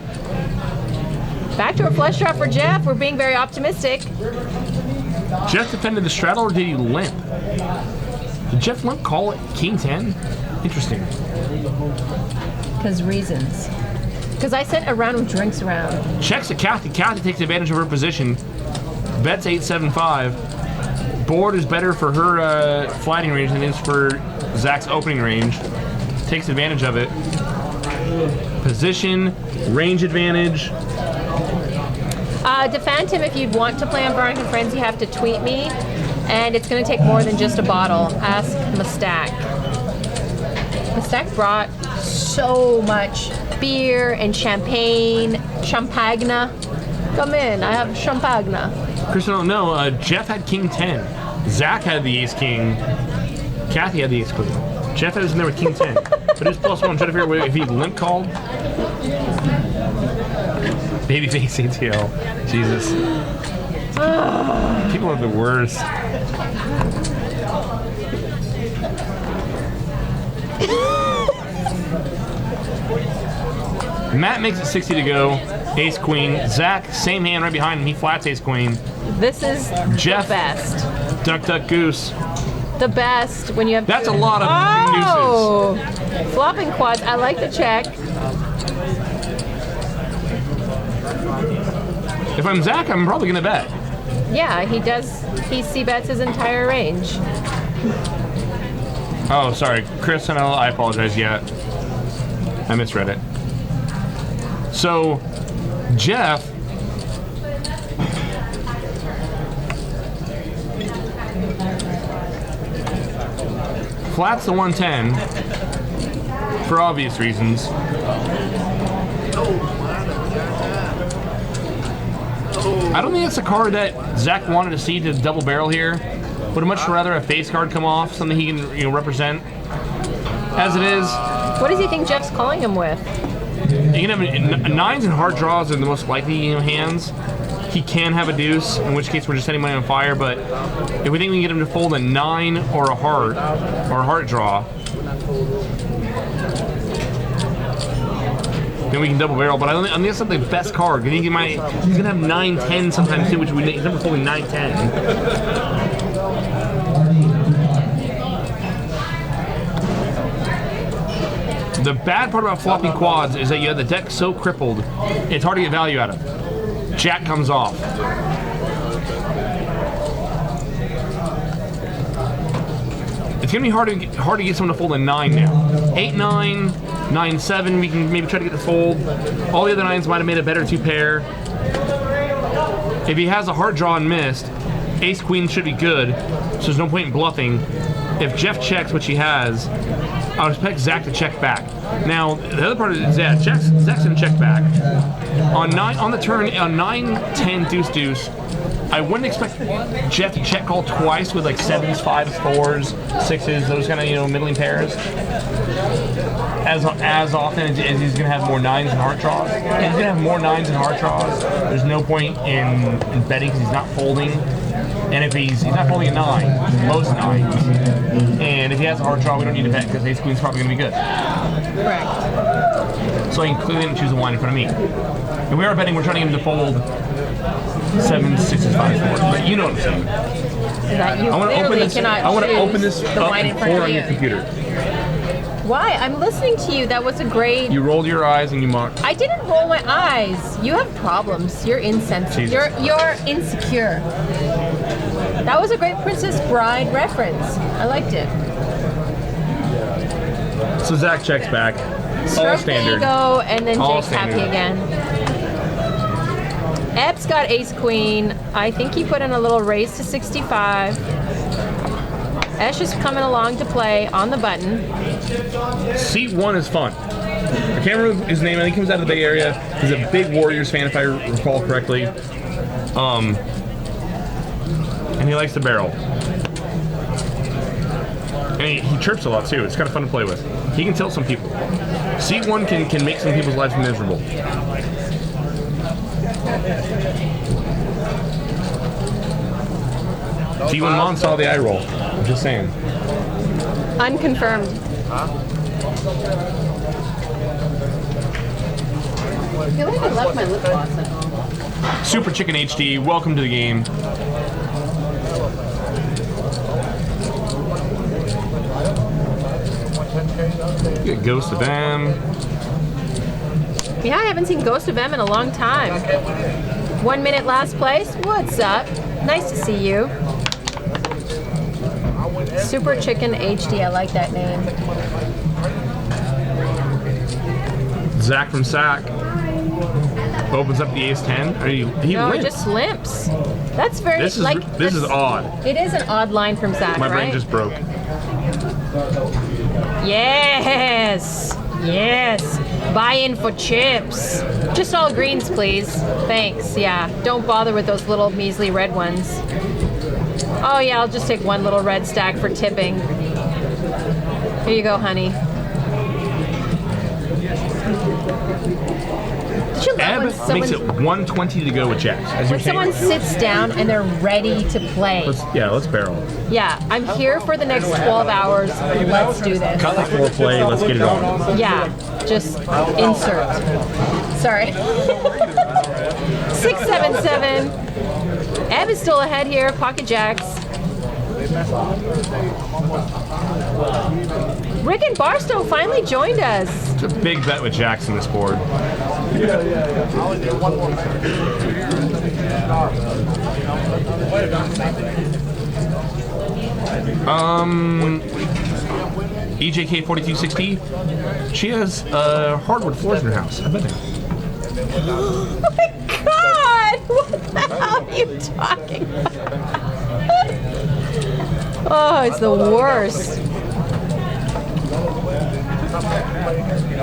Back to a flush draw for Jeff. We're being very optimistic. Jeff defended the straddle, or did he limp? Did Jeff limp call it King 10? Interesting. Because reasons. Because I sent a round of drinks around. Checks at Kathy. Kathy takes advantage of her position. Bets 8-7-5. Board is better for her flatting range than it is for Zach's opening range. Takes advantage of it. Position, range advantage. defend him if you'd want to play on Veronica and Friends, you have to tweet me. And it's going to take more than just a bottle. Ask Mustak. Mustak brought so much beer and champagne. Champagne. Come in, I have champagne. Chris, I don't know. Jeff had King 10. Zach had the Ace King. Kathy had the Ace Queen. Jeff was in there with King 10. But it was +1. Trying to figure out if he limp called. Babyface ATL. Jesus. People are the worst. Matt makes it 60 to go. Ace Queen. Zach, same hand right behind him. He flats Ace Queen. This is Jeff. the best. Duck, duck, goose. The best when you have. That's a lot of nooses. Flopping quads. I like the check. If I'm Zach, I'm probably gonna bet. Yeah, he does. He c-bets his entire range. Oh, sorry, Chris, and I apologize. Yeah, I misread it. So, Jeff. Flats the 110 for obvious reasons. I don't think that's a card that Zach wanted to see to double barrel here. Would have much rather a face card come off, something he can represent. As it is, What does he think Jeff's calling him with? you can have nines and heart draws are the most likely hands. He can have a deuce, in which case we're just setting money on fire. But if we think we can get him to fold a 9 or a heart draw, then we can double barrel. But I think that's not the best card. I think he's gonna have 9-10 sometimes too, which he's never folding 9-10. The bad part about flopping quads is that you have the deck so crippled, it's hard to get value out of. Jack comes off. It's gonna be hard to get someone to fold a 9 now. 8-9, 9-7, we can maybe try to get the fold. All the other 9s might have made a better 2-pair. If he has a heart draw and missed, Ace Queen should be good, so there's no point in bluffing. If Jeff checks, which he has, I would expect Zach to check back. Now, the other part is that Zach's gonna check back. On the turn, on 9-10 deuce, I wouldn't expect Jeff to check call twice with like 7s, 5s, 4s, 6s, those kind of middling pairs. As often as he's gonna have more 9s and heart draws. If he's gonna have more 9s and heart draws, there's no point in betting because he's not folding. And if he's not folding a 9, most 9s. And if he has a hard draw, we don't need to bet because Ace Queen's probably going to be good. Correct. So I can clearly choose a line in front of me. If we are betting, we're trying to get him to fold 7s, 6s, 5s, 4s. But you know what I'm saying. That you clearly cannot I want to open this the up line in and front pour of on you. your computer. Why? I'm listening to you. That was a great. You rolled your eyes and you mocked. I didn't roll my eyes. You have problems. You're insensitive. Jesus. You're insecure. That was a great Princess Bride reference. I liked it. So Zach checks back. All Stroke the standard. ego, and then All Jake's happy standard. again. Epps got Ace Queen. I think he put in a little raise to 65. Esh is coming along to play on the button. Seat 1 is fun. I can't remember his name. I think he comes out of the Bay Area. He's a big Warriors fan, if I recall correctly. And he likes to barrel. And he chirps a lot too. It's kind of fun to play with. He can tilt some people. Seat 1 can make some people's lives miserable. T1 Mon saw the eye roll. I'm just saying. Unconfirmed. I feel like I left my lip gloss at home. Super Chicken HD, welcome to the game. Get Ghost of M. Yeah, I haven't seen Ghost of M in a long time. 1 minute last place. What's up? Nice to see you. Super Chicken HD. I like that name. Zach from Sac. Opens up the ace 10. He No, it limps. just limps. That's very This is that's- odd. It is an odd line from Zach, My right? brain just broke. Yes. Yes. Buy in for chips. Just all greens, please. Thanks. Yeah. Don't bother with those little measly red ones. Oh yeah, I'll just take one little red stack for tipping. Here you go, honey. Did you love Ebb when makes it someone, 120 to go with jacks. As when you someone sits down and they're ready to play? let's barrel. Yeah, I'm here for the next 12 hours. Let's do this. Cut like foreplay. Let's get it on. Yeah, just insert. Sorry. 677. Ebb is still ahead here. Pocket jacks. Rick and Barstow finally joined us. It's a big bet with jacks on this board. EJK 4260. She has hardwood floors in her house. I bet they. Oh my God! What the hell are you talking about? Oh, it's the worst.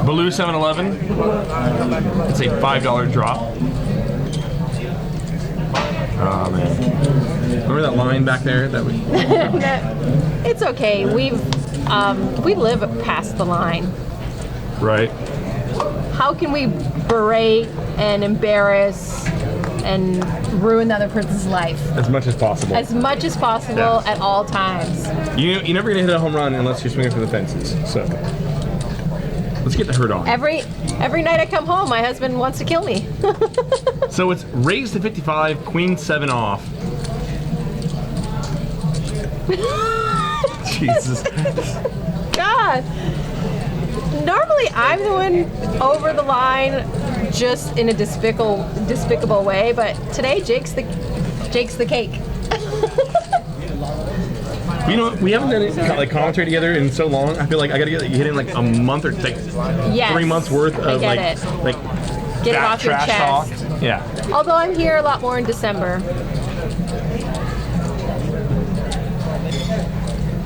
Baloo 711. It's a $5 drop. Oh man. Remember that line back there that we It's okay. We live past the line. Right. How can we berate and embarrass and ruin the other person's life As much as possible. as much as possible Yeah. at all times? You're never gonna hit a home run unless you're swinging for the fences. So let's get the hurt on. Every night I come home, my husband wants to kill me. So it's raised to 55, queen 7 off. Jesus. God. Normally I'm the one over the line just in a despicable way, but today Jake's the cake. You know, we haven't done like commentary together in so long. I feel like I gotta get in like a month or like Yes. 3 months worth I of get like it. like Get it fat off your trash chest. talk. Yeah. Although I'm here a lot more in December.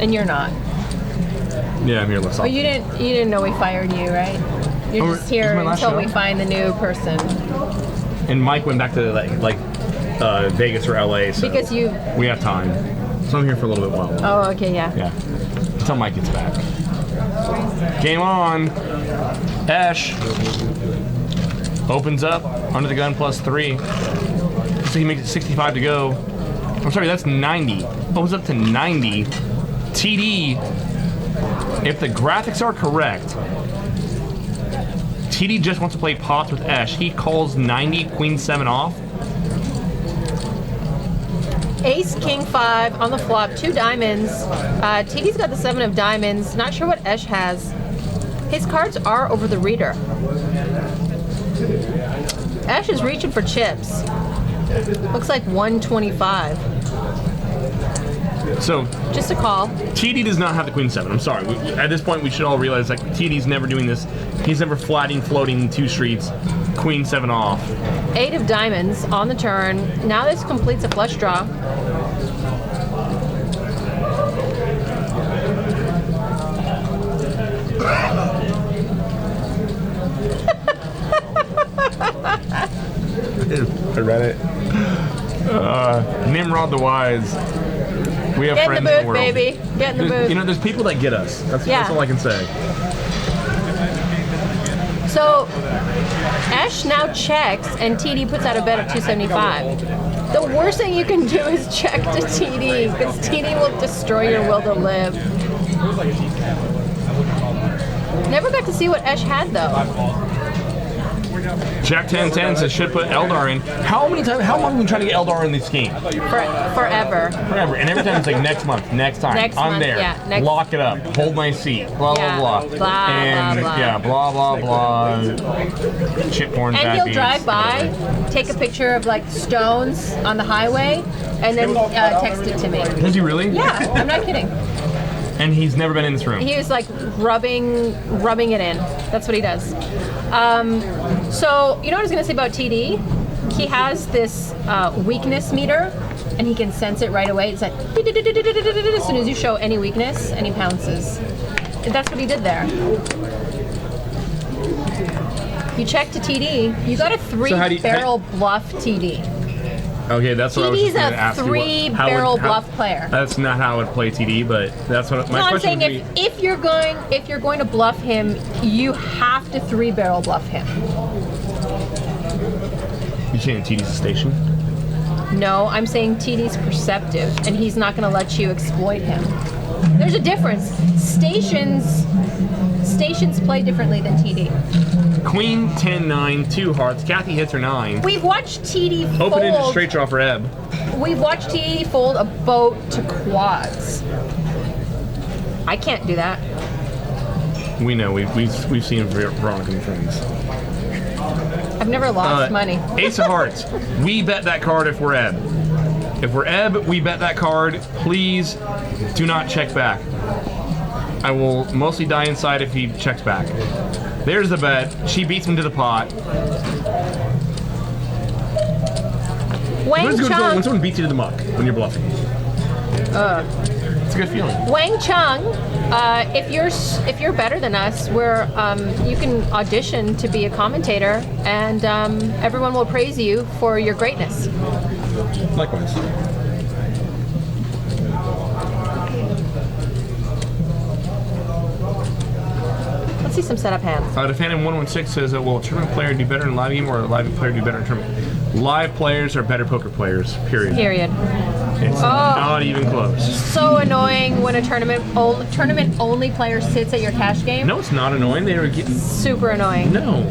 And you're not. Yeah, I'm here less Oh, often. you didn't know we fired you, right? You're Oh, just this here is my last until we show? find the new person. And Mike went back to like Vegas or LA, so Because you. we have time. So I'm here for a little bit while. Oh, okay, yeah. Yeah. Until Mike gets back. Game on. Ash opens up under the gun +3. So he makes it 65 to go. I'm sorry, that's 90. Opens up to 90. TD, if the graphics are correct, TD just wants to play pots with Ash. He calls 90, queen 7 off. Ace, king 5 on the flop, 2 diamonds. TD's got the 7 of diamonds. Not sure what Esh has. His cards are over the reader. Ash is reaching for chips. Looks like 125. So Just a call. TD does not have the queen 7. I'm sorry. At this point, we should all realize like TD's never doing this. He's never flatting, floating 2 streets, queen 7 off. 8 of diamonds on the turn. Now this completes a flush draw. I read it. Nimrod the Wise. We have Get friends in the in booth, the world. baby. Get in the booth. You know, there's people that get us. That's Yeah. all I can say. So Ash now checks and TD puts out a bet of 275. The worst thing you can do is check to TD because TD will destroy your will to live. Never got to see what Ash had though. Jack 10-10 says should put Eldar in. How long have we been trying to get Eldar in this game? Forever. Forever. And every time it's like next month, next time. Next I'm month, there. yeah, next- Lock it up. Hold my seat. Blah, Yeah, blah, blah. blah, And blah, blah. yeah, blah, blah, blah. Chip porn, And bad he'll beats, drive by, whatever. take a picture of like stones on the highway, and then text it to me. Does he really? Yeah, I'm not kidding. And he's never been in this room. He was like rubbing it in. That's what he does. So you know what I was gonna say about TD? He has this weakness meter, and he can sense it right away. It's like as soon as you show any weakness, and he pounces. And that's what he did there. You check to TD. You got a three-barrel bluff TD. Okay, that's what I was TD's just going a to ask you. three-barrel bluff player. That's not how I would play TD, but that's what my No, I'm question saying would be. if you're going to bluff him, you have to three-barrel bluff him. You saying TD's a station? No, I'm saying TD's perceptive, and he's not going to let you exploit him. There's a difference. Stations play differently than TD. Queen 10-9, 2 hearts. Kathy hits her 9. We've watched TD fold. Open into straight draw for Ebb. We've watched TD fold a boat to quads. I can't do that. We know. We've seen Veronica and friends. I've never lost money. Ace of hearts. We bet that card if we're Ebb. If we're Ebb, we bet that card. Please do not check back. I will mostly die inside if he checks back. There's the bet. She beats him to the pot. Wang When Chung. someone beats you to the muck when you're bluffing. It's a good feeling. Wang Chung, if you're better than us, you can audition to be a commentator, and everyone will praise you for your greatness. Likewise. Let's see some setup hands. The Phantom 116 says, will a tournament player do better in a live game or a live player do better in a tournament? Live players are better poker players, period. Period. It's not even close. So annoying when a tournament only player sits at your cash game. No, it's not annoying. They were getting... Super annoying. No.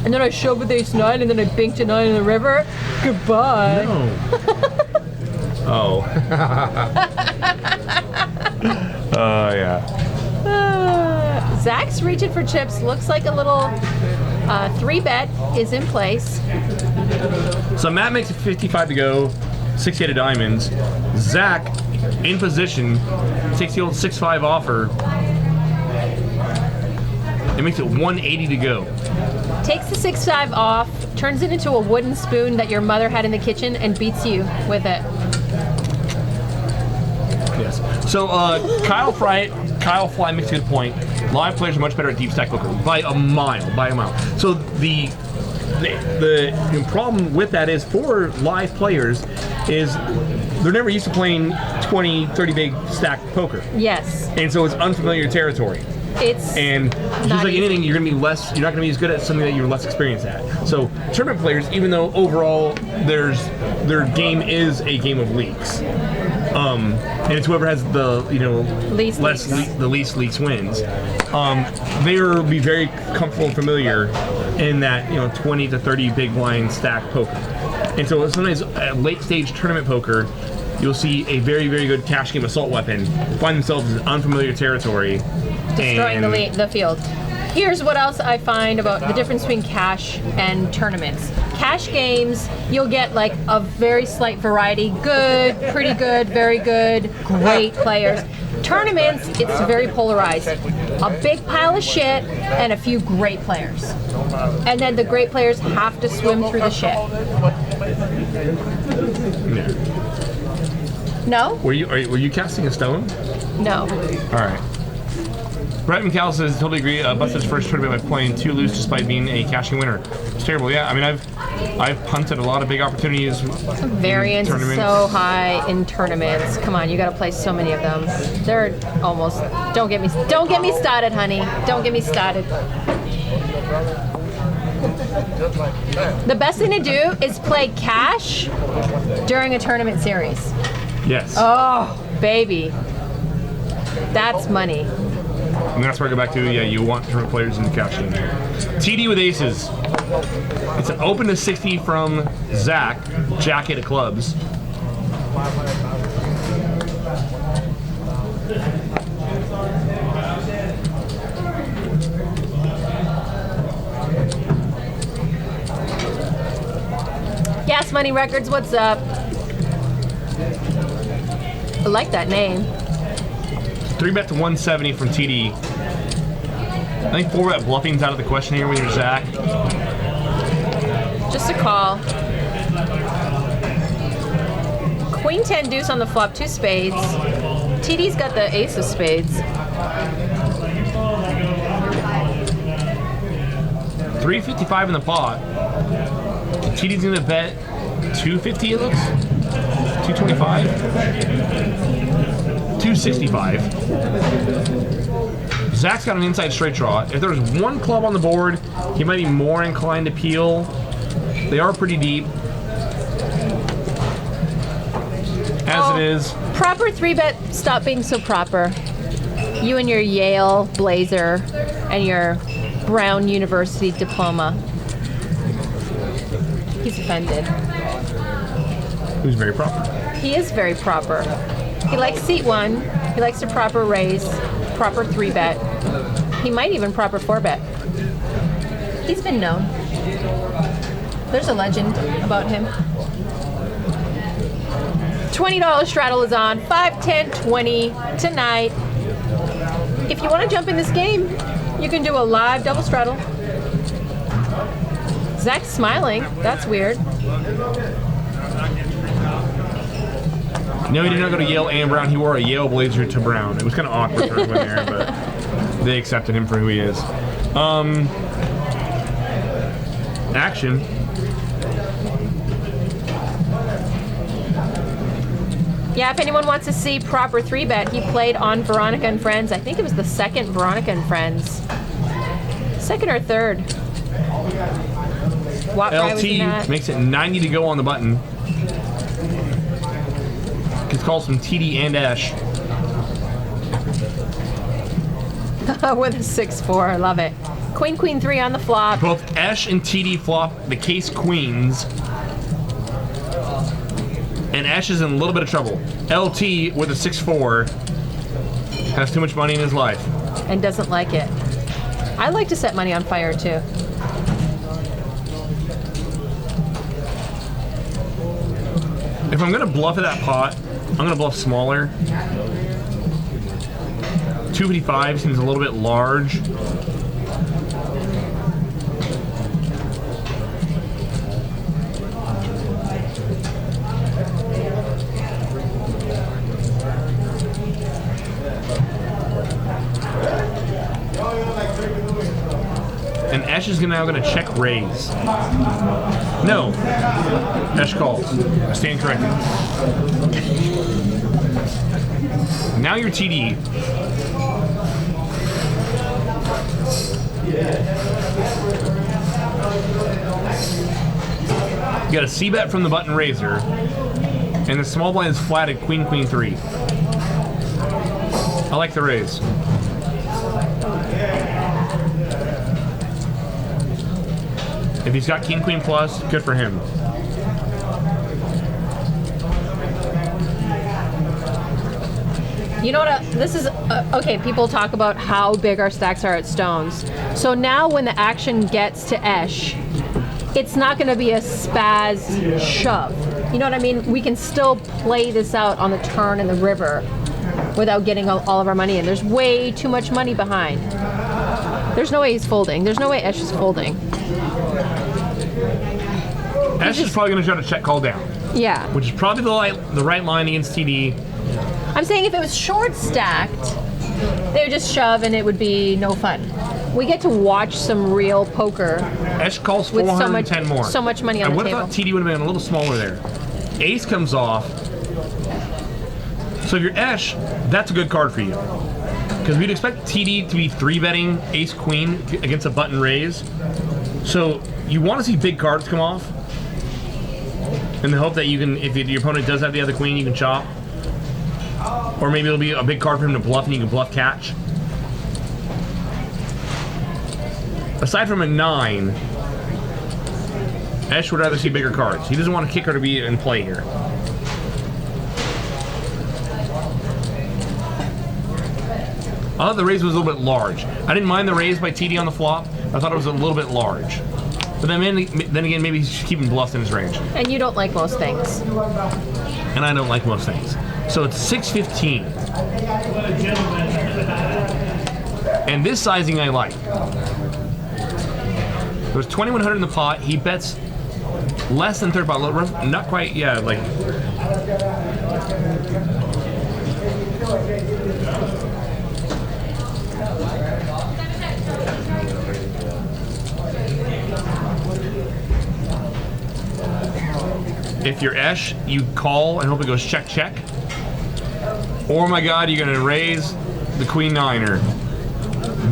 And then I shoved with ace 9, and then I binked a 9 in the river. Goodbye. No. Oh. Yeah. Zach's reaching for chips. Looks like a little 3-bet is in place. So Matt makes it 55 to go, 68 of diamonds. Zach, in position, takes the old 6-5 offer. It makes it 180 to go. Takes the 6-5 off, turns it into a wooden spoon that your mother had in the kitchen, and beats you with it. Yes. So Kyle Fly makes a good point. Live players are much better at deep stack poker by a mile. So the problem with that is for live players is they're never used to playing 20, 30 big stack poker. Yes. And so it's unfamiliar territory. And just like easy. anything, you're not gonna be as good at something that you're less experienced at. So tournament players, even though overall their game is a game of leaks. And it's whoever has the least leaks wins. They will be very comfortable and familiar in that 20 to 30 big blind stack poker. And so sometimes at late stage tournament poker, you'll see a very, very good cash game assault weapon find themselves in unfamiliar territory, Destroying the field. Here's what else I find about the difference between cash and tournaments. Cash games, you'll get like a very slight variety. Good, pretty good, very good, great players. Tournaments, it's very polarized. A big pile of shit and a few great players. And then the great players have to swim through the shit. No? Were you casting a stone? No. All right. Brett McCall says, totally agree. Busted his first tournament by playing 2 loose despite being a cashing winner. It's terrible. Yeah, I mean, I've punted a lot of big opportunities. Variance is so high in tournaments. Come on, you got to play so many of them. They're almost. Don't get me started, honey. Don't get me started. The best thing to do is play cash during a tournament series. Yes. Oh, baby, that's money. And that's where I go back to, you want tournament players in the cash game. TD with aces. It's an open to 60 from Zach, jacket of clubs. Gas Money Records, what's up? I like that name. 3-bet to 170 from TD. I think 4-bet bluffing's out of the question here with your Zach. Just a call. Queen 10 deuce on the flop, 2 spades. TD's got the ace of spades. 355 in the pot. TD's gonna bet 250 it looks. 225? 265. Zach's got an inside straight draw. If there was one club on the board, he might be more inclined to peel. They are pretty deep. As it is. Proper 3-bet, stop being so proper. You and your Yale blazer and your Brown University diploma. He's offended. Who's very proper. He is very proper. He likes seat 1. He likes to proper raise, proper 3-bet. He might even proper 4-bet. He's been known. There's a legend about him. $20 straddle is on. 5, 10, 20 tonight. If you want to jump in this game, you can do a live double straddle. Zach's smiling. That's weird. No, he did not go to Yale and Brown. He wore a Yale blazer to Brown. It was kind of awkward for him there, but they accepted him for who he is. Action. Yeah, if anyone wants to see proper 3-bet, he played on Veronica and Friends. I think it was the second Veronica and Friends. Second or third. Watt Fry was in that. LT makes it 90 to go on the button. Gets calls from TD and Ash. With a 6-4, I love it. Queen, Queen 3 on the flop. Both Ash and TD flop the case queens. And Ash is in a little bit of trouble. LT with a 6-4 has too much money in his life. And doesn't like it. I like to set money on fire too. If I'm gonna bluff at that pot, I'm gonna bluff smaller. 255 seems a little bit large. And Ash is now going to check raise. No. Ash calls. I stand corrected. Now you're TD. You got a C-bet from the button raiser. And the small blind is flatted Queen, Queen 3. I like the raise. If he's got King Queen plus, good for him. You know what? This is okay. People talk about how big our stacks are at Stones. So now, when the action gets to Esh, it's not going to be a spaz shove. You know what I mean? We can still play this out on the turn in the river without getting all of our money in. There's way too much money behind. There's no way he's folding. There's no way Esh is folding. Ash is probably going to try to check call down, Yeah. which is probably the right line against TD. I'm saying if it was short stacked, they would just shove and it would be no fun. We get to watch some real poker. Ash calls With so 410 more. so much money on I the would table. have thought TD would have been a little smaller there. Ace comes off. So if you're Ash, that's a good card for you. Because we'd expect TD to be 3-betting Ace Queen against a button raise. So you want to see big cards come off. In the hope that you can, if your opponent does have the other queen, you can chop. Or maybe it'll be a big card for him to bluff and you can bluff catch. Aside from a 9, Ash would rather see bigger cards. He doesn't want a kicker to be in play here. I thought the raise was a little bit large. I didn't mind the raise by TD on the flop. I thought it was a little bit large. But then again, maybe he's just keeping bluffs in his range. And you don't like most things. And I don't like most things. So it's 615. And this sizing I like. There's 2100 in the pot. He bets less than third pot. Not quite, yeah, like. If you're Esh, you call and hope it goes check, check. Oh my God, you're gonna raise the Queen Niner.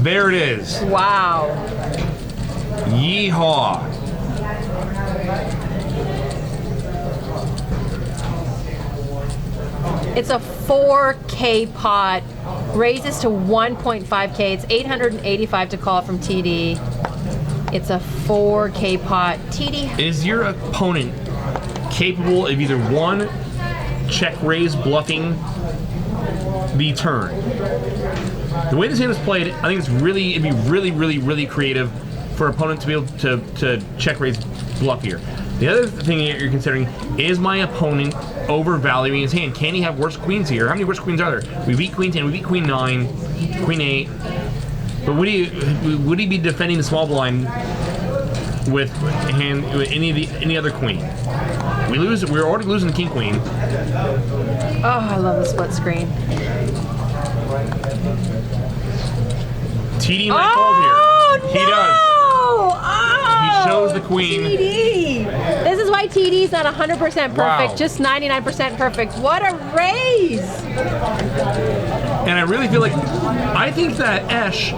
There it is. Wow. Yeehaw. It's a 4K pot. Raises to 1.5K. It's 885 to call from TD. It's a 4K pot. TD. Is your opponent capable of either one, check raise bluffing the turn? The way this hand is played, I think it'd be really creative for an opponent to be able to check raise bluff here. The other thing you're considering is my opponent overvaluing his hand. Can he have worse queens here? How many worse queens are there? We beat Queen 10, we beat Queen 9, Queen 8. But would he be defending the small blind with any other queen? We're already losing the King Queen. Oh, I love the split screen. TD might fold here. He does. Oh, He shows the queen. TD. This is why TD's not 100% perfect, Wow. just 99% perfect. What a raise! And I really feel like, I think that Esh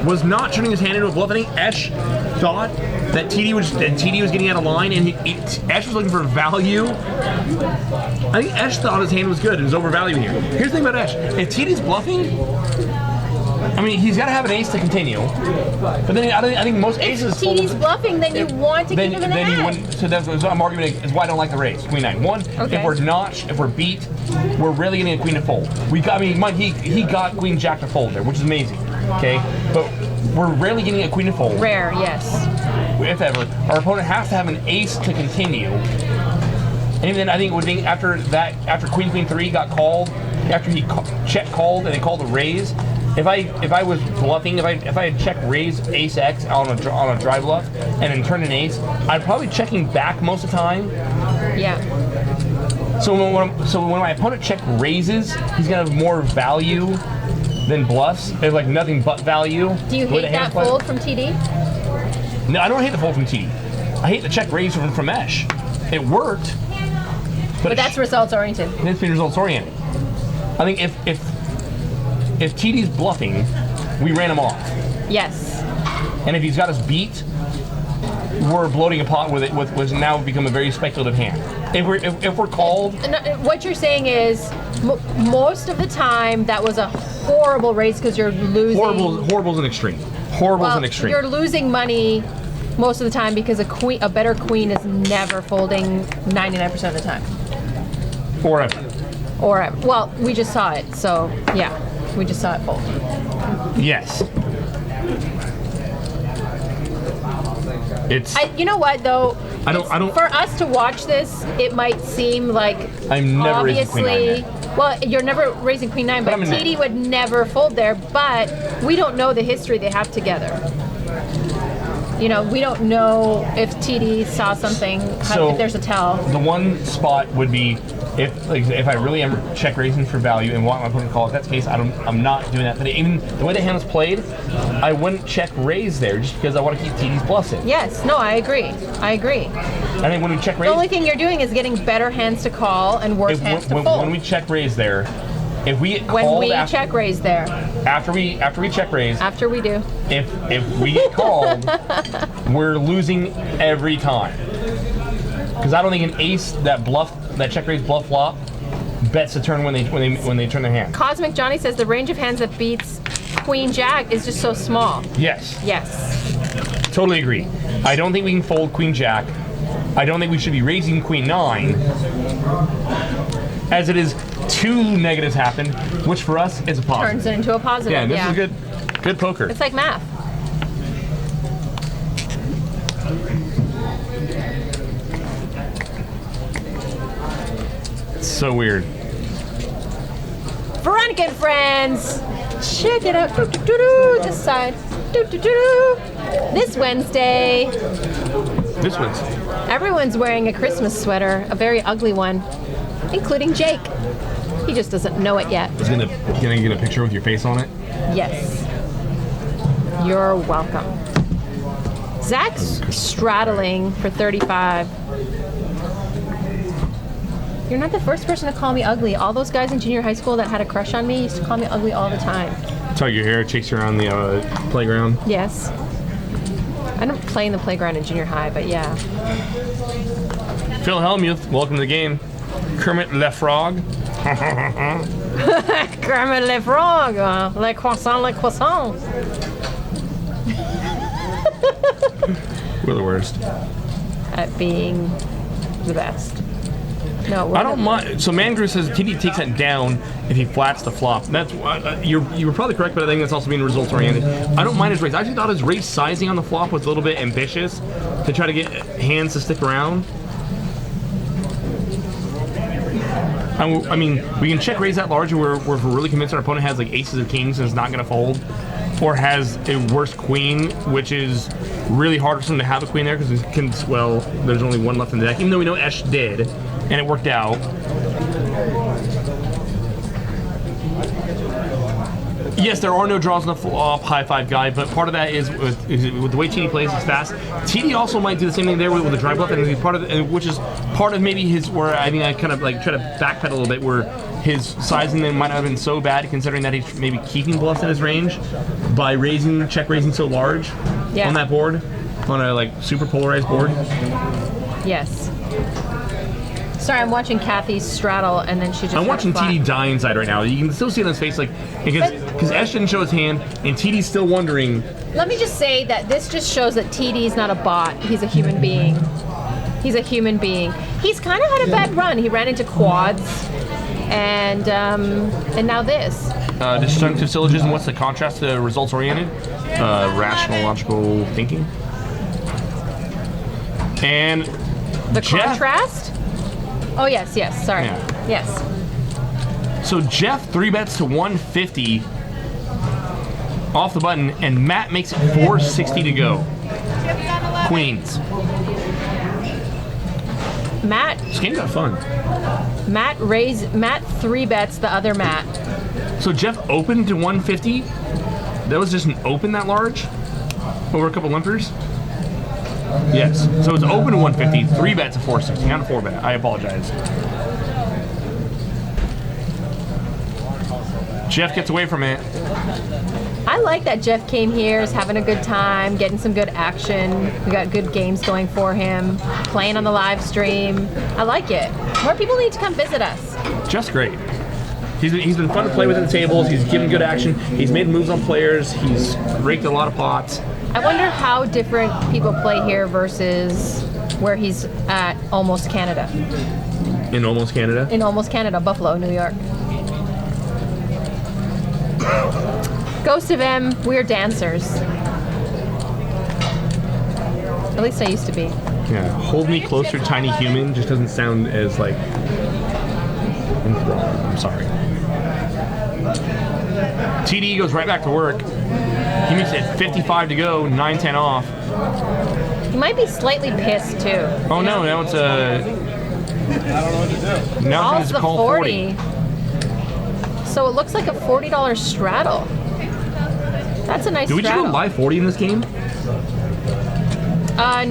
was not turning his hand into a bluff. I think Esh thought that TD was getting out of line, and Esh was looking for value. I think Esh thought his hand was good and was overvaluing here. Here's the thing about Esh: if TD's bluffing, I mean, he's got to have an ace to continue. But then I think most aces. If TD's bluffing, then you want to give him an Then you edge. wouldn't. So that's what I'm arguing is why I don't like the raise. Queen 9. One, Okay. if we're beat, we're really getting a queen to fold. He got Queen Jack to fold there, which is amazing. Okay, but we're rarely getting a queen to fold. Rare, yes. If ever, our opponent has to have an ace to continue. And then I think after Queen 3 got called, after he check called and they called a raise, if I was bluffing, if I had check raise ace X on a dry bluff and then turned an ace, I'd probably checking back most of the time. Yeah. So when my opponent check raises, he's gonna have more value than bluffs. It's like nothing but value. Do you hate that fold from TD? No, I don't hate the fold from TD. I hate the check raise from Esh. It worked. But that's results oriented. It's been results oriented. I think if TD's bluffing, we ran him off. Yes. And if he's got us beat, we're bloating a pot with it, with what's now become a very speculative hand. If we're called, No, what you're saying is, most of the time that was a horrible race because you're losing. horrible's an extreme. Horrible's an extreme. You're losing money most of the time because a better queen is never folding 99% of the time. Forever. Or well, we just saw it, so yeah, we just saw it fold. Yes. It's. You know what though? I don't. For us to watch this, it might seem like I'm never raising Queen obviously. 9 Well, you're never raising Queen 9, but I'm in TD there. would never fold there. But we don't know the history they have together. You know, we don't know if TD saw something. So if there's a tell. The one spot would be if I really am check raising for value and want my opponent to call. If that's the case, I'm not doing that. But even the way the hand was played, I wouldn't check raise there just because I want to keep TD's bluffs in. Yes. No, I agree. I agree. I think when we check raise, The only thing you're doing is getting better hands to call and worse hands to fold. when we check raise there, if we get When called we after, check raise there, after we check raise, after we do. if we get called, we're losing every time. Because I don't think an ace that check raise bluff flop bets the turn when they turn their hand. Cosmic Johnny says the range of hands that beats Queen Jack is just so small. Yes. Yes. Totally agree. I don't think we can fold Queen Jack. I don't think we should be raising Queen 9. As it is, 2 negatives happen, which for us is a positive. Turns it into a positive. Yeah, this is good poker. It's like math. So weird. Veronica and friends, check it out. Doo-doo-doo-doo. This side. Doo-doo-doo-doo. This Wednesday, This Wednesday. everyone's wearing a Christmas sweater, a very ugly one, including Jake. He just doesn't know it yet. Gonna get a picture with your face on it. Yes. You're welcome. Zach's straddling for 35. You're not the first person to call me ugly. All those guys in junior high school that had a crush on me used to call me ugly all the time. Tug your hair, chase you around the playground. Yes. I didn't play in the playground in junior high, but yeah. Phil Hellmuth, welcome to the game. Kermit Le Frog. Kermit le frog, le croissant, le croissant. We're the worst. At being the best. No, we're I don't mind. So Mangrew says TD takes that down if he flats the flop. That's you were probably correct, but I think that's also being results oriented. I don't mind his raise. I actually thought his raise sizing on the flop was a little bit ambitious to try to get hands to stick around. I mean, we can check raise that large where if we're really convinced our opponent has like aces or kings and is not going to fold, or has a worse queen, which is really hard for someone to have a queen there because there's only one left in the deck. Even though we know Esh did, and it worked out. Yes, there are no draws on the flop, high five guy, but part of that is with the way TD plays is fast. TD also might do the same thing there with the drive bluff, and part of which is part of maybe his where I think I kind of like try to backpedal a little bit where his sizing then might not have been so bad considering that he's maybe keeping bluffs in his range by check raising so large on that board, on a like super polarized board. Yes. Sorry, I'm watching Kathy straddle, and then she just. I'm watching flat. TD die inside right now. You can still see it on his face, like because Esh didn't show his hand, and TD's still wondering. Let me just say that this just shows that TD's not a bot. He's a human being. He's a human being. He's kind of had a bad run. He ran into quads, and now this. Disjunctive syllogism. What's the contrast to results oriented? Rational, logical thinking. And The Jeff, contrast? Oh, yes, sorry. Yeah. Yes. So Jeff 3-bets to 150 off the button, and Matt makes it 460 to go. Queens. This game got fun. Matt 3-bets the other Matt. So Jeff opened to 150. That was just an open that large over a couple limpers. Yes. So it's open to 150, 3-bets to 460, not a 4-bet. I apologize. Jeff gets away from it. I like that Jeff came here, is having a good time, getting some good action. We got good games going for him, playing on the live stream. I like it. More people need to come visit us. Jeff's great. He's been fun to play with at the tables. He's given good action. He's made moves on players. He's raked a lot of pots. I wonder how different people play here versus where he's at Almost Canada. In Almost Canada? In Almost Canada, Buffalo, New York. Ghost of M, we're dancers. At least I used to be. Yeah. Hold me closer, tiny human just doesn't sound as like enthralling. I'm sorry. TD goes right back to work. He makes it 55 to go, 9-10 off. He might be slightly pissed too. Oh no, now it's a. Now Oh, it's it's the call 40. So it looks like a $40 straddle. That's a nice Do we just go straddle. live 40 in this game?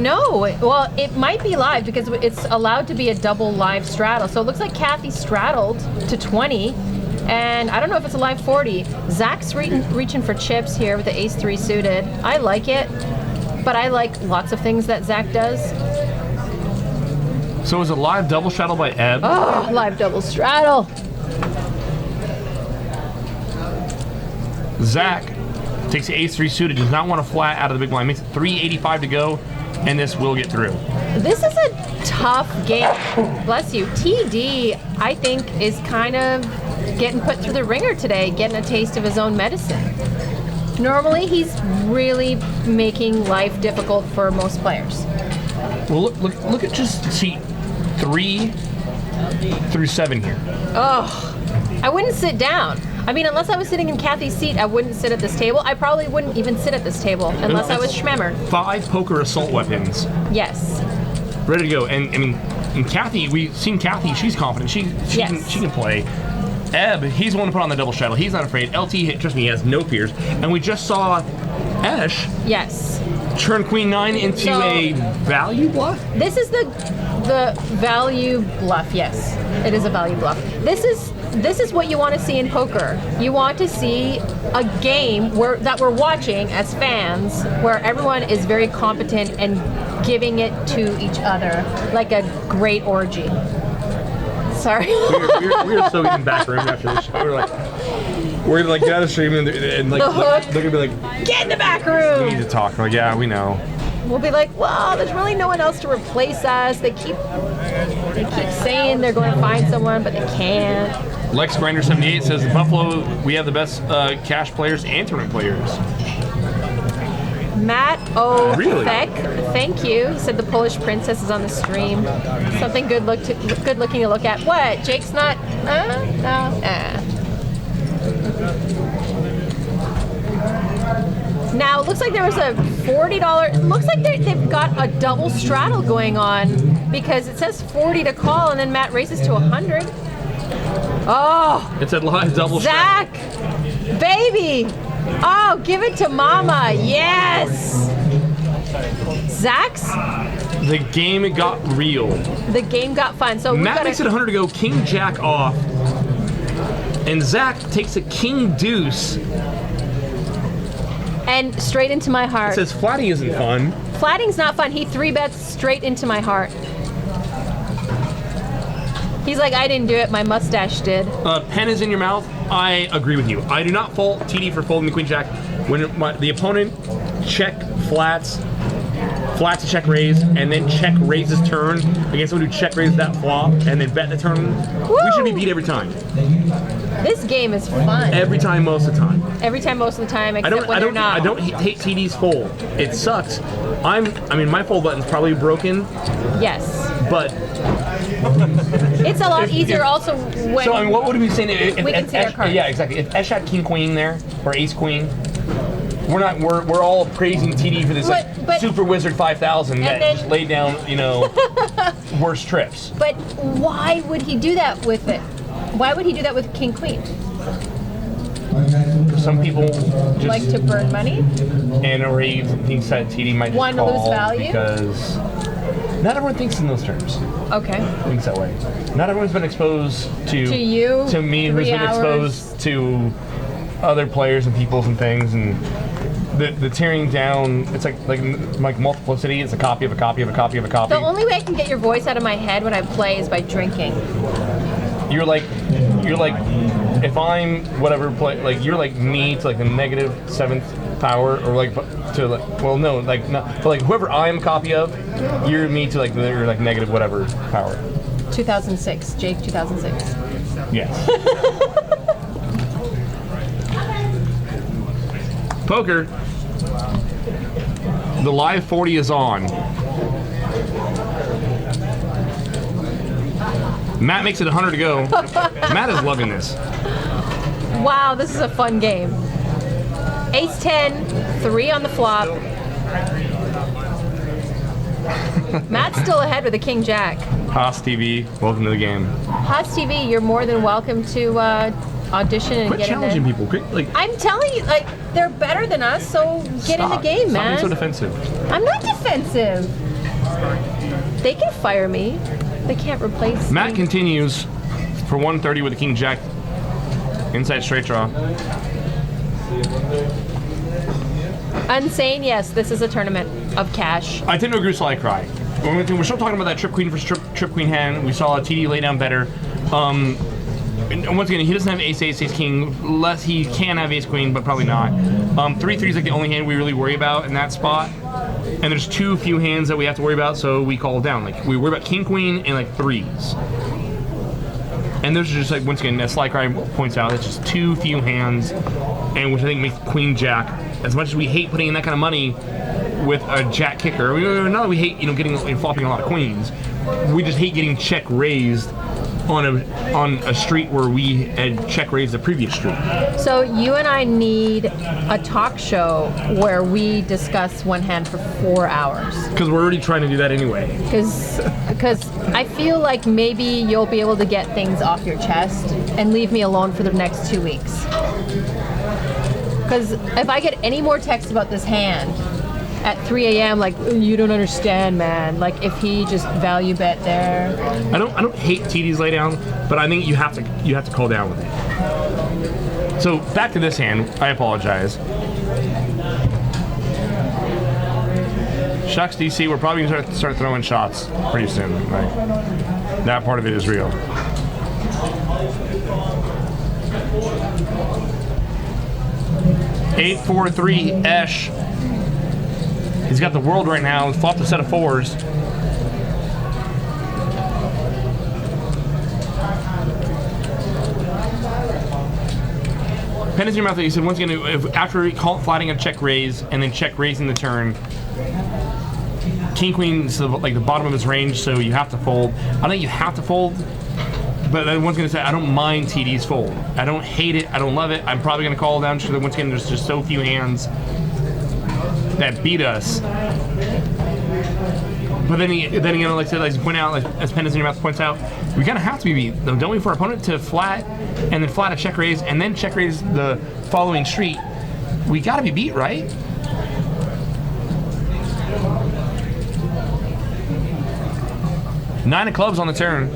No. Well, it might be live because it's allowed to be a double live straddle. So it looks like Kathy straddled to 20. And I don't know if it's a live 40. Zach's reaching for chips here with the ace-3 suited. I like it, but I like lots of things that Zach does. So it was a live double straddle by Ebb. Oh, live double straddle. Zach takes the ace-3 suited, does not want to flat out of the big blind, makes it 385 to go, and this will get through. This is a tough game. Bless you. TD, I think, is kind of getting put through the ringer today, getting a taste of his own medicine. Normally, he's really making life difficult for most players. Well, look at just see 3 through 7 here. I wouldn't sit down. I mean, unless I was sitting in Kathy's seat, I wouldn't sit at this table. I probably wouldn't even sit at this table unless I was Schmemmer. 5 poker assault weapons. Yes. Ready to go. And I mean, and Kathy, we've seen Kathy, she's confident. She can play. Ebb, he's the one to put on the double straddle. He's not afraid. LT, trust me, he has no fears. And we just saw Esh Yes. turn Queen 9 into So- a value bluff. This is the value bluff. Yes, it is a value bluff. This is what you want to see in poker. You want to see a game that we're watching as fans, where everyone is very competent and giving it to each other like a great orgy. Sorry. We're so in the back room after the show. We're gonna like get out of the stream and like The hook. they're gonna be like, Get in the back we room. need to talk. We're like, yeah, we know. We'll be like, well, there's really no one else to replace us. They keep saying they're going to find someone, but they can't. Lex Grinder 78 says in Buffalo we have the best cash players and tournament players. Matt O. Really? Feck, thank you. He said the Polish princess is on the stream. Something good looking to look at. What? Jake's not? No. Now, it looks like there was a $40. It looks like they've got a double straddle going on because it says 40 to call and then Matt raises to 100. Oh, It's a live double Zach, baby. Oh, give it to Mama. Yes. Zach's. The game got real. The game got fun. So Matt makes it 100 to go, King Jack off, and Zach takes a King Deuce. And straight into my heart. Says flatting isn't fun. Flatting's not fun. He 3-bets straight into my heart. He's like, I didn't do it. My mustache did. Pen is in your mouth. I agree with you. I do not fault TD for folding the Queen Jack when the opponent check flats to check raise, and then check raises turn against someone who check raised that flop and then bet the turn. We should be beat every time. This game is fun. Every time, most of the time. Every time, most of the time, except when they're not. I don't hate TD's fold. It sucks. I mean, my fold button's probably broken, Yes. but It's a lot easier also when so I mean, what would we say if we can see our cards. Yeah, exactly. If Esh had King Queen there or Ace Queen, we're all praising TD for this But- Super Wizard 5000 that then- just laid down worst trips. But why would he do that with it? Why would he do that with King Queen? Some people just Like to burn money? or he thinks that TD might just Want to call lose value? because not everyone thinks in those terms. Okay. Thinks that way. Not everyone's been exposed to you, to me, who's 3 been exposed to other players and peoples and things, and the tearing down. It's like multiplicity. It's a copy of a copy of a copy of a copy. The only way I can get your voice out of my head when I play is by drinking. You're like if I'm whatever play, like you're like me to like the negative 7th power, or like to like, well no, like not to like whoever I'm a copy of, you're me to like your like negative whatever power. 2006, Jake 2006. Yes. Poker. The live 40 is on. Matt makes it 100 to go. Matt is loving this. Wow, this is a fun game. Ace 10, 3 on the flop. Matt's still ahead with a King Jack. Haas TV, welcome to the game. Haas TV, you're more than welcome to audition and Quit get in challenging there. people. Quit, like, I'm telling you, like, they're better than us, so get in the stop. game, Stop being man. so defensive. I'm not defensive. They can fire me. They can't replace Matt me. continues for 130 with the King Jack. Inside straight draw. Unsane, yes, this is a tournament of cash. I didn't agree with Sly Cry. We're still talking about that Trip Queen versus Trip Queen hand. We saw TD lay down better. And once again, he doesn't have Ace Ace King. Less he can have Ace Queen, but probably not. 3-3 is like the only hand we really worry about in that spot. And there's too few hands that we have to worry about, so we call it down. Like we worry about King Queen and like 3s. And those are just like, once again, as Sly Cry points out, it's just too few hands, and which I think makes Queen Jack. As much as we hate putting in that kind of money with a Jack kicker, not that we hate getting flopping a lot of queens. We just hate getting check raised on a street where we had check raised the previous street. So you and I need a talk show where we discuss one hand for 4 hours. Because we're already trying to do that anyway. Because I feel like maybe you'll be able to get things off your chest and leave me alone for the next 2 weeks. Because if I get any more texts about this hand at 3 a.m., like, you don't understand, man. Like, if he just value bet there. I don't hate TD's laydown, but I think you have to call down with it. So back to this hand. I apologize. Shucks, DC. We're probably gonna start throwing shots pretty soon. Like, that part of it is real. Eight, 4, 3, Esh. He's got the world right now. Flopped a set of 4s. Pen is in your mouth. He said once again, after flatting a check raise and then check raising the turn, King Queen's like the bottom of his range, so you have to fold. I don't think you have to fold, but once gonna say I don't mind TD's fold. I don't hate it. I don't love it. I'm probably gonna call down because once again there's just so few hands that beat us. But then again, like I point out, like as Pen is in your mouth points out, we kind of have to be beat, though, don't we, for our opponent to flat and then flat a check raise and then check raise the following street. We got to be beat, right? Nine of clubs on the turn.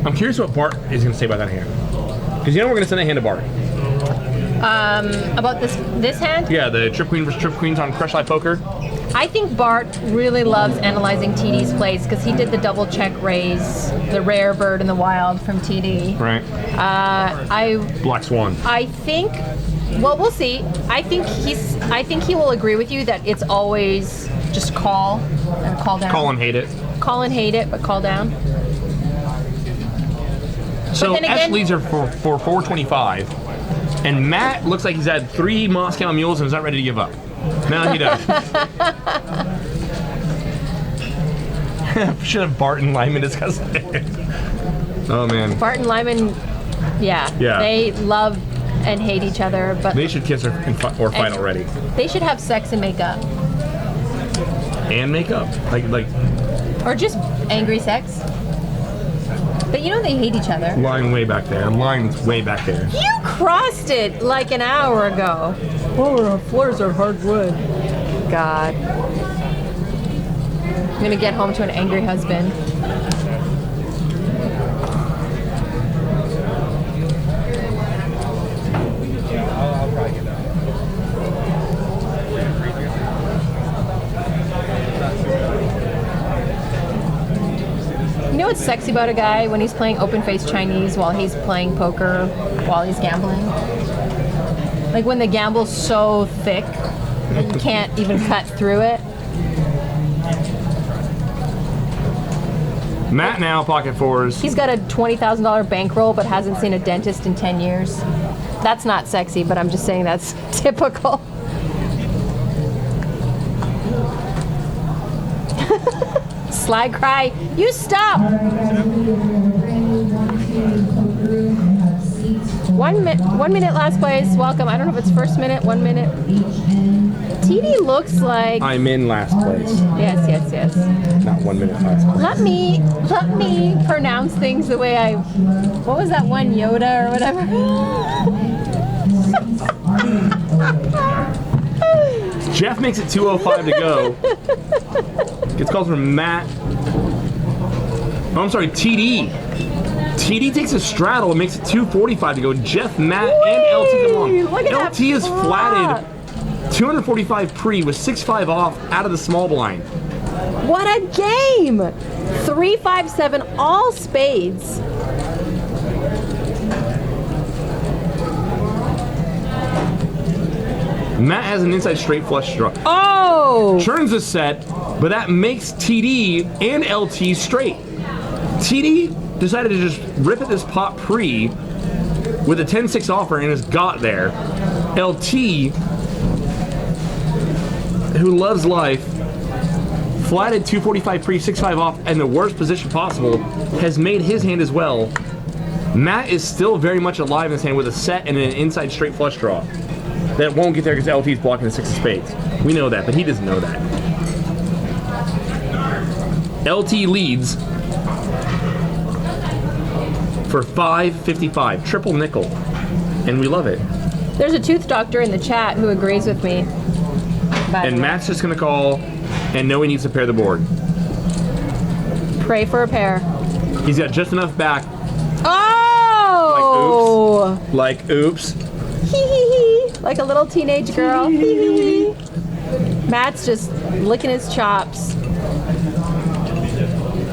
I'm curious what Bart is going to say about that hand. Because you know we're going to send that hand to Bart. About this hand? Yeah, the Trip Queen versus Trip Queens on Crush Live Poker. I think Bart really loves analyzing TD's plays because he did the double check raise, the rare bird in the wild from TD. Right. Black Swan. I think, well, we'll see. I think he will agree with you that it's always just call and call down. Call and hate it. Call and hate it, but call down. So then again, Ash leads her for 425, and Matt looks like he's had 3 Moscow Mules and is not ready to give up. Now he does. Should have Bart and Lyman discuss it. Oh man. Bart and Lyman, yeah, they love and hate each other, but They should kiss or fight already. they should have sex and make up, And make up. Like or just angry sex. But you know they hate each other. line way back there. Line's way back there. You crossed it like an hour ago. Oh, our floors are hardwood. God. I'm gonna get home to an angry husband. You know what's sexy about a guy when he's playing open-faced Chinese while he's playing poker, while he's gambling? Like when the gamble's so thick that you can't even cut through it. Matt now, pocket 4s. He's got a $20,000 bankroll but hasn't seen a dentist in 10 years. That's not sexy, but I'm just saying that's typical. Sly cry, you stop! 1 minute last place, welcome. I don't know if it's first minute, 1 minute. TD looks like... I'm in last place. Yes. Not 1 minute last place. Let me pronounce things the way I... What was that one, Yoda or whatever? Jeff makes it 2:05 to go. Gets calls from Matt. Oh, I'm sorry, TD. TD takes a straddle and makes it 2:45 to go. Jeff, Matt, and LT come on. Look at LT is flatted 245 pre with 6-5 off out of the small blind. What a game! 3-5-7, all spades. Matt has an inside straight flush draw. Oh! Turns the set, but that makes TD and LT straight. TD decided to just rip at this pot pre with a 10-6 offer and has got there. LT, who loves life, flatted 245 pre, 6-5 off, in the worst position possible, has made his hand as well. Matt is still very much alive in his hand with a set and an inside straight flush draw. That won't get there because LT's blocking the 6 of spades. We know that, but he doesn't know that. LT leads for 555, triple nickel, and we love it. There's a tooth doctor in the chat who agrees with me. And Matt's just gonna call and know he needs to pair the board. Pray for a pair. He's got just enough back. Oh! Like oops. Hee hee hee. Like a little teenage girl. Hee hee hee. Matt's just licking his chops.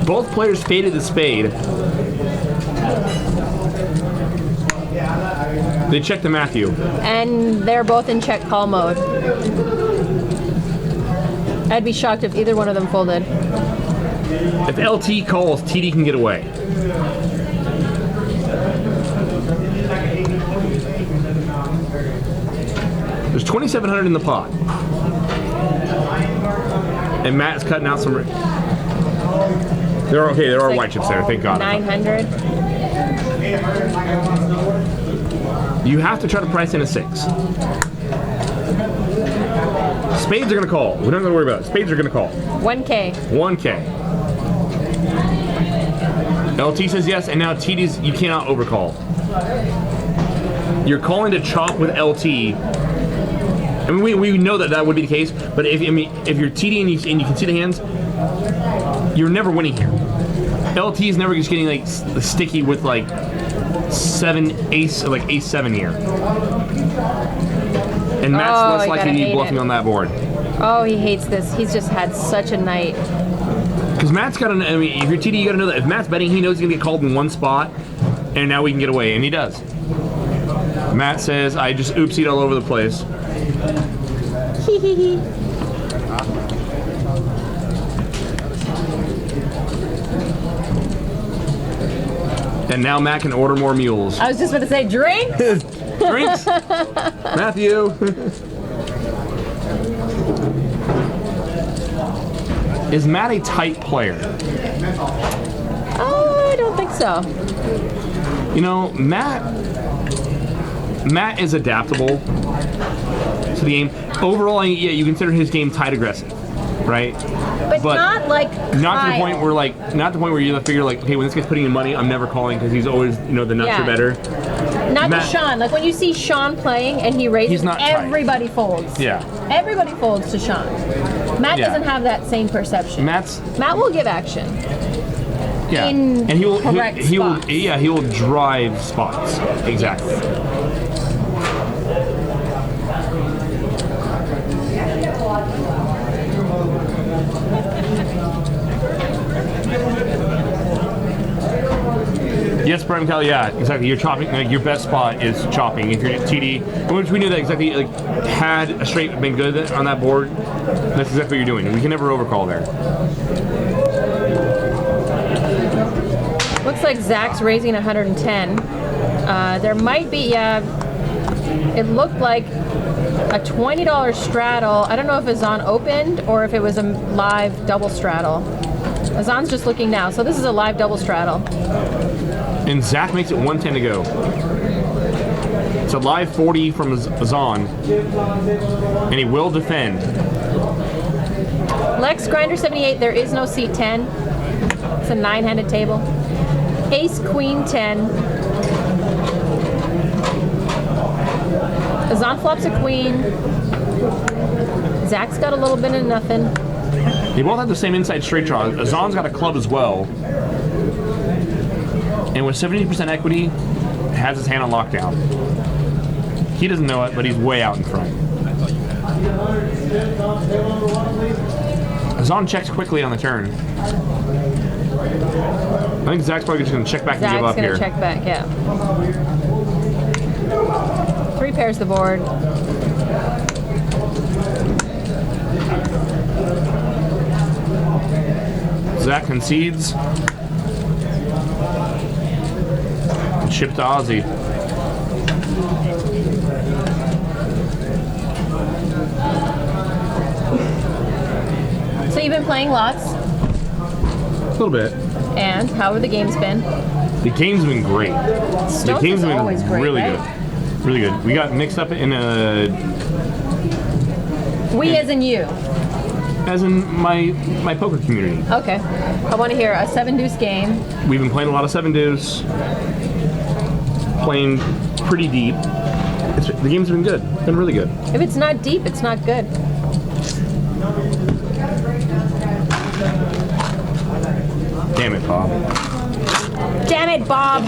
Both players faded the spade. They checked the Matthew. And they're both in check call mode. I'd be shocked if either one of them folded. If LT calls, TD can get away. There's 2,700 in the pot. And Matt's cutting out some. There are white chips there, thank God. 900. You have to try to price in a 6. Spades are going to call. We don't have to worry about it. Spades are going to call. 1K. 1K. LT says yes, and now TD's, you cannot overcall. You're calling to chop with LT. I mean, we know that would be the case, but if you're TD and you can see the hands, you're never winning here. LT is never just getting like sticky with like ace 7 here. And Matt's less likely to be bluffing on that board. Oh, he hates this. He's just had such a night. Because Matt's got to, I mean, if you're TD, you got to know that if Matt's betting, he knows he's going to get called in one spot, and now we can get away, and he does. Matt says, I just oopsied all over the place. Hee hee hee. And now Matt can order more mules. I was just going to say, drink. Drinks? Matthew. Is Matt a tight player? Oh, I don't think so. You know, Matt is adaptable to the game. Overall, yeah, you consider his game tight aggressive, right? But not like not to the Kyle. point where you figure like, okay, when this guy's putting in money, I'm never calling because he's always, the nuts Yeah. are better. Not Matt- to Sean. Like when you see Sean playing and he raises, He's not tight. everybody folds. Yeah. Everybody folds to Sean. Matt Yeah. doesn't have that same perception. Matt will give action. Yeah, in and he will correct spots. he will drive spots exactly. Yes, Prime Cal, yeah, exactly. You're chopping, like, your best spot is chopping. If you're at TD, which we knew that exactly, like, had a straight been good on that board, that's exactly what you're doing. We can never overcall there. Looks like Zach's raising 110. There might be, it looked like a $20 straddle. I don't know if Azan opened or if it was a live double straddle. Azan's just looking now, so this is a live double straddle. And Zach makes it 110 to go. It's a live 40 from Azan, and he will defend. Lex Grinder 78, there is no seat 10. It's a 9-handed table. Ace Queen 10. Azan flops a queen. Zach's got a little bit of nothing. They both have the same inside straight draw. Azan's got a club as well. And with 70% equity, has his hand on lockdown. He doesn't know it, but he's way out in front. Azan checks quickly on the turn. I think Zach's probably just going to check back and give up here. Zach's going to check back, yeah. 3 pairs the board. Zach concedes. Chip to Ozzy. So you've been playing lots, A little bit. and how have the games been? The game's been great. The Stones game's is been always great, really right? good. Really good. We got mixed up in We as in you. as in my poker community. Okay. I want to hear a 7 deuce game. We've been playing a lot of 7 deuce, playing pretty deep. The game's been good. Been really good. If it's not deep, it's not good. Damn it, Bob. Damn it, Bob.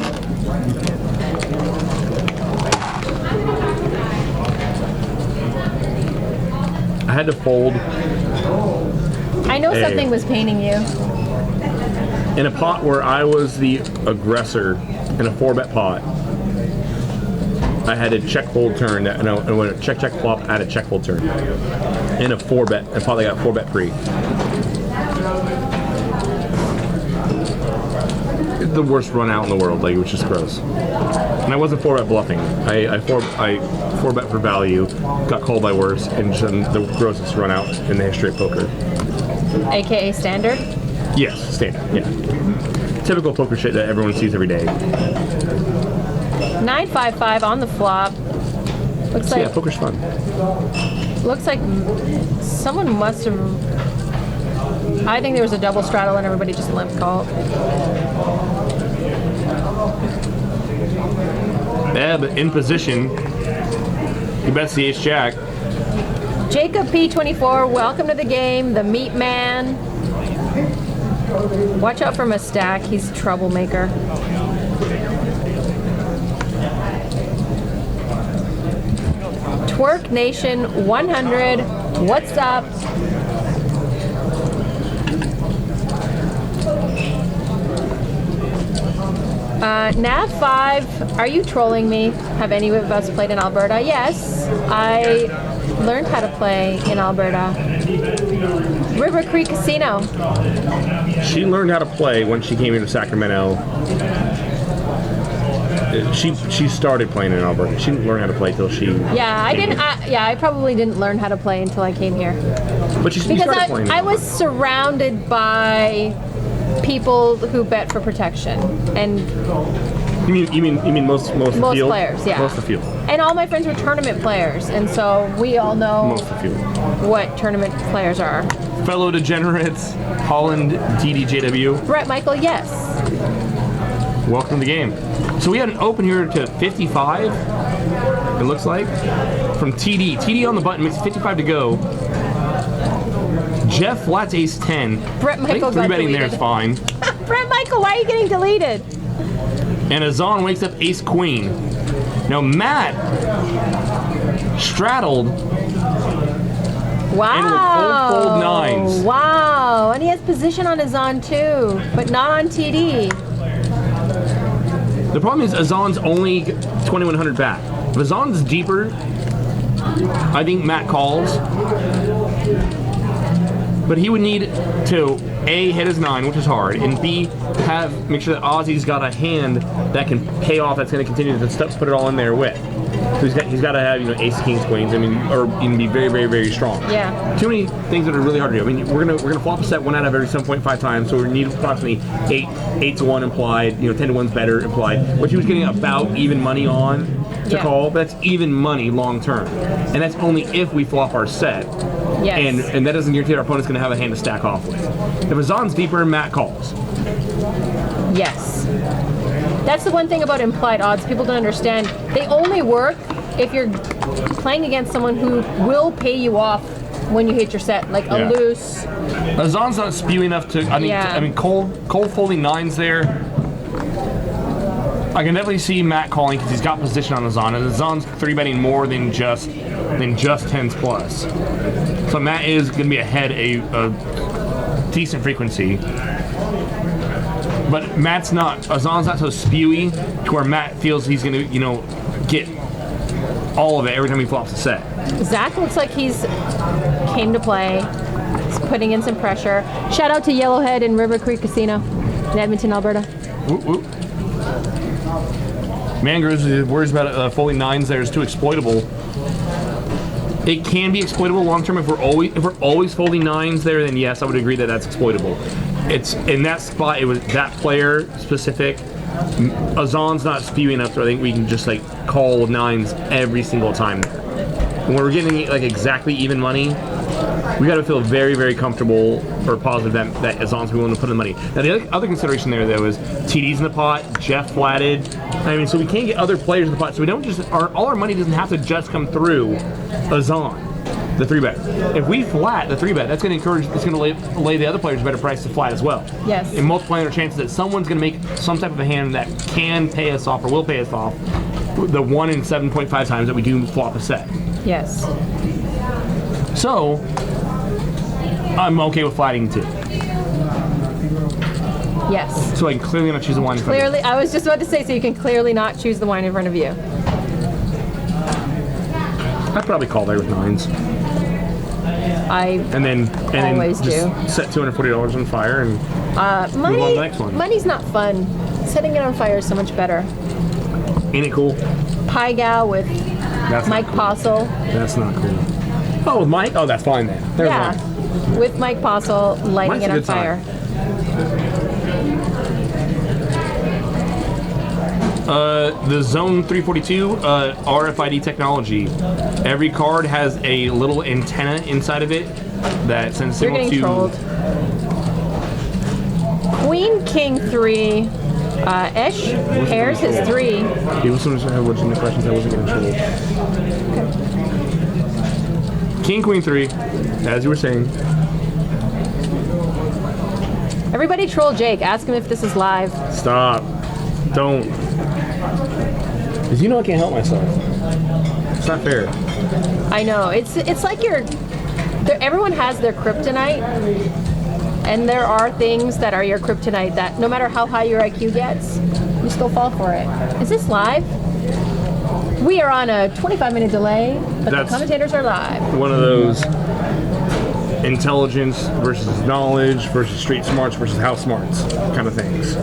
I had to fold I know Hey. something was paining you. in a pot where I was the aggressor in a 4-bet pot. I had a check fold turn, and I went check flop, I had a check fold turn. In a 4-bet, I probably got 4-bet pre. The worst run out in the world, like it was just gross. And I wasn't 4-bet bluffing. I 4-bet for value, got called by worse, and just the grossest run out in the history of poker. AKA standard. Yes, standard, yeah. Typical poker shit that everyone sees every day. 955 on the flop. Looks So like yeah, poker's fun. someone must have. I think there was a double straddle and everybody just limp called. Ebb in position. He bets the ace-jack. Jacob P24, welcome to the game, the meat man. Watch out for Mustak, he's a troublemaker. Twerk Nation 100, what's up? Nav5, are you trolling me? Have any of us played in Alberta? Yes, I learned how to play in Alberta. River Creek Casino. She learned how to play when she came into Sacramento. She started playing in Alberta. She didn't learn how to play till she. Yeah, I came didn't. here. I probably didn't learn how to play until I came here But she because started playing. I was surrounded by people who bet for protection and You mean most of the most field? players, yeah. Most of the field. And all my friends were tournament players, and so we all know Most of the field. what tournament players are. Fellow degenerates, Holland DDJW. Brett Michael, yes. Welcome to the game. So we had an open here to 55. It looks like from TD. TD on the button makes 55 to go. Jeff flats ace 10. Brett I think Michael got 3-betting there is deleted. fine. Brett Michael, why are you getting deleted? And Azan wakes up ace queen. Now Matt straddled Wow. and with fold nines. Wow. And he has position on his on too, but not on TD. The problem is Azan's only 2100 back. If Azan's deeper, I think Matt calls. But he would need to A, hit his 9, which is hard, and B, make sure that Ozzy's got a hand that can pay off, that's going to continue to put it all in there with. So he's got to have ace, kings, queens. I mean, or even be very, very, very strong. Yeah. Too many things that are really hard to do. I mean, we're gonna flop a set 1 out of every 7.5 times, so we need approximately 8 to 1 implied. 10 to 1's better implied. Which he was getting about even money on to Yeah. call, but that's even money long term, and that's only if we flop our set. Yes. And that doesn't guarantee our opponent's going to have a hand to stack off with. If Azan's deeper, Matt calls. Yes. That's the one thing about implied odds people don't understand. They only work if you're playing against someone who will pay you off when you hit your set, like Yeah. a loose. Azan's not spewy enough to. Yeah. Cole folding 9s there. I can definitely see Matt calling because he's got position on Azan, and Azan's 3-betting more than just 10s plus. So Matt is going to be ahead a decent frequency. But Matt's not. Azan's not so spewy to where Matt feels he's going to get all of it every time he flops a set. Zach looks like he's came to play. He's putting in some pressure. Shout out to Yellowhead and River Creek Casino in Edmonton, Alberta. Whoop, whoop. Mangroves worries about folding 9s there is too exploitable. It can be exploitable long term if we're always folding 9s there. Then yes, I would agree that that's exploitable. It's in that spot. It was that player specific. Azan's not spewing enough, so I think we can just like call 9s every single time there. When we're getting like exactly even money, we got to feel very, very comfortable or positive that Azan's willing to put in money. Now the other consideration there though is TD's in the pot, Jeff flatted. I mean, so we can't get other players in the pot. So we don't just all our money doesn't have to just come through Azan, the 3-bet. If we flat the 3-bet, that's going to encourage, it's going to lay the other players a better price to flat as well. Yes. And multiplying our chances that someone's going to make some type of a hand that can pay us off or will pay us off the 1 in 7.5 times that we do flop a set. Yes. So, I'm okay with flatting too. Yes. So I can clearly not choose the one in front of Clearly, I was just about to say, so you can clearly not choose the wine in front of you. me. I'd probably call there with 9s. And then Always just do. set $240 on fire and move on to the next one. Money's not fun. Setting it on fire is so much better. Ain't it cool? Pie Gal with That's Mike not cool. Postle. That's not cool. Oh, with Mike? Oh, that's fine then. There's Yeah. Mike. With Mike Postle lighting Mike's a it on good fire. time. The Zone 342 RFID technology. Every card has a little antenna inside of it that sends You're signal getting to. trolled. Queen King 3. Esh pairs his 3. He was some legitimate questions. I wasn't getting trolled. King Queen 3, as you were saying. Everybody troll Jake. Ask him if this is live. Stop. Don't. Because you know I can't help myself. It's not fair. I know. It's like everyone has their kryptonite. And there are things that are your kryptonite that no matter how high your IQ gets, you still fall for it. Is this live? We are on a 25-minute delay, but That's- the commentators are live. One of those intelligence versus knowledge versus street smarts versus house smarts kind of things.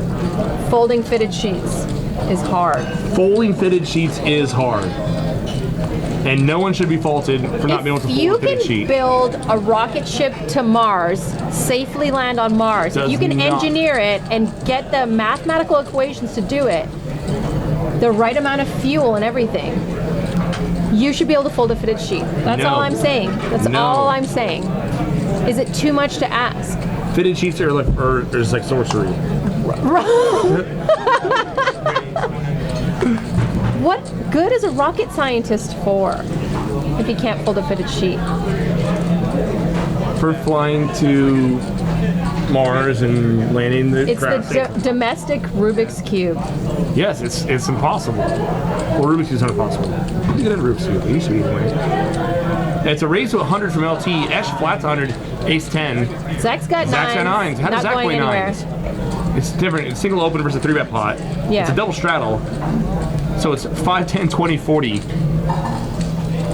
Folding fitted sheets is hard. Folding fitted sheets is hard. And no one should be faulted for not being able to If fold you a fitted can sheet. build a rocket ship to Mars, safely land on Mars, if Does you can not. engineer it and get the mathematical equations to do it, the right amount of fuel and everything, you should be able to fold a fitted sheet. That's No. all I'm saying. That's No. all I'm saying. Is it too much to ask? Fitted sheets are is like sorcery. What good is a rocket scientist for if he can't fold a fitted sheet? For flying to Mars and landing the It's craft. the domestic Rubik's Cube. Yes, it's impossible. Well, Rubik's Cube's not impossible. You get a Rubik's Cube. It used to be anyway. It's a raise to 100 from LT. Esh flats 100. Ace 10. Zach's got Zach's got 9s. How does Not Zach going play anywhere. 9s? It's different. It's single open versus a 3-bet pot. Yeah. It's a double straddle. So it's 5, 10, 20, 40.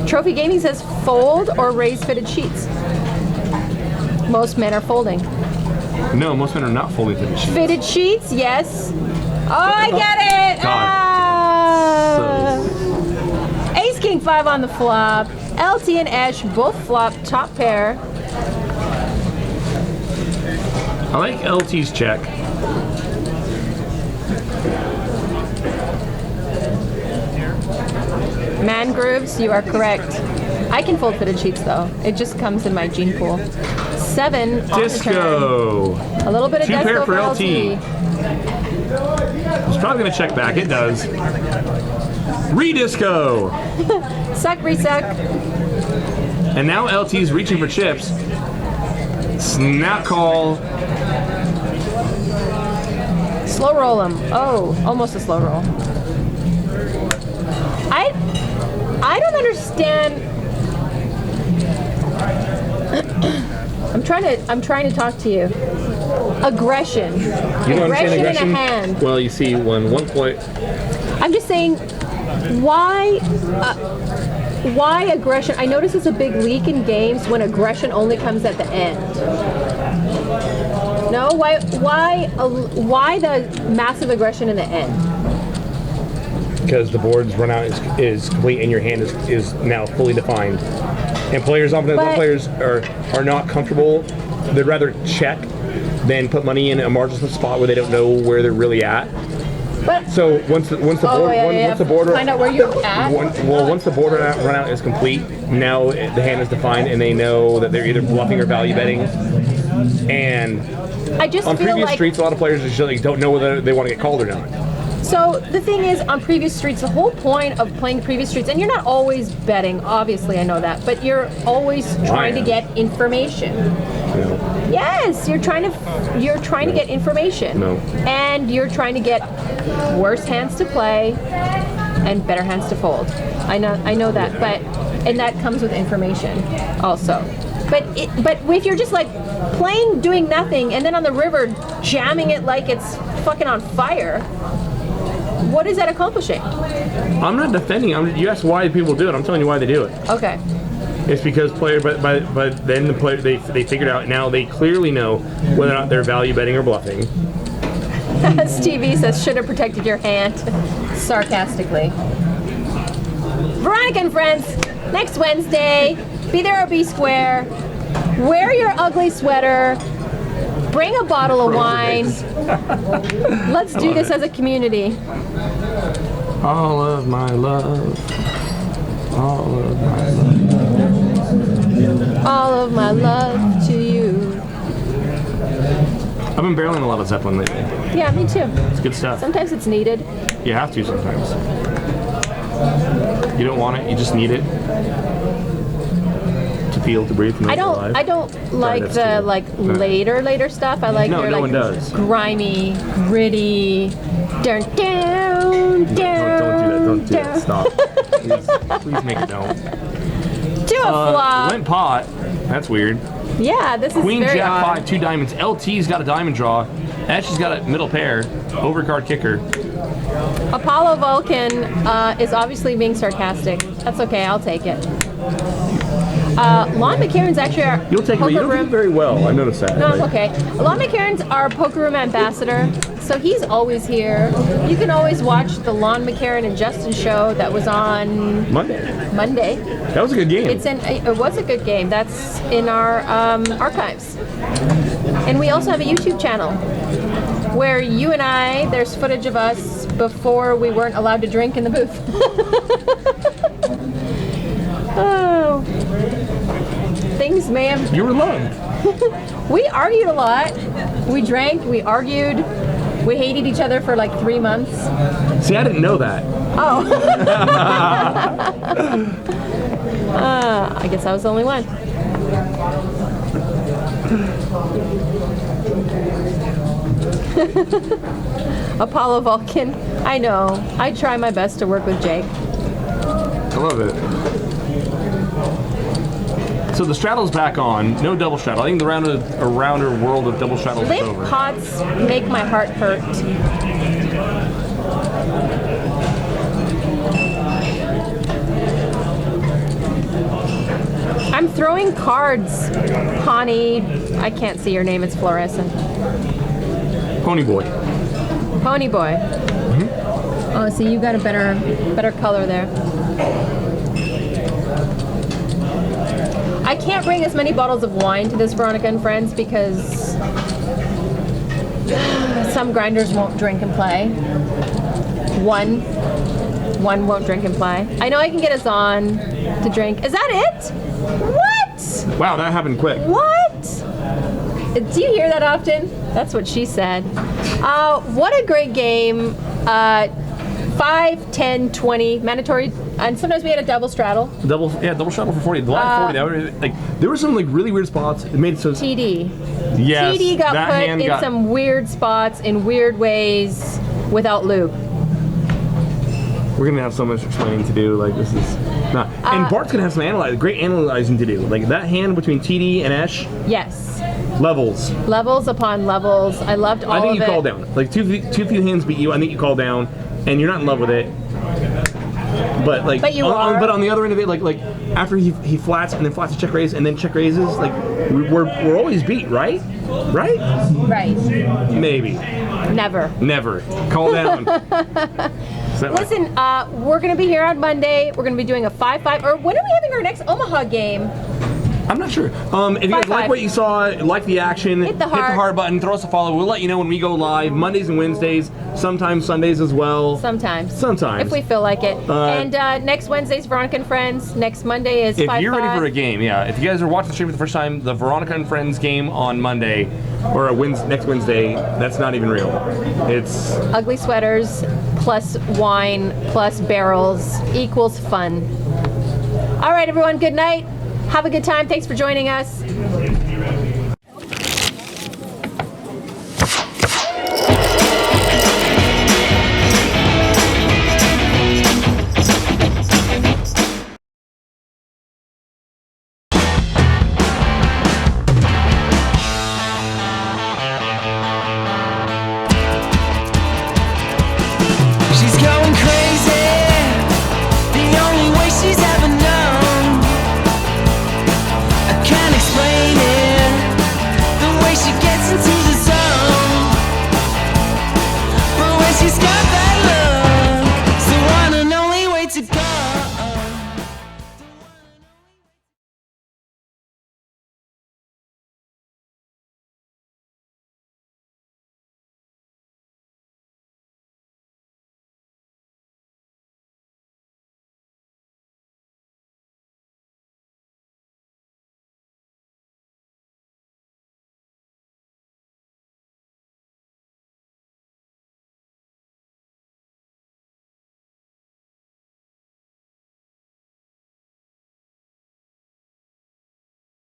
Trophy Gaming says fold or raise fitted sheets. Most men are folding. No, most men are not fully fitted sheets. Fitted sheets, yes. Oh, I get it. God. Ah. Ace King 5 on the flop. LT and Esh both flop top pair. I like LT's check. Mangroves, you are correct. I can fold fitted sheets though. It just comes in my gene pool. 7 on the turn. Disco. A little bit of 2 disco pair for for LT. It's probably going to check back. It does. Redisco. Suck, resuck. And now LT's reaching for chips. Snap call. Slow roll them. Oh, almost a slow roll. I don't understand. I'm trying to talk to you. Aggression. You don't understand aggression? In a hand. Well, you see, when one play. I'm just saying, why aggression? I notice it's a big leak in games when aggression only comes at the end. No, why the massive aggression in the end? Because the board's run out is complete and your hand is now fully defined. And players often, a lot of But- players are not comfortable. They'd rather check than put money in a marginal spot where they don't know where they're really at. But So once the board, once the board, find out where you're at. once the board run out is complete, now the hand is defined and they know that they're either bluffing or value betting. And I just on feel previous like streets, a lot of players just like, don't know whether they want to get called or not. so. The thing is, on previous streets, the whole point of playing previous streets, and you're not always betting. Obviously, I know that, but you're always trying to am. get information. You know? Yes, you're trying to get information. No. And you're trying to get worse hands to play and better hands to fold. I know that, and that comes with information also. But if you're just like playing, doing nothing, and then on the river jamming it like it's fucking on fire, what is that accomplishing? I'm not defending. You asked why people do it. I'm telling you why they do it. Okay. It's because but then the player they figured out now they clearly know whether or not they're value betting or bluffing. Stevie says, should have protected your hand. Sarcastically. Veronica and friends, next Wednesday, be there or be square. Wear your ugly sweater. Bring a bottle of wine. Let's do this as a community. All of my love. All of my love. All of my love to you. I've been barreling a lot of Zeppelin lately. Yeah, me too. It's good stuff. Sometimes it's needed. You have to sometimes. You don't want it, you just need it. To feel, to breathe, to know I you're don't. alive. I don't like that's the too- like no. later stuff. I like No, their no like one does. grimy, gritty, down, Don't do that, don't do that, stop. Please make it don't. To a flop. Limp pot, that's weird. Yeah, this is Queen, very Jack, odd. 5, 2 diamonds. LT's got a diamond draw. Ash's got a middle pair. Overcard kicker. Apollo Vulcan is obviously being sarcastic. That's okay, I'll take it. Lon McCarron's actually our You'll take it, but poker you don't do it room. very well. I noticed that. No, it's Like, okay. Lon McCarron's our poker room ambassador, so he's always here. You can always watch the Lon McCarron and Justin show that was on Monday. That was a good game. It was a good game. That's in our archives. And we also have a YouTube channel where you and I, there's footage of us before we weren't allowed to drink in the booth. Oh. Things may have... You were loved. We argued a lot. We drank, we argued. We hated each other for like 3 months. See, I didn't know that. Oh. I guess I was the only one. Apollo Vulcan. I know. I try my best to work with Jake. I love it. So the straddle's back on. No double straddle. I think the rounder world of double straddle is Limp over. pots make my heart hurt. I'm throwing cards, Pawnee. I can't see your name, it's fluorescent. Pony boy. Pony boy. Oh, so you got a better color there. I can't bring as many bottles of wine to this Veronica and Friends because some grinders won't drink and play. One won't drink and play. I know I can get us on to drink. Is that it? What? Wow, that happened quick. What? Do you hear that often? That's what she said. What a great game. 5, 10, 20, mandatory, and sometimes we had a double straddle. Double straddle for 40. The last 40, that would, like, there were some like really weird spots. It made it so. TD. Yes, TD got that put hand in got- some weird spots in weird ways without lube. We're gonna have so much explaining to do. Like this is not. And Bart's gonna have some great analyzing to do. Like that hand between TD and Esh, Yes. levels. Levels upon levels. I loved all I think of you it. call down. Like too few hands beat you. I think you call down, and you're not in love with it. But like, But you are. but on the other end of it, like after he flats and then flats a check raise and then check raises, like we're always beat, right? Right? Right. Maybe. Never. Never. Calm down. Is that right? Listen, we're going to be here on Monday. We're going to be doing a 5-5. Or when are we having our next Omaha game? I'm not sure. If you guys 5-5. like what you saw, like the action, Hit the heart. heart button, throw us a follow. We'll let you know when we go live, Mondays and Wednesdays, sometimes Sundays as well. Sometimes. Sometimes. If we feel like it. And next Wednesday's Veronica and Friends. Next Monday is 5-5. If you're ready for a game, yeah. If you guys are watching the stream for the first time, the Veronica and Friends game on Monday, or next Wednesday, that's not even real. It's Ugly sweaters plus wine plus barrels equals fun. All right, everyone, good night. Have a good time. Thanks for joining us.